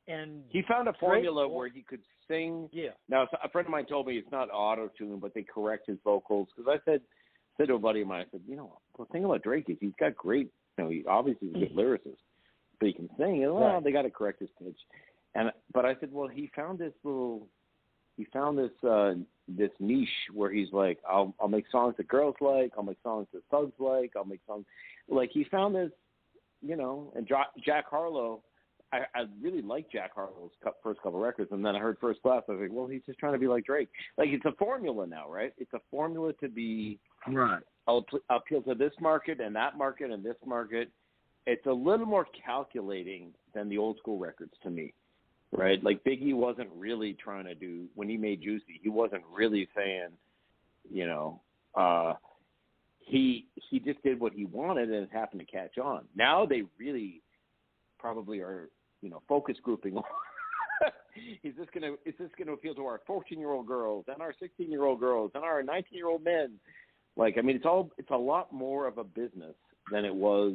And he found a formula where he could sing. Yeah. Now, a friend of mine told me it's not auto-tune, but they correct his vocals. Because I said to a buddy of mine, I said, the thing about Drake is he's got great, he obviously is a good lyricist, but he can sing. And, they got to correct his pitch. But I said, well, he found this this niche where he's like, I'll make songs that girls like, I'll make songs that thugs like, I'll make songs like he found this, and Jack Harlow. I really liked Jack Harlow's first couple records, and then I heard First Class. I was like, well, he's just trying to be like Drake. Like, it's a formula now, right? It's a formula to be right. I'll appeal to this market and that market and this market. It's a little more calculating than the old school records to me. Right, like Biggie wasn't really trying to do, when he made Juicy, he wasn't really saying, he just did what he wanted and it happened to catch on. Now they really probably are, focus grouping. Is this gonna appeal to our 14-year-old girls and our 16-year-old girls and our 19-year-old men? Like, I mean, it's a lot more of a business than it was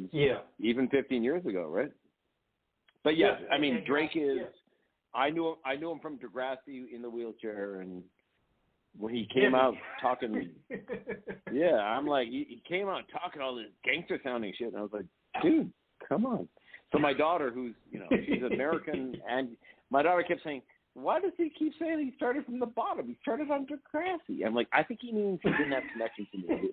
even 15 years ago, right? But yes, I mean, Drake is. I knew him from Degrassi in the wheelchair, and when he came out talking, I'm like, he came out talking all this gangster sounding shit, and I was like, dude, come on. So my daughter, who's she's American, and my daughter kept saying, why does he keep saying he started from the bottom? He started on Degrassi. I'm like, I think he means he didn't have connection to me.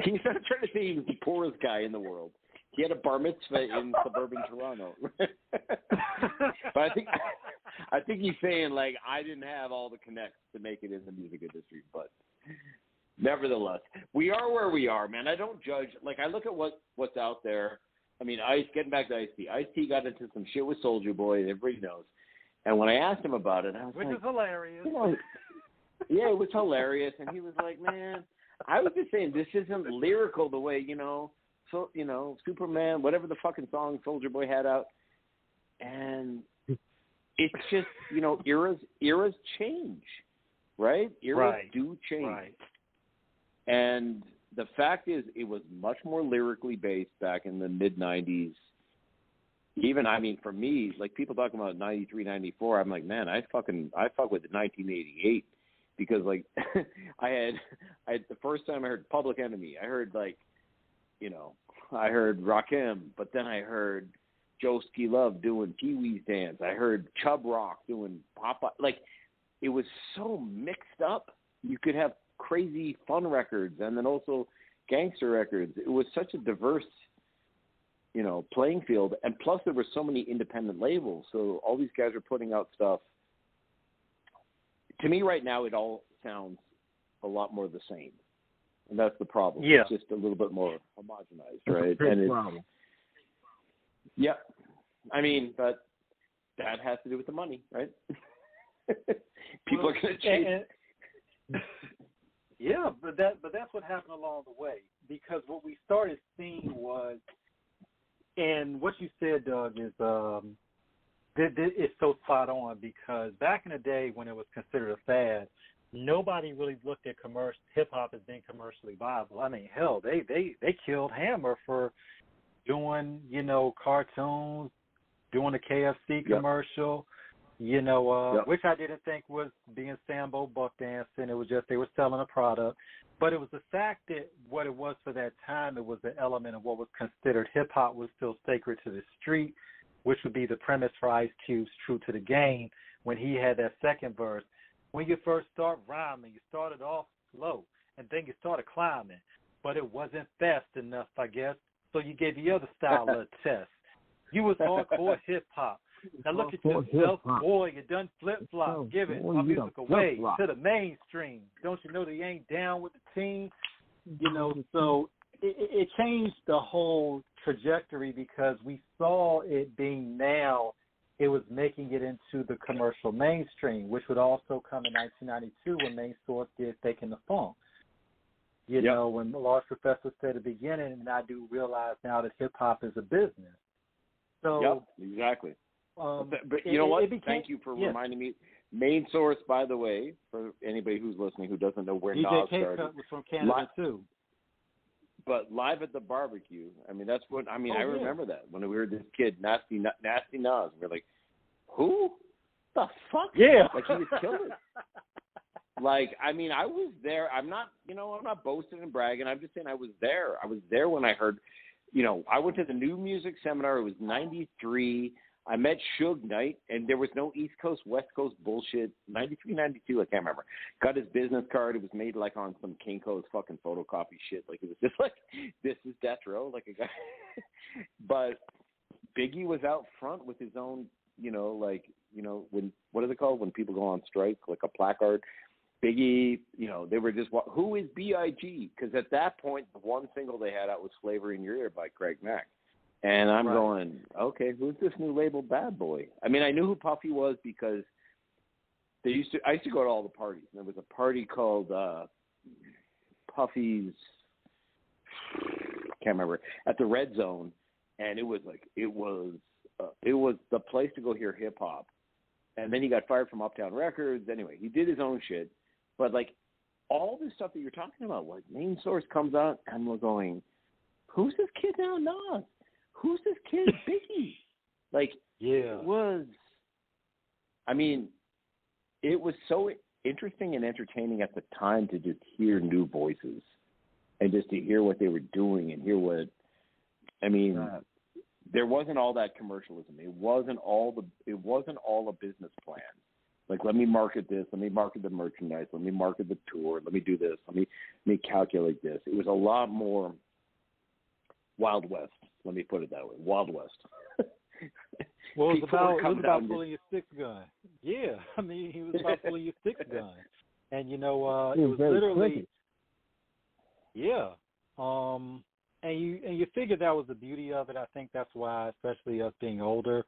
He's not trying to say he was the poorest guy in the world. He had a bar mitzvah in suburban Toronto. But I think he's saying, like, I didn't have all the connects to make it in the music industry. But nevertheless, we are where we are, man. I don't judge. Like, I look at what's out there. I mean, getting back to Ice-T. Ice-T got into some shit with Soulja Boy, everybody knows. And when I asked him about it, I was Which is hilarious. Yeah, it was hilarious. And he was like, man, I was just saying, this isn't lyrical the way, so, Superman, whatever the fucking song Soulja Boy had out. And it's just, eras change, right? Eras do change. Right. And the fact is, it was much more lyrically based back in the mid-'90s. Even, I mean, for me, like, people talking about 93, 94, I'm like, man, I fuck with 1988. Because, like, I had the first time I heard Public Enemy, I heard, like, I heard Rakim, but then I heard Joe Ski Love doing Pee-wee's Dance. I heard Chub Rock doing Popeye. Like, it was so mixed up. You could have crazy fun records and then also gangster records. It was such a diverse, playing field. And plus there were so many independent labels. So all these guys are putting out stuff. To me right now, it all sounds a lot more the same. And that's the problem. Yeah. It's just a little bit more homogenized, right? That's a problem. Yeah. I mean, but that has to do with the money, right? People are going to change. Yeah, but that's what happened along the way. Because what we started seeing was, and what you said, Doug, is it's so spot on, because back in the day when it was considered a fad, nobody really looked at hip hop as being commercially viable. I mean, hell, they killed Hammer for doing, cartoons, doing a KFC commercial, which I didn't think was being Sambo buck dancing. It was just they were selling a product. But it was the fact that what it was for that time, it was the element of what was considered hip-hop was still sacred to the street, which would be the premise for Ice Cube's True to the Game when he had that second verse. When you first start rhyming, you started off slow, and then you started climbing. But it wasn't fast enough, I guess, so you gave the other style a test. You was hardcore hip-hop. Now look at yourself, boy, you done flip-flop, giving our music away to the mainstream. Don't you know they ain't down with the team? So it changed the whole trajectory because we saw it being now, it was making it into the commercial mainstream, which would also come in 1992 when Main Source did Faking the Funk. When Large Professor said at the beginning, and I do realize now that hip-hop is a business. So, exactly. But you know what? Thank you for reminding me. Main Source, by the way, for anybody who's listening who doesn't know where Nas started. was from Canada too. But Live at the Barbecue, I mean, that's what I remember that when we were this kid, Nasty Nas. We're like, who the fuck? Yeah, like he was killing. Like, I mean, I was there. I'm not boasting and bragging. I'm just saying I was there. I was there when I heard. I went to the New Music Seminar. It was '93. I met Suge Knight, and there was no East Coast, West Coast bullshit. 93, 92, I can't remember. Got his business card. It was made like on some Kinko's fucking photocopy shit. Like it was just like, this is death row, like a guy. But Biggie was out front with his own, when what is it called when people go on strike, like a placard. Biggie, they were just, who is B.I.G.? Because at that point, the one single they had out was Flavor in Your Ear by Craig Mack. And I'm going, okay, who's this new label bad boy? I mean, I knew who Puffy was because I used to go to all the parties. And there was a party called Puffy's, can't remember, at the Red Zone. And it was the place to go hear hip hop. And then he got fired from Uptown Records. Anyway, he did his own shit. But like all this stuff that you're talking about, like Main Source comes out and we're going, who's this kid now? Nas? Who's this kid? Biggie. Like, it was, I mean, it was so interesting and entertaining at the time to just hear new voices and just to hear what they were doing and hear what, I mean, there wasn't all that commercialism. It wasn't all a business plan. Like, let me market this, let me market the merchandise, let me market the tour, let me do this, let me calculate this. It was a lot more Wild West. Let me put it that way. Wild West. Well, it was about pulling your six gun. Yeah, I mean, he was about pulling your six gun. And, it was literally, and you figured that was the beauty of it. I think that's why, especially us being older,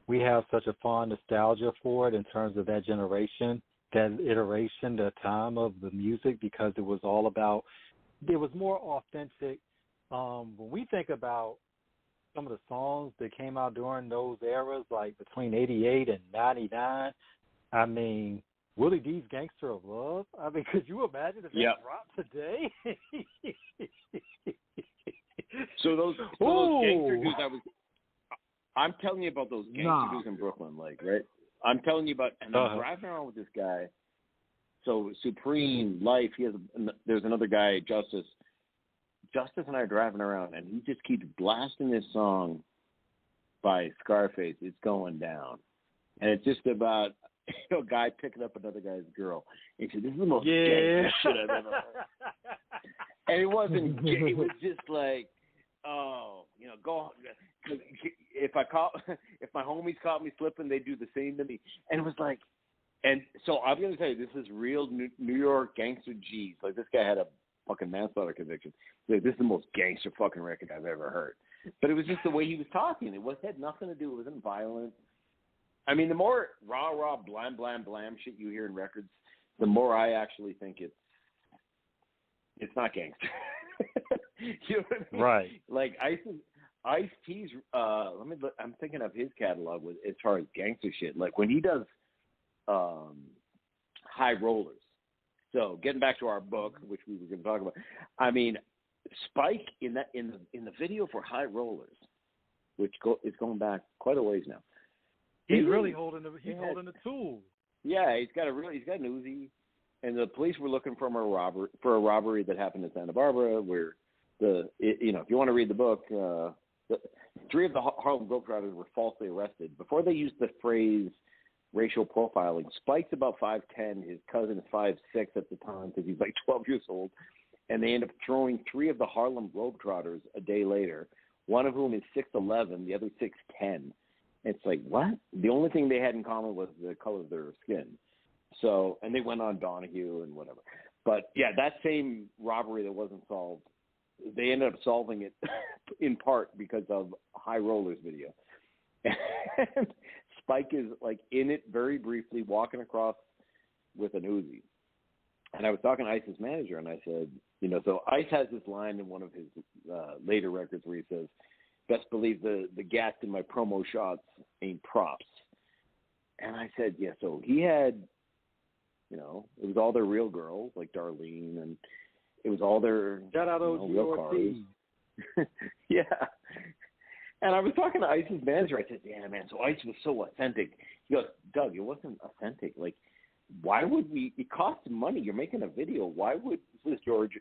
we have such a fond nostalgia for it in terms of that generation, that iteration, the time of the music, because it was all about, it was more authentic. When we think about some of the songs that came out during those eras, like between 88 and 99, I mean, Willie D's Gangster of Love. I mean, could you imagine if that dropped today? So those gangster dudes, I'm telling you about those gangster dudes in Brooklyn, like, right? I'm telling you about, and I'm driving around with this guy. So Supreme, Life, there's another guy, Justice and I are driving around, and he just keeps blasting this song by Scarface, It's Going Down. And it's just about a guy picking up another guy's girl. And he said, this is the most gangster shit I've ever heard. And it wasn't gay. It was just like, go on. If my homies caught me slipping, they do the same to me. And it was like, and so I'm going to tell you, this is real New York gangster G's. Like, this guy had a fucking manslaughter conviction. Like, this is the most gangster fucking record I've ever heard. But it was just the way he was talking. It had nothing to do. It wasn't violent. I mean, the more rah, blam, blam, blam shit you hear in records, the more I actually think it's not gangster. You know what I mean? Right. Like Ice-T's, I'm thinking of his catalog as far as gangster shit. Like when he does High Rollers, So getting back to our book, which we were going to talk about, I mean, Spike in the video for High Rollers, which is going back quite a ways now. He's really holding the tool. Yeah, he's got an Uzi, and the police were looking for a robbery that happened in Santa Barbara, where if you want to read the book, three of the Harlem Globetrotters were falsely arrested before they used the phrase racial profiling. Spike's about 5'10", his cousin is 5'6" at the time because he's like 12 years old, and they end up throwing three of the Harlem Globetrotters a day later. One of whom is 6'11", the other 6'10". It's like, what? The only thing they had in common was the color of their skin. So, and they went on Donahue and whatever. But yeah, that same robbery that wasn't solved, they ended up solving it in part because of High Rollers video. And Spike is like in it very briefly, walking across with an Uzi. And I was talking to ICE's manager, and I said, so ICE has this line in one of his later records where he says, "Best believe the gas in my promo shots ain't props." And I said, yeah, so he had, it was all their real girls, like Darlene, and it was all their shout out real cars. Yeah. And I was talking to ICE's manager. I said, yeah, man, so ICE was so authentic. He goes, Doug, it wasn't authentic. Like, why would we? It costs money. You're making a video. Why would this is George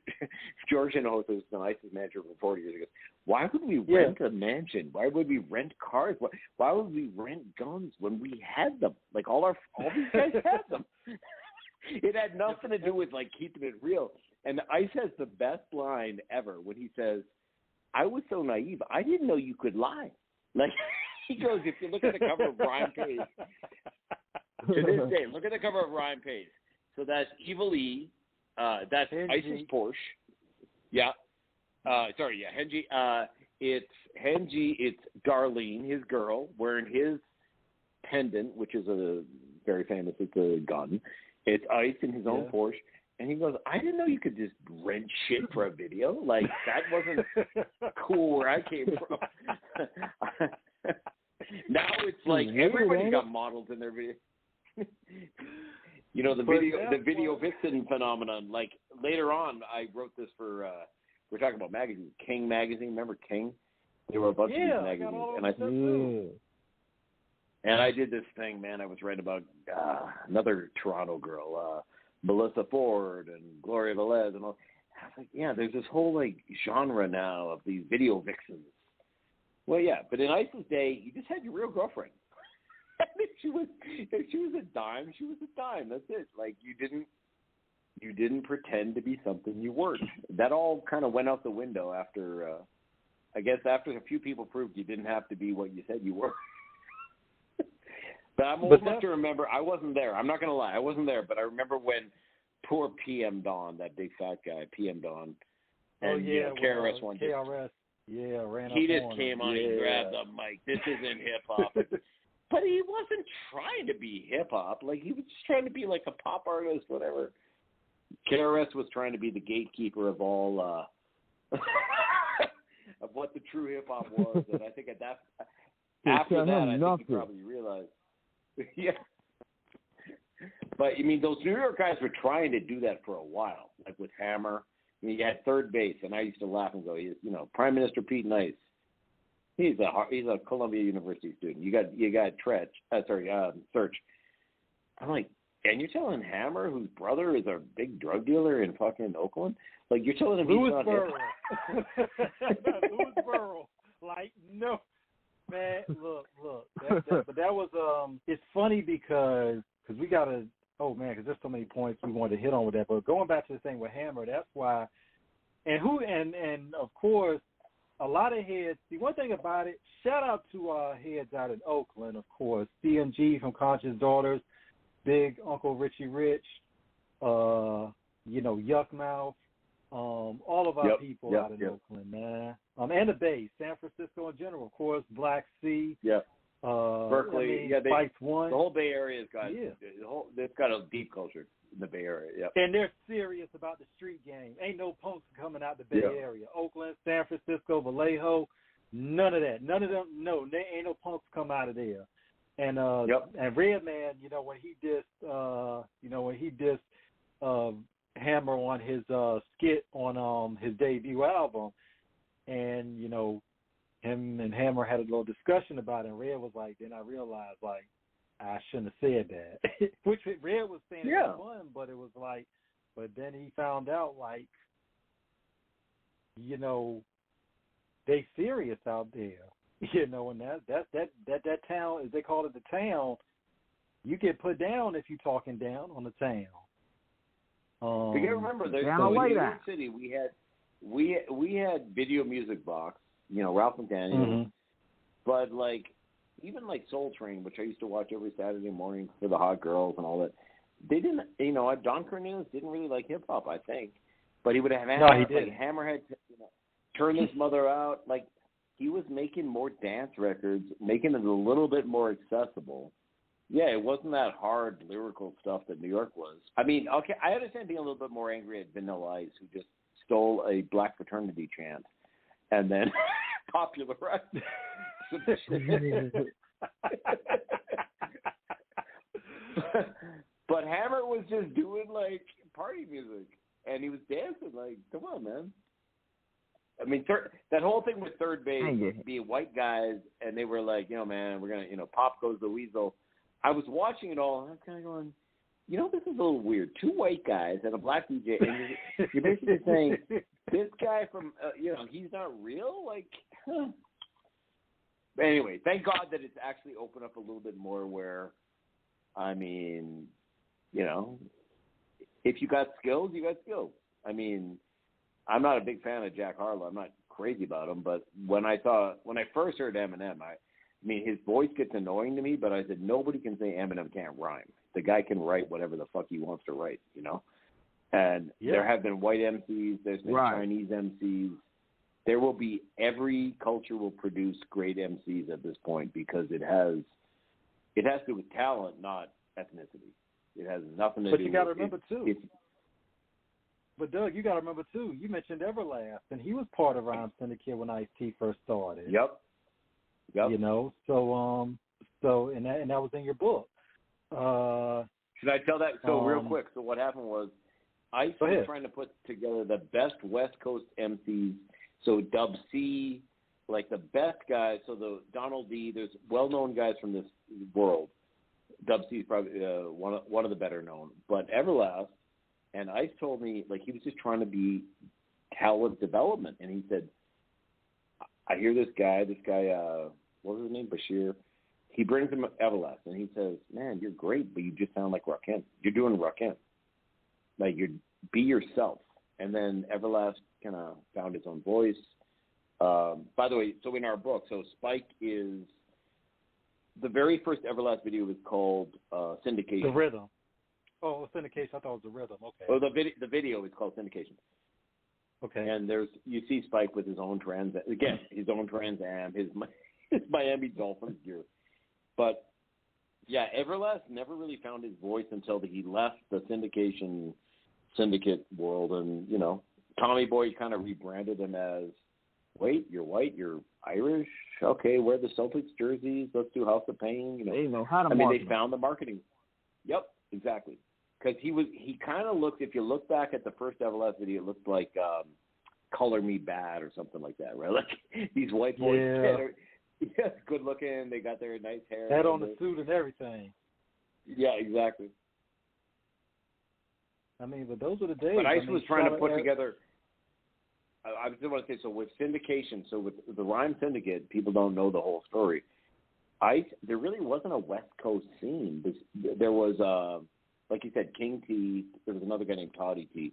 Hinojosa, who's an ICE's manager for 40 years ago? Why would we rent a mansion? Why would we rent cars? Why would we rent guns when we had them? Like all these guys had them. It had nothing to do with like keeping it real. And ICE has the best line ever when he says, "I was so naive. I didn't know you could lie." Like he goes, if you look at the cover of Ryan Page. To this day, look at the cover of Ryan Page. So that's Evil E. That's Henji. ICE's Porsche. Yeah. Henji. It's Henji. It's Darlene, his girl, wearing his pendant, which is a very famous. It's a gun. It's ICE in his own Porsche. And he goes, I didn't know you could just rent shit for a video. Like, that wasn't cool where I came from. Now it's like everybody got models in their video. The video vixen phenomenon. Like later on, I wrote this for we're talking about magazines. King magazine, remember King? There were a bunch of these magazines, and I did this thing, man. I was writing about another Toronto girl, Melissa Ford and Gloria Velez, and all. I was like, yeah, there's this whole like genre now of these video vixens. Well, yeah, but in ICE's day, you just had your real girlfriend. If she was a dime, she was a dime. That's it. Like you didn't pretend to be something you weren't. That all kind of went out the window after after a few people proved you didn't have to be what you said you were. But I'm old enough to remember. I wasn't there. I'm not going to lie. I wasn't there, but I remember when poor PM Don, that big fat guy, PM Don, and KRS one. KRS, ran up. He just came on and grabbed the mic. This isn't hip hop. But he wasn't trying to be hip-hop. Like, he was just trying to be, like, a pop artist, whatever. KRS was trying to be the gatekeeper of all, of what the true hip-hop was. And I think after that, I think he probably realized. Yeah. But, I mean, those New York guys were trying to do that for a while, like with Hammer. I mean, you had Third Base, and I used to laugh and go, Prime Minister Pete Nice. He's a Columbia University student. You got Search. I'm like, and you're telling Hammer, whose brother is a big drug dealer in fucking Oakland, like you're telling him he's not hip. Lewisboro. Like, no, man. Look. But that was it's funny because we gotta. Oh man, because there's so many points we wanted to hit on with that. But going back to the thing with Hammer, that's why. And of course. A lot of heads, see, one thing about it, shout out to our heads out in Oakland, of course. CMG from Conscious Daughters, Big Uncle Richie Rich, Yuck Mouth, all of our people out in Oakland, man. And the Bay, San Francisco in general, of course, Black Sea. Berkeley, Spice One. The whole Bay Area's got they've got a deep culture in the Bay Area. Yep. And they're serious about the street game. Ain't no punks coming out the Bay Area. Oakland, San Francisco, Vallejo, none of that. None of them. No, there ain't no punks come out of there. And and Redman, when he dissed Hammer on his skit on his debut album, and you know, him and Hammer had a little discussion about it. And Red was like, then I realized like I shouldn't have said that, which Red was saying it was fun, but it was like, but then he found out like, you know, they serious out there, you know, and that town, as they call it, the town, you get put down if you talking down on the town. You gotta remember, there's in New York City we had Video Music Box, you know, Ralph McDaniel, but like even like Soul Train, which I used to watch every Saturday morning for the hot girls and all that, they didn't, you know, Don Cornelius didn't really like hip hop, I think, but he would have like Hammerhead, you know, Turn This Mother Out, like he was making more dance records, making it a little bit more accessible. Yeah, it wasn't that hard lyrical stuff that New York was. I mean, okay, I understand being a little bit more angry at Vanilla Ice, who just stole a black fraternity chant and then popularized some shit. But Hammer was just doing like party music, and he was dancing like, come on, man. I mean, that whole thing with Third Base being white guys, and they were like, you know, man, we're gonna, you know, Pop Goes the Weasel. I was watching it all, and I'm kind of going, you know, this is a little weird. Two white guys and a black DJ, and you're basically saying this guy from, you know, he's not real? Like, huh. But anyway, thank God that it's actually opened up a little bit more where, I mean, you know, if you got skills, you got skills. I mean, I'm not a big fan of Jack Harlow. I'm not crazy about him, but when I first heard Eminem, I mean, his voice gets annoying to me, but I said, nobody can say Eminem can't rhyme. The guy can write whatever the fuck he wants to write, you know? And there have been white MCs, there's been Chinese MCs. There will be, every culture will produce great MCs at this point because it has to do with talent, not ethnicity. It has nothing to do with it. But you got to remember, too. But, Doug, you got to remember, too, you mentioned Everlast, and he was part of Rhyme Syndicate when Ice-T first started. Yep. You know, so and that was in your book. Should I tell that? So real quick. So what happened was, Ice was trying to put together the best West Coast MCs. So Dub C, like the best guys. So the Donald D. There's well-known guys from this world. Dub C is probably one of the better known. But Everlast and Ice told me like he was just trying to be talent development, and he said, I hear this guy, what was his name, Bashir? He brings him Everlast, and he says, man, you're great, but you just sound like Rakim. You're doing Rakim. Like, be yourself. And then Everlast kind of found his own voice. By the way, so in our book, so Spike is, the very first Everlast video was called Syndication. The Rhythm. Oh, Syndication. I thought it was The Rhythm. Okay. Oh, the video is called Syndication. Okay. And you see Spike with his own Trans Am, his Miami Dolphins gear. But yeah, Everlast never really found his voice until he left the syndicate world, and you know, Tommy Boy kind of rebranded him as, wait, you're white, you're Irish, okay, wear the Celtics jerseys, let's do House of Pain. You know, they know how to market. They found the marketing. Yep, exactly. Because he kind of looked, if you look back at the first Everlast video, it looked like Color Me Bad or something like that, right? Like these white boys, good looking, they got their nice hair. Had on the suit and everything. Yeah, exactly. I mean, but those were the days. But Ice was trying to put together, I just want to say, so with syndication, so with the Rhyme Syndicate, people don't know the whole story. Ice, there really wasn't a West Coast scene. There was, like you said, King T. There was another guy named Toddy T.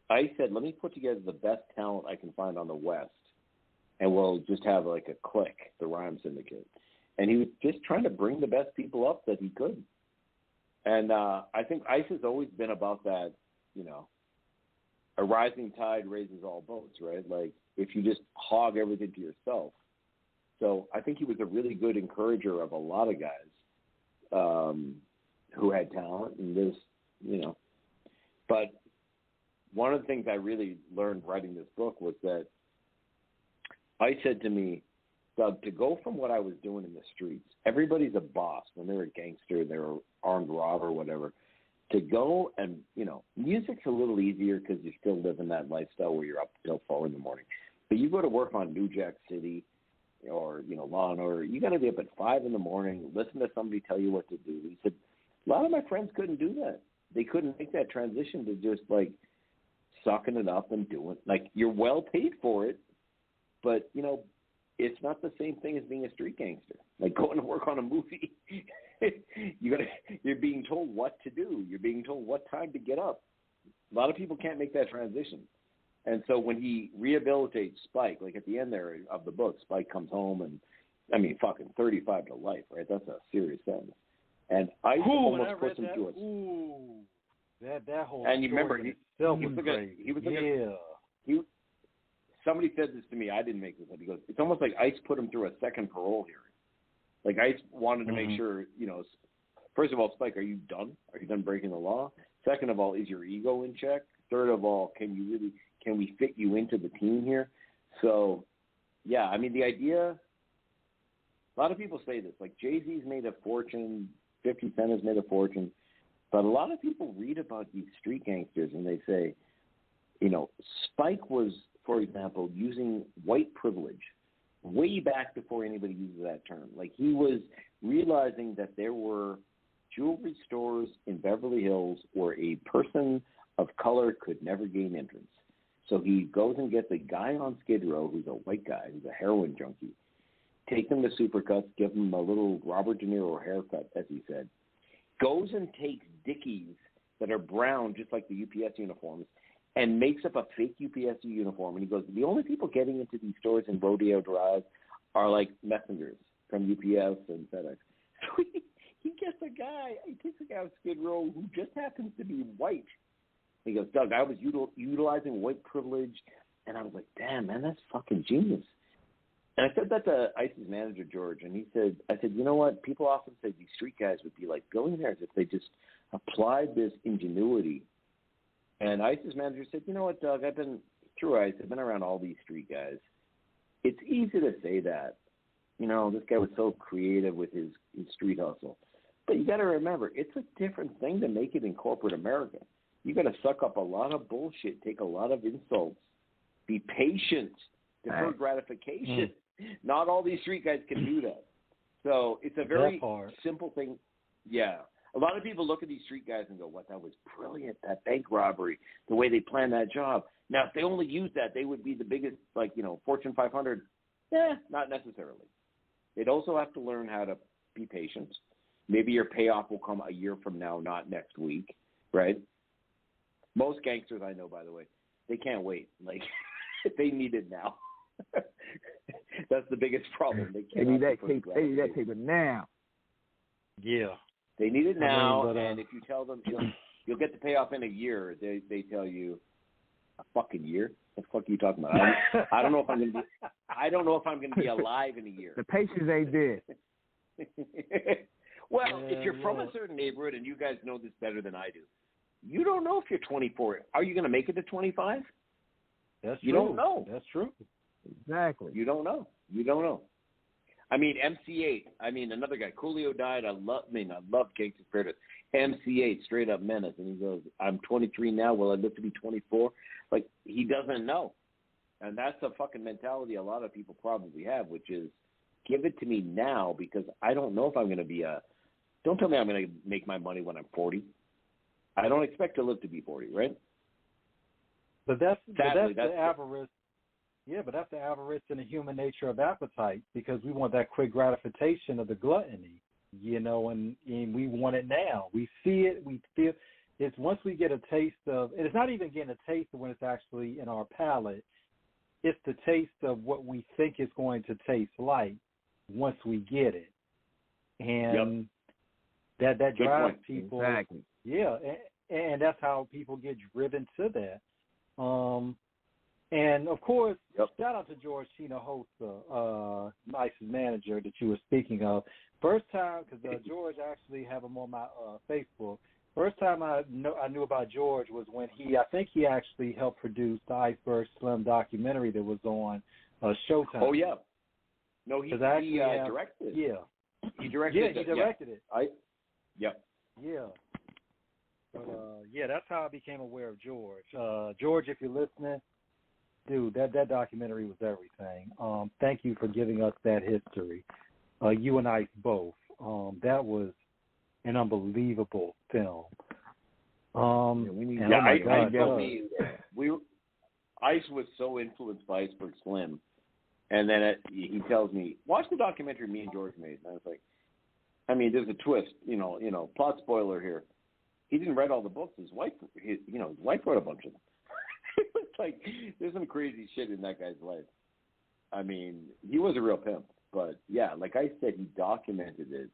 I said, let me put together the best talent I can find on the West, and we'll just have like a clique, the Rhyme Syndicate. And he was just trying to bring the best people up that he could. And I think Ice has always been about that, you know, a rising tide raises all boats, right? Like if you just hog everything to yourself. So I think he was a really good encourager of a lot of guys who had talent and this, you know. But one of the things I really learned writing this book was that I said to me, Doug, to go from what I was doing in the streets, everybody's a boss when they're a gangster, they're an armed robber, whatever, to go and, music's a little easier because you're still living that lifestyle where you're up till 4 in the morning. But you go to work on New Jack City or, Law and Order, you got to be up at 5 in the morning, listen to somebody tell you what to do. He said, a lot of my friends couldn't do that. They couldn't make that transition to just, sucking it up and doing. You're well paid for it, but, it's not the same thing as being a street gangster. Going to work on a movie, you're being told what to do. You're being told what time to get up. A lot of people can't make that transition. And so when he rehabilitates Spike, at the end there of the book, Spike comes home and, fucking 35 to life, right? That's a serious sentence. And I almost puts him through it. That whole and you remember, somebody said this to me. I didn't make this up. He goes, it's almost like ICE put him through a second parole hearing. ICE wanted to make sure, first of all, Spike, are you done? Are you done breaking the law? Second of all, is your ego in check? Third of all, can we fit you into the team here? So, yeah, the idea, a lot of people say this, Jay-Z's made a fortune, 50 Cent has made a fortune, but a lot of people read about these street gangsters and they say, Spike was, for example, using white privilege way back before anybody uses that term. He was realizing that there were jewelry stores in Beverly Hills where a person of color could never gain entrance. So he goes and gets a guy on Skid Row who's a white guy, who's a heroin junkie, take him to Supercuts, give him a little Robert De Niro haircut, as he said, goes and takes Dickies that are brown, just like the UPS uniforms, and makes up a fake UPS uniform. And he goes, the only people getting into these stores in Rodeo Drive are messengers from UPS and FedEx. So he gets a guy, he takes a guy on Skid Row who just happens to be white. He goes, Doug, I was utilizing white privilege. And I was like, damn, man, that's fucking genius. And I said that to ICE's manager, George, and I said, you know what? People often say these street guys would be like billionaires if they just applied this ingenuity. And ICE's manager said, you know what, Doug, I've been through ICE. I've been around all these street guys. It's easy to say that. This guy was so creative with his street hustle. But you got to remember, it's a different thing to make it in corporate America. You got to suck up a lot of bullshit, take a lot of insults, be patient, defer gratification. Not all these street guys can do that. So it's a very simple thing. Yeah. A lot of people look at these street guys and go, what, that was brilliant, that bank robbery, the way they planned that job. Now, if they only used that, they would be the biggest, Fortune 500. Not necessarily. They'd also have to learn how to be patient. Maybe your payoff will come a year from now, not next week, right? Most gangsters I know, by the way, they can't wait. They need it now. That's the biggest problem. They need that paper now. Yeah. They need it now, and if you tell them you'll get the payoff in a year, they tell you a fucking year. What the fuck are you talking about? I don't know if I'm gonna be alive in a year. The patience ain't there. Well, if you're from a certain neighborhood, and you guys know this better than I do, you don't know if you're 24. Are you going to make it to 25? That's true. You don't know. That's true. Exactly. You don't know. MC8. Another guy. Coolio died. I love Gangsta's Paradise. MC8, straight up menace. And he goes, I'm 23 now. Will I live to be 24? He doesn't know. And that's a fucking mentality a lot of people probably have, which is, give it to me now because I don't know if I'm going to be don't tell me I'm going to make my money when I'm 40. I don't expect to live to be 40, right? But that's the avarice. Yeah, but that's the avarice and the human nature of appetite because we want that quick gratification of the gluttony, and we want it now. We see it, we feel it's once we get a taste of, and it's not even getting a taste of when it's actually in our palate. It's the taste of what we think it's going to taste like once we get it. And that drives people. Exactly. Yeah, and that's how people get driven to that. And, of course, shout out to George Chino Hosta, ICE's manager that you were speaking of. First time, because George actually have him on my Facebook. First time I knew about George was when I think he actually helped produce the Iceberg Slim documentary that was on Showtime. Oh, yeah. No, he directed it. Yeah. He directed it. Yeah, he directed it. Yep. Yeah. But yeah, that's how I became aware of George. George, if you're listening, dude, that documentary was everything. Thank you for giving us that history. You and Ice both. That was an unbelievable film. Ice was so influenced by Iceberg Slim, and then he tells me, watch the documentary me and George made. And I was like, I mean, there's a twist, plot spoiler here. He didn't write all the books. His wife wrote a bunch of them. It was like, there's some crazy shit in that guy's life. I mean, he was a real pimp, but yeah, like I said, he documented it.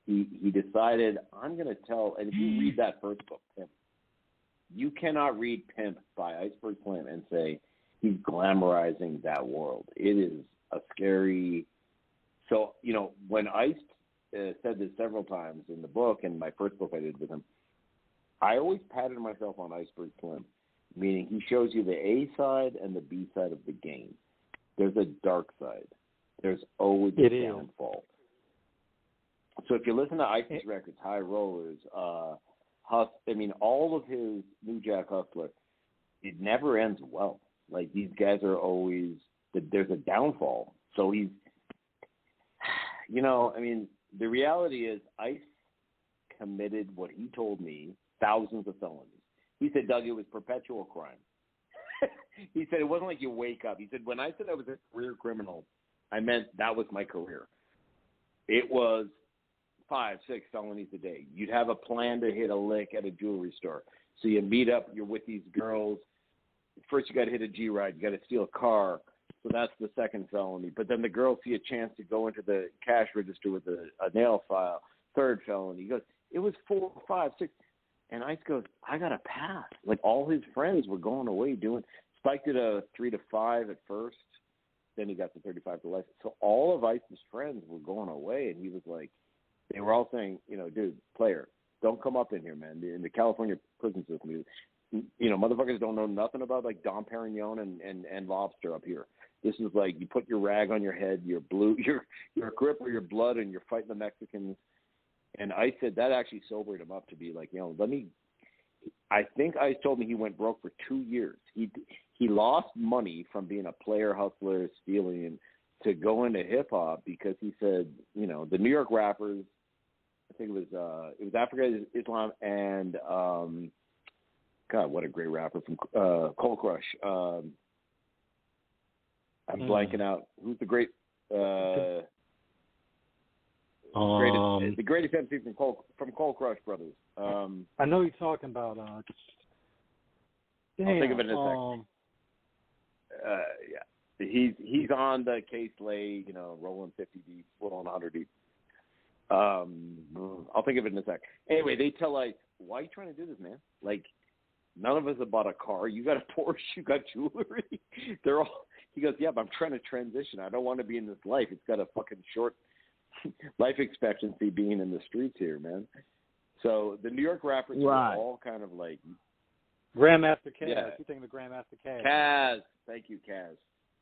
He decided, I'm going to tell, and if you read that first book, Pimp, you cannot read Pimp by Iceberg Slim and say he's glamorizing that world. It is a scary. So, when Ice said this several times in the book and my first book I did with him, I always patted myself on Iceberg Slim, meaning he shows you the A side and the B side of the game. There's a dark side. There's always a downfall. So if you listen to Ice's records, High Rollers, all of his New Jack Hustler, it never ends well. Like, these guys are always, there's a downfall. So he's, the reality is Ice committed what he told me, thousands of felonies. He said, Doug, it was perpetual crime. He said, it wasn't like you wake up. He said, when I said I was a career criminal, I meant that was my career. It was 5, 6 felonies a day. You'd have a plan to hit a lick at a jewelry store. So you meet up, you're with these girls. First you got to hit a G-Ride. You got to steal a car. So that's the second felony. But then the girls see a chance to go into the cash register with a nail file. Third felony. He goes, it was 4, 5, 6. And Ice goes, I got a pass. Like, all his friends were going away doing. Spike did a 3 to 5 at first. Then he got to 35 to life. So all of Ice's friends were going away. And he was like, they were all saying, dude, player, don't come up in here, man. In the California prison system, motherfuckers don't know nothing about, like, Dom Perignon and lobster up here. This is like, you put your rag on your head, you're a grip for your blood, and you're fighting the Mexicans. And Ice said that actually sobered him up to be like, I think Ice told me he went broke for 2 years. He lost money from being a player, hustler, stealing, to go into hip hop because he said, the New York rappers, I think it was Africa Islam and God, what a great rapper from Cold Crush. I'm blanking out. Who's the great the greatest MC from Cold Crush Brothers? I know you're talking about. I'll think of it in a second. Yeah, he's on the K-Slay, rolling 50 deep, rolling 100 deep. I'll think of it in a sec. Anyway, they tell Ice, why are you trying to do this, man? Like, none of us have bought a car. You got a Porsche. You got jewelry. They're all. He goes, yeah, but I'm trying to transition. I don't want to be in this life. It's got a fucking short life expectancy being in the streets here, man. So the New York rappers were all kind of like Grandmaster Caz. Yeah. You think of the Grandmaster Caz? Caz. Thank you, Caz.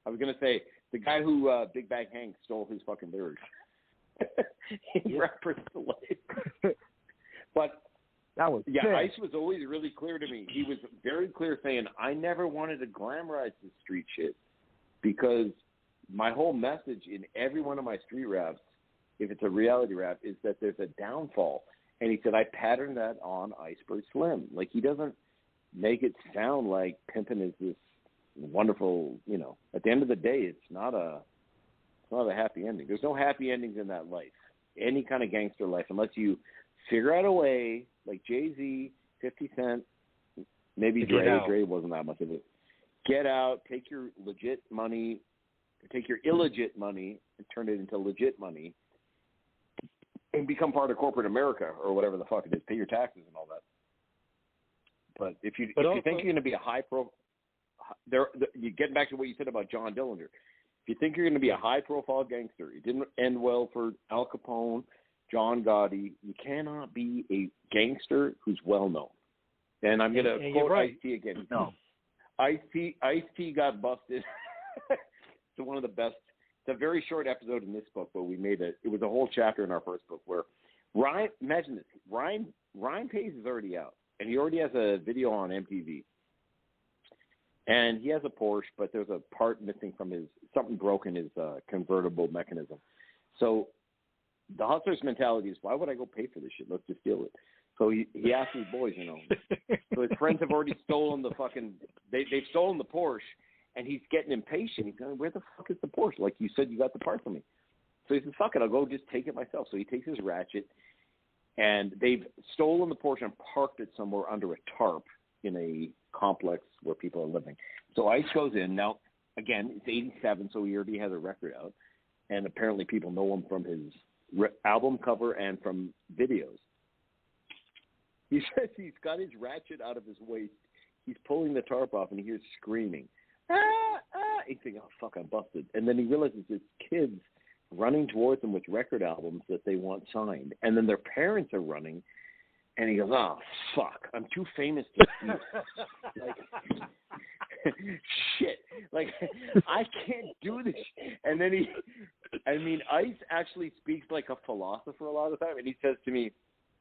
I was gonna say the guy who Big Bang Hank stole his fucking lyrics. Rappers to life. But that was Ice was always really clear to me. He was very clear saying, I never wanted to glamorize this street shit because my whole message in every one of my street raps, if it's a reality rap, is that there's a downfall. And he said, I patterned that on Iceberg Slim. Like, he doesn't make it sound like pimping is this wonderful, at the end of the day, it's not a happy ending. There's no happy endings in that life, any kind of gangster life, unless you figure out a way, like Jay-Z, 50 Cent, maybe Dre. Dre wasn't that much of it. Get out, take your legit money, take your illegit money, and turn it into legit money, and become part of corporate America or whatever the fuck it is. Pay your taxes and all that. But if you think you're going to be a you get back to what you said about John Dillinger. If you think you're going to be a high-profile gangster, it didn't end well for Al Capone, John Gotti. You cannot be a gangster who's well-known. And I'm going to quote Ice-T again. No. Ice-T got busted. It's one of the best. It's a very short episode in this book, but we made it. It was a whole chapter in our first book where Ryan, imagine this, Ryan Pace is already out. and he already has a video on MTV. And he has a Porsche, but there's a part missing from something broke in his convertible mechanism. So the hustler's mentality is, why would I go pay for this shit? Let's just steal it. So he asked his boys, So his friends have already stolen the they've stolen the Porsche, and he's getting impatient. He's going, where the fuck is the Porsche? Like you said, you got the part for me. So he says, fuck it, I'll go just take it myself. So he takes his ratchet, and they've stolen the Porsche and parked it somewhere under a tarp in a complex where people are living. So ICE goes in. Now, again, it's 87, so he already has a record out. And apparently people know him from his album cover and from videos. He says he's got his ratchet out of his waist. He's pulling the tarp off, and he hears screaming. Ah, ah. He's thinking, oh, fuck, I'm busted. And then he realizes it's kids running towards him with record albums that they want signed. And then their parents are running. And he goes, oh, fuck, I'm too famous to steal. Shit. Like, I can't do this. And then ICE actually speaks like a philosopher a lot of the time. And he says to me,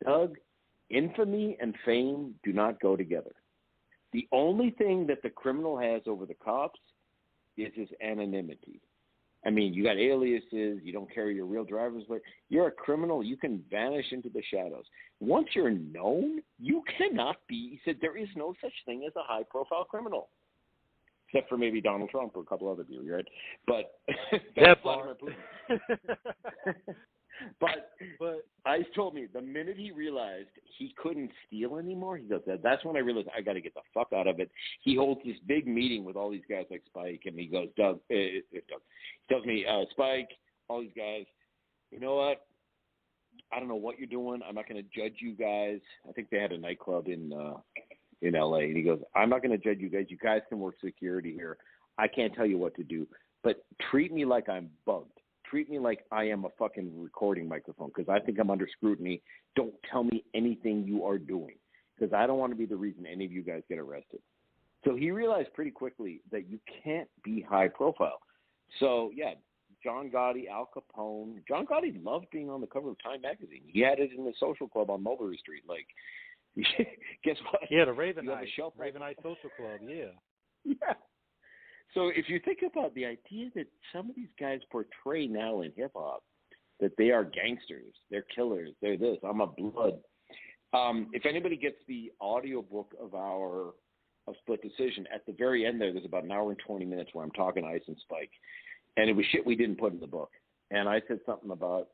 Doug, infamy and fame do not go together. The only thing that the criminal has over the cops is his anonymity. I mean, you got aliases, you don't carry your real driver's license. You're a criminal, you can vanish into the shadows. Once you're known, you cannot be, he said, there is no such thing as a high-profile criminal. Except for maybe Donald Trump or a couple other people, right? But that's Vladimir Putin. But ICE told me the minute he realized he couldn't steal anymore, he goes, that's when I realized I got to get the fuck out of it. He holds this big meeting with all these guys like Spike, and he goes, Doug, he tells me, Spike, all these guys, you know what? I don't know what you're doing. I'm not going to judge you guys. I think they had a nightclub in L.A., and he goes, I'm not going to judge you guys. You guys can work security here. I can't tell you what to do, but treat me like I'm bugged. Treat me like I am a fucking recording microphone because I think I'm under scrutiny. Don't tell me anything you are doing because I don't want to be the reason any of you guys get arrested. So he realized pretty quickly that you can't be high profile. So, yeah, John Gotti, Al Capone. John Gotti loved being on the cover of Time magazine. He had it in the social club on Mulberry Street. Like, guess what? Yeah, the Raven Night Social Club, yeah. Yeah. So if you think about the idea that some of these guys portray now in hip-hop, that they are gangsters, they're killers, they're this, I'm a blood. If anybody gets the audiobook of Split Decision, at the very end there's about an hour and 20 minutes where I'm talking to ICE and Spike. And it was shit we didn't put in the book. And I said something about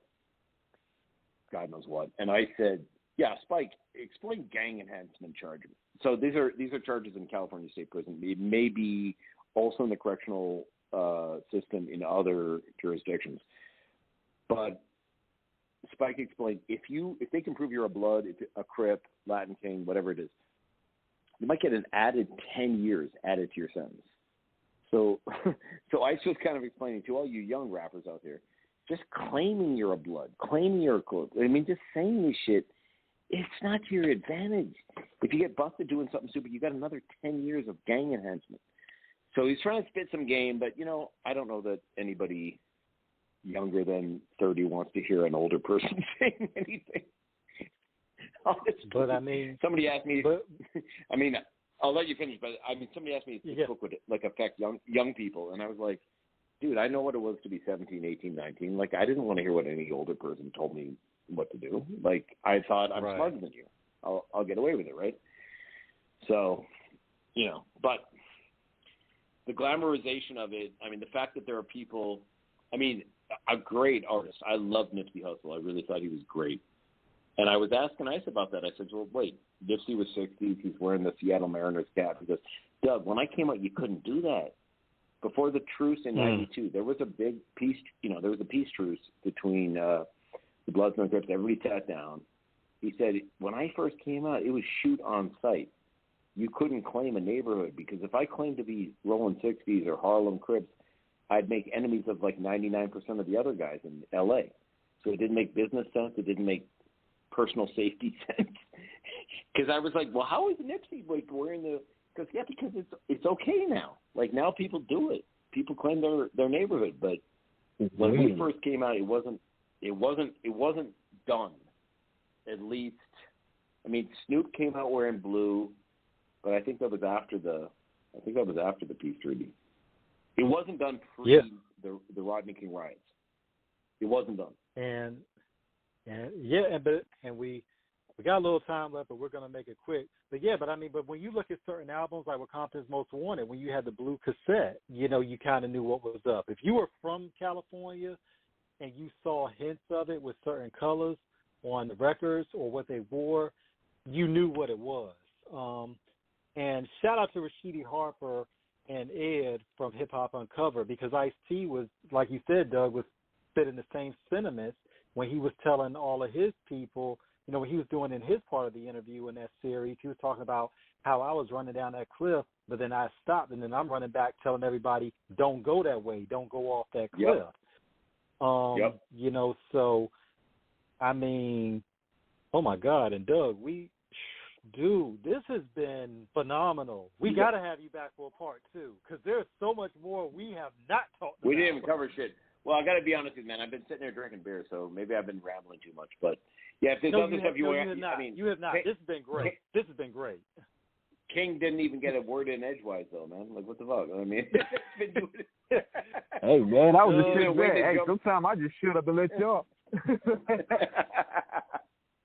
God knows what. And I said, yeah, Spike, explain gang enhancement charges. So these are charges in California State Prison. It may be also in the correctional system in other jurisdictions. But Spike explained, if they can prove you're a blood, a Crip, Latin King, whatever it is, you might get an added 10 years added to your sentence. So ICE was kind of explaining to all you young rappers out there, just claiming you're a blood, claiming you're a Crip. I mean, just saying this shit, it's not to your advantage. If you get busted doing something stupid, you got another 10 years of gang enhancement. So he's trying to spit some game, but, I don't know that anybody younger than 30 wants to hear an older person saying anything. Honestly. But, I mean... Somebody asked me... I'll let you finish, but, somebody asked me if this book would, affect young people, and I was like, dude, I know what it was to be 17, 18, 19. Like, I didn't want to hear what any older person told me what to do. Like, I thought, I'm smarter than you. I'll get away with it, right? So, but... the glamorization of it, the fact that there are people, a great artist. I love Nipsey Hussle. I really thought he was great. And I was asking ICE about that. I said, well, wait, Nipsey was 60s. He's wearing the Seattle Mariners cap. He goes, Doug, when I came out, you couldn't do that. Before the truce in 92, there was a big peace, there was a peace truce between the Bloods and the Crips. Everybody sat down. He said, when I first came out, it was shoot on sight. You couldn't claim a neighborhood because if I claimed to be Rolling 60s or Harlem Crips, I'd make enemies of like 99% of the other guys in L.A. So it didn't make business sense. It didn't make personal safety sense. Because I was like, well, how is Nipsey wearing the? Because it's okay now. Like now people do it. People claim their neighborhood, but when we first came out, it wasn't done. At least I mean, Snoop came out wearing blue, but I think that was after the peace treaty. It wasn't done pre the Rodney King riots. It wasn't done. And we got a little time left, but we're gonna make it quick. But when you look at certain albums like with Compton's Most Wanted, when you had the blue cassette, you kind of knew what was up. If you were from California and you saw hints of it with certain colors on the records or what they wore, you knew what it was. And shout out to Rashidi Harper and Ed from Hip Hop Uncovered, because Ice-T was, like you said, Doug, was spitting the same sentiments when he was telling all of his people, when he was doing in his part of the interview in that series, he was talking about how I was running down that cliff, but then I stopped, and then I'm running back telling everybody, don't go that way, don't go off that cliff. So, I mean, oh my God, and Doug, this has been phenomenal. We got to have you back for a part 2, because there's so much more we have not talked about. We didn't even cover shit. Well, I got to be honest with you, man. I've been sitting there drinking beer, so maybe I've been rambling too much. But, yeah, if there's other stuff you want to... You have not. This has been great. This has been great. King didn't even get a word in edgewise, though, man. Like, what the fuck? I mean... Hey, man, I was just sitting there. Hey, sometimes I just shut up and let you up.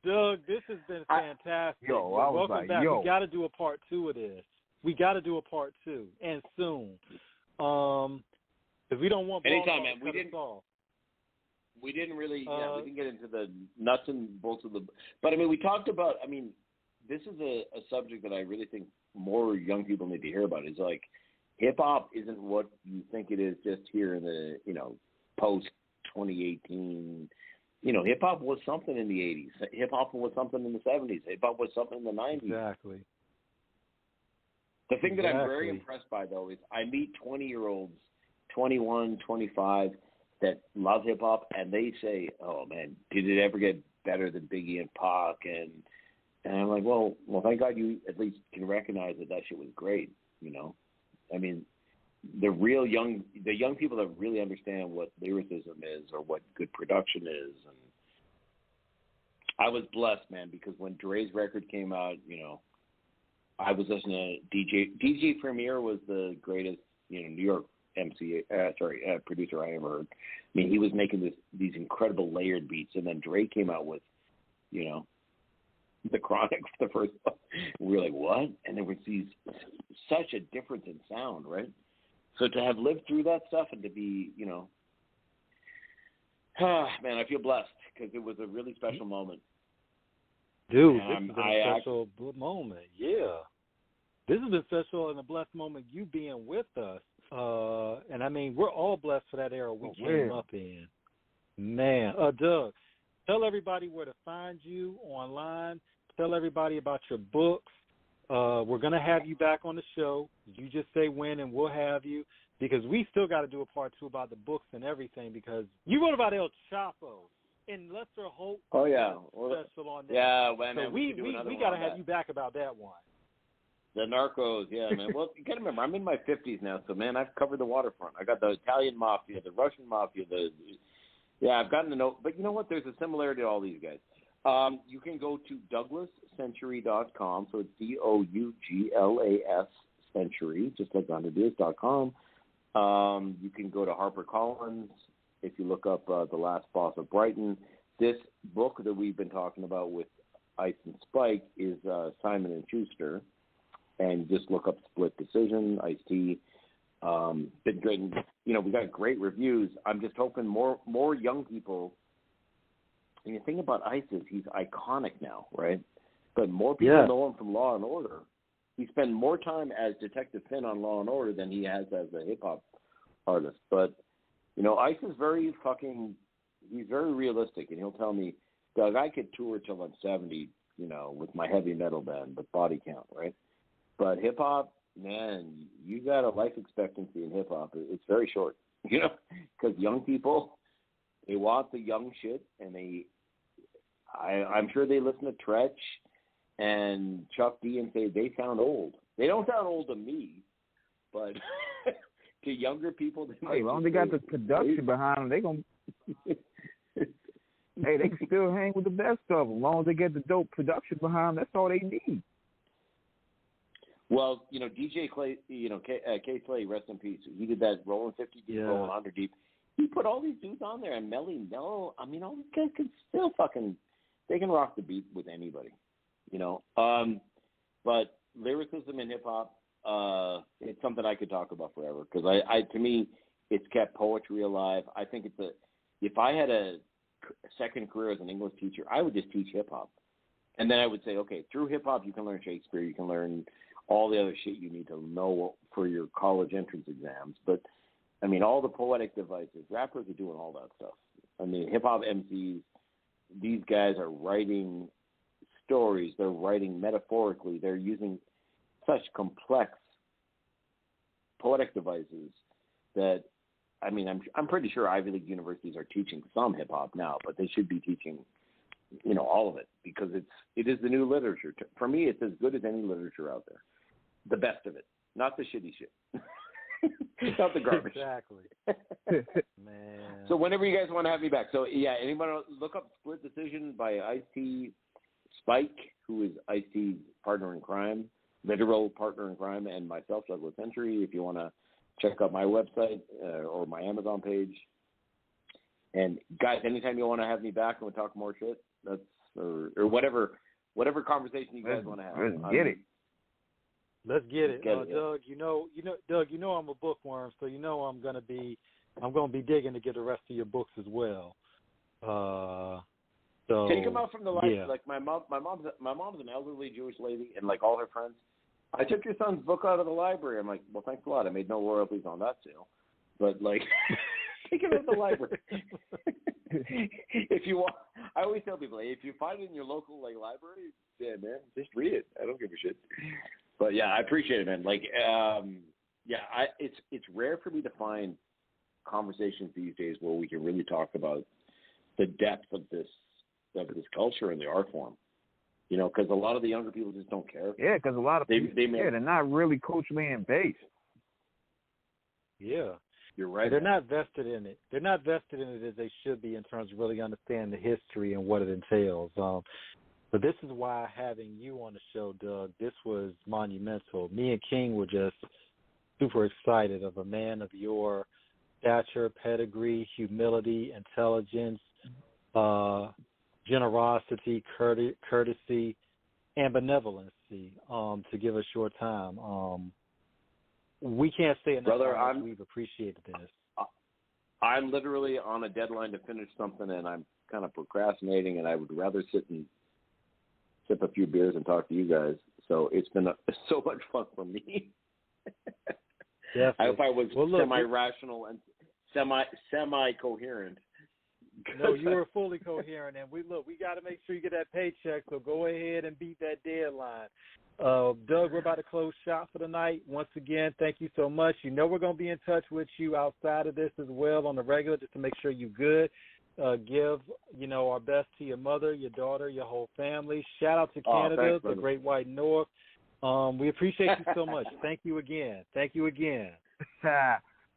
Doug, this has been fantastic. Welcome back. We got to do a part 2 of this. We got to do a part 2, and soon. Because we don't want anytime, man. We didn't really. We didn't get into the nuts and bolts of the. But I mean, we talked about. I mean, this is a subject that I really think more young people need to hear about. Is like, hip hop isn't what you think it is just here in the post 2018. Hip hop was something in the 80s. Hip hop was something in the 70s. Hip hop was something in the 90s. Exactly. The thing that I'm very impressed by, though, is I meet 20-year-olds, 21, 25, that love hip hop, and they say, "Oh man, did it ever get better than Biggie and Pac?" And I'm like, well, thank God you at least can recognize that shit was great. I mean, the young people that really understand what lyricism is or what good production is. And I was blessed, man, because when Dre's record came out, I was listening to DJ Premier was the greatest, New York producer I ever heard. I mean, he was making these incredible layered beats, and then Dre came out with, The Chronic for the first one. We were like, what? And there was such a difference in sound, right? So to have lived through that stuff and to be, man, I feel blessed because it was a really special moment. Dude, this has been a special moment. Yeah. This has been special and a blessed moment, you being with us. And I mean, we're all blessed for that era we came up in. Man. Doug, tell everybody where to find you online. Tell everybody about your books. We're going to have you back on the show. You just say when and we'll have you, because we still got to do a part 2 about the books and everything, because you wrote about El Chapo and Lester Holt. Oh, yeah. Special on that. Yeah, man. So we got to have you back about that one. The Narcos, yeah, man. Well, you got to remember, I'm in my 50s now, so, man, I've covered the waterfront. I got the Italian mafia, the Russian mafia, I've gotten to know. But you know what? There's a similarity to all these guys. You can go to DouglasCentury.com, so it's DOUGLAS Century, just like Underbeers.com. You can go to HarperCollins if you look up The Last Boss of Brighton. This book that we've been talking about with Ice and Spike is Simon & Schuster, and just look up Split Decision, Ice-T. Been great. We got great reviews. I'm just hoping more young people. And the thing about Ice is he's iconic now, right? But more people know him from Law and Order. He spent more time as Detective Finn on Law and Order than he has as a hip hop artist. But Ice is he's very realistic, and he'll tell me, Doug, I could tour till I'm 70, with my heavy metal band, but body count, right? But hip hop, man, you got a life expectancy in hip hop. It's very short, because young people, they want the young shit, and I'm sure they listen to Tretch and Chuck D and say they sound old. They don't sound old to me, but to younger people, they might. Hey, well, they got the production behind them. They gonna. Hey, they can still hang with the best of them. As long as they get the dope production behind them, that's all they need. Well, DJ Clay, K Slay, rest in peace. He did that Rolling 50 Deep, Rolling 100 Deep. He put all these dudes on there, and Melly Mel. I mean, all these guys can still they can rock the beat with anybody, But lyricism in hip hop, it's something I could talk about forever because to me, it's kept poetry alive. I think if I had a second career as an English teacher, I would just teach hip hop, and then I would say, okay, through hip hop you can learn Shakespeare, you can learn all the other shit you need to know for your college entrance exams, but I mean, all the poetic devices, rappers are doing all that stuff. I mean, hip hop MCs, these guys are writing stories, they're writing metaphorically, they're using such complex poetic devices that, I mean, I'm pretty sure Ivy League universities are teaching some hip hop now, but they should be teaching, all of it because it is the new literature. For me, it's as good as any literature out there. The best of it, not the shitty shit. Not the garbage. Exactly. Man. So whenever you guys want to have me back. So, yeah, anybody look up Split Decision by Ice-T Spike, who is Ice-T's partner in crime, literal partner in crime, and myself, Douglas Entry, if you want to check out my website or my Amazon page. And, guys, anytime you want to have me back and we'll talk more shit, or whatever conversation you guys want to have. Let's get it. Let's get it. Doug, Doug, I'm a bookworm, so I'm gonna be digging to get the rest of your books as well. So take them out from the library. Yeah. Like my mom's an elderly Jewish lady, and like all her friends, I took your son's book out of the library. I'm like, well, thanks a lot. I made no royalties on that sale, but like, take it out of the library. If you want, I always tell people, if you find it in your local library, yeah, man, just read it. I don't give a shit. But yeah, I appreciate it, man. Like, it's rare for me to find conversations these days where we can really talk about the depth of this culture and the art form. Because a lot of the younger people just don't care. Yeah, because a lot of people, they're not really culturally based. Yeah. You're right. They're not vested in it. They're not vested in it as they should be in terms of really understanding the history and what it entails. But this is why having you on the show, Doug, this was monumental. Me and King were just super excited of a man of your stature, pedigree, humility, intelligence, generosity, courtesy, and benevolency to give us your time. We can't say enough Brother, how much we've appreciated this. I'm literally on a deadline to finish something, and I'm kind of procrastinating, and I would rather sit and sip a few beers and talk to you guys. So it's been so much fun for me. I hope I was semi-rational and semi-coherent. No, you were fully coherent, and we got to make sure you get that paycheck, so go ahead and beat that deadline. Doug, we're about to close shop for the night. Once again, thank you so much. We're going to be in touch with you outside of this as well on the regular just to make sure you're good. Give, our best to your mother, your daughter, your whole family. Shout out to Canada, the Great White North. We appreciate you so much. Thank you again. Thank you again.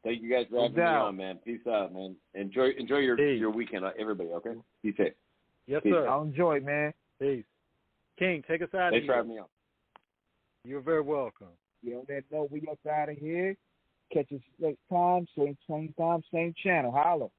Thank you guys for having me on, man. Peace out, man. Enjoy your weekend, everybody, okay? Be safe. Yes, Peace. sir. I'll enjoy it, man. Peace. King, take us out of here. Thanks for having me on. You're very welcome. On that note, we up out of here. Catch us next time, same time, same channel. Holla.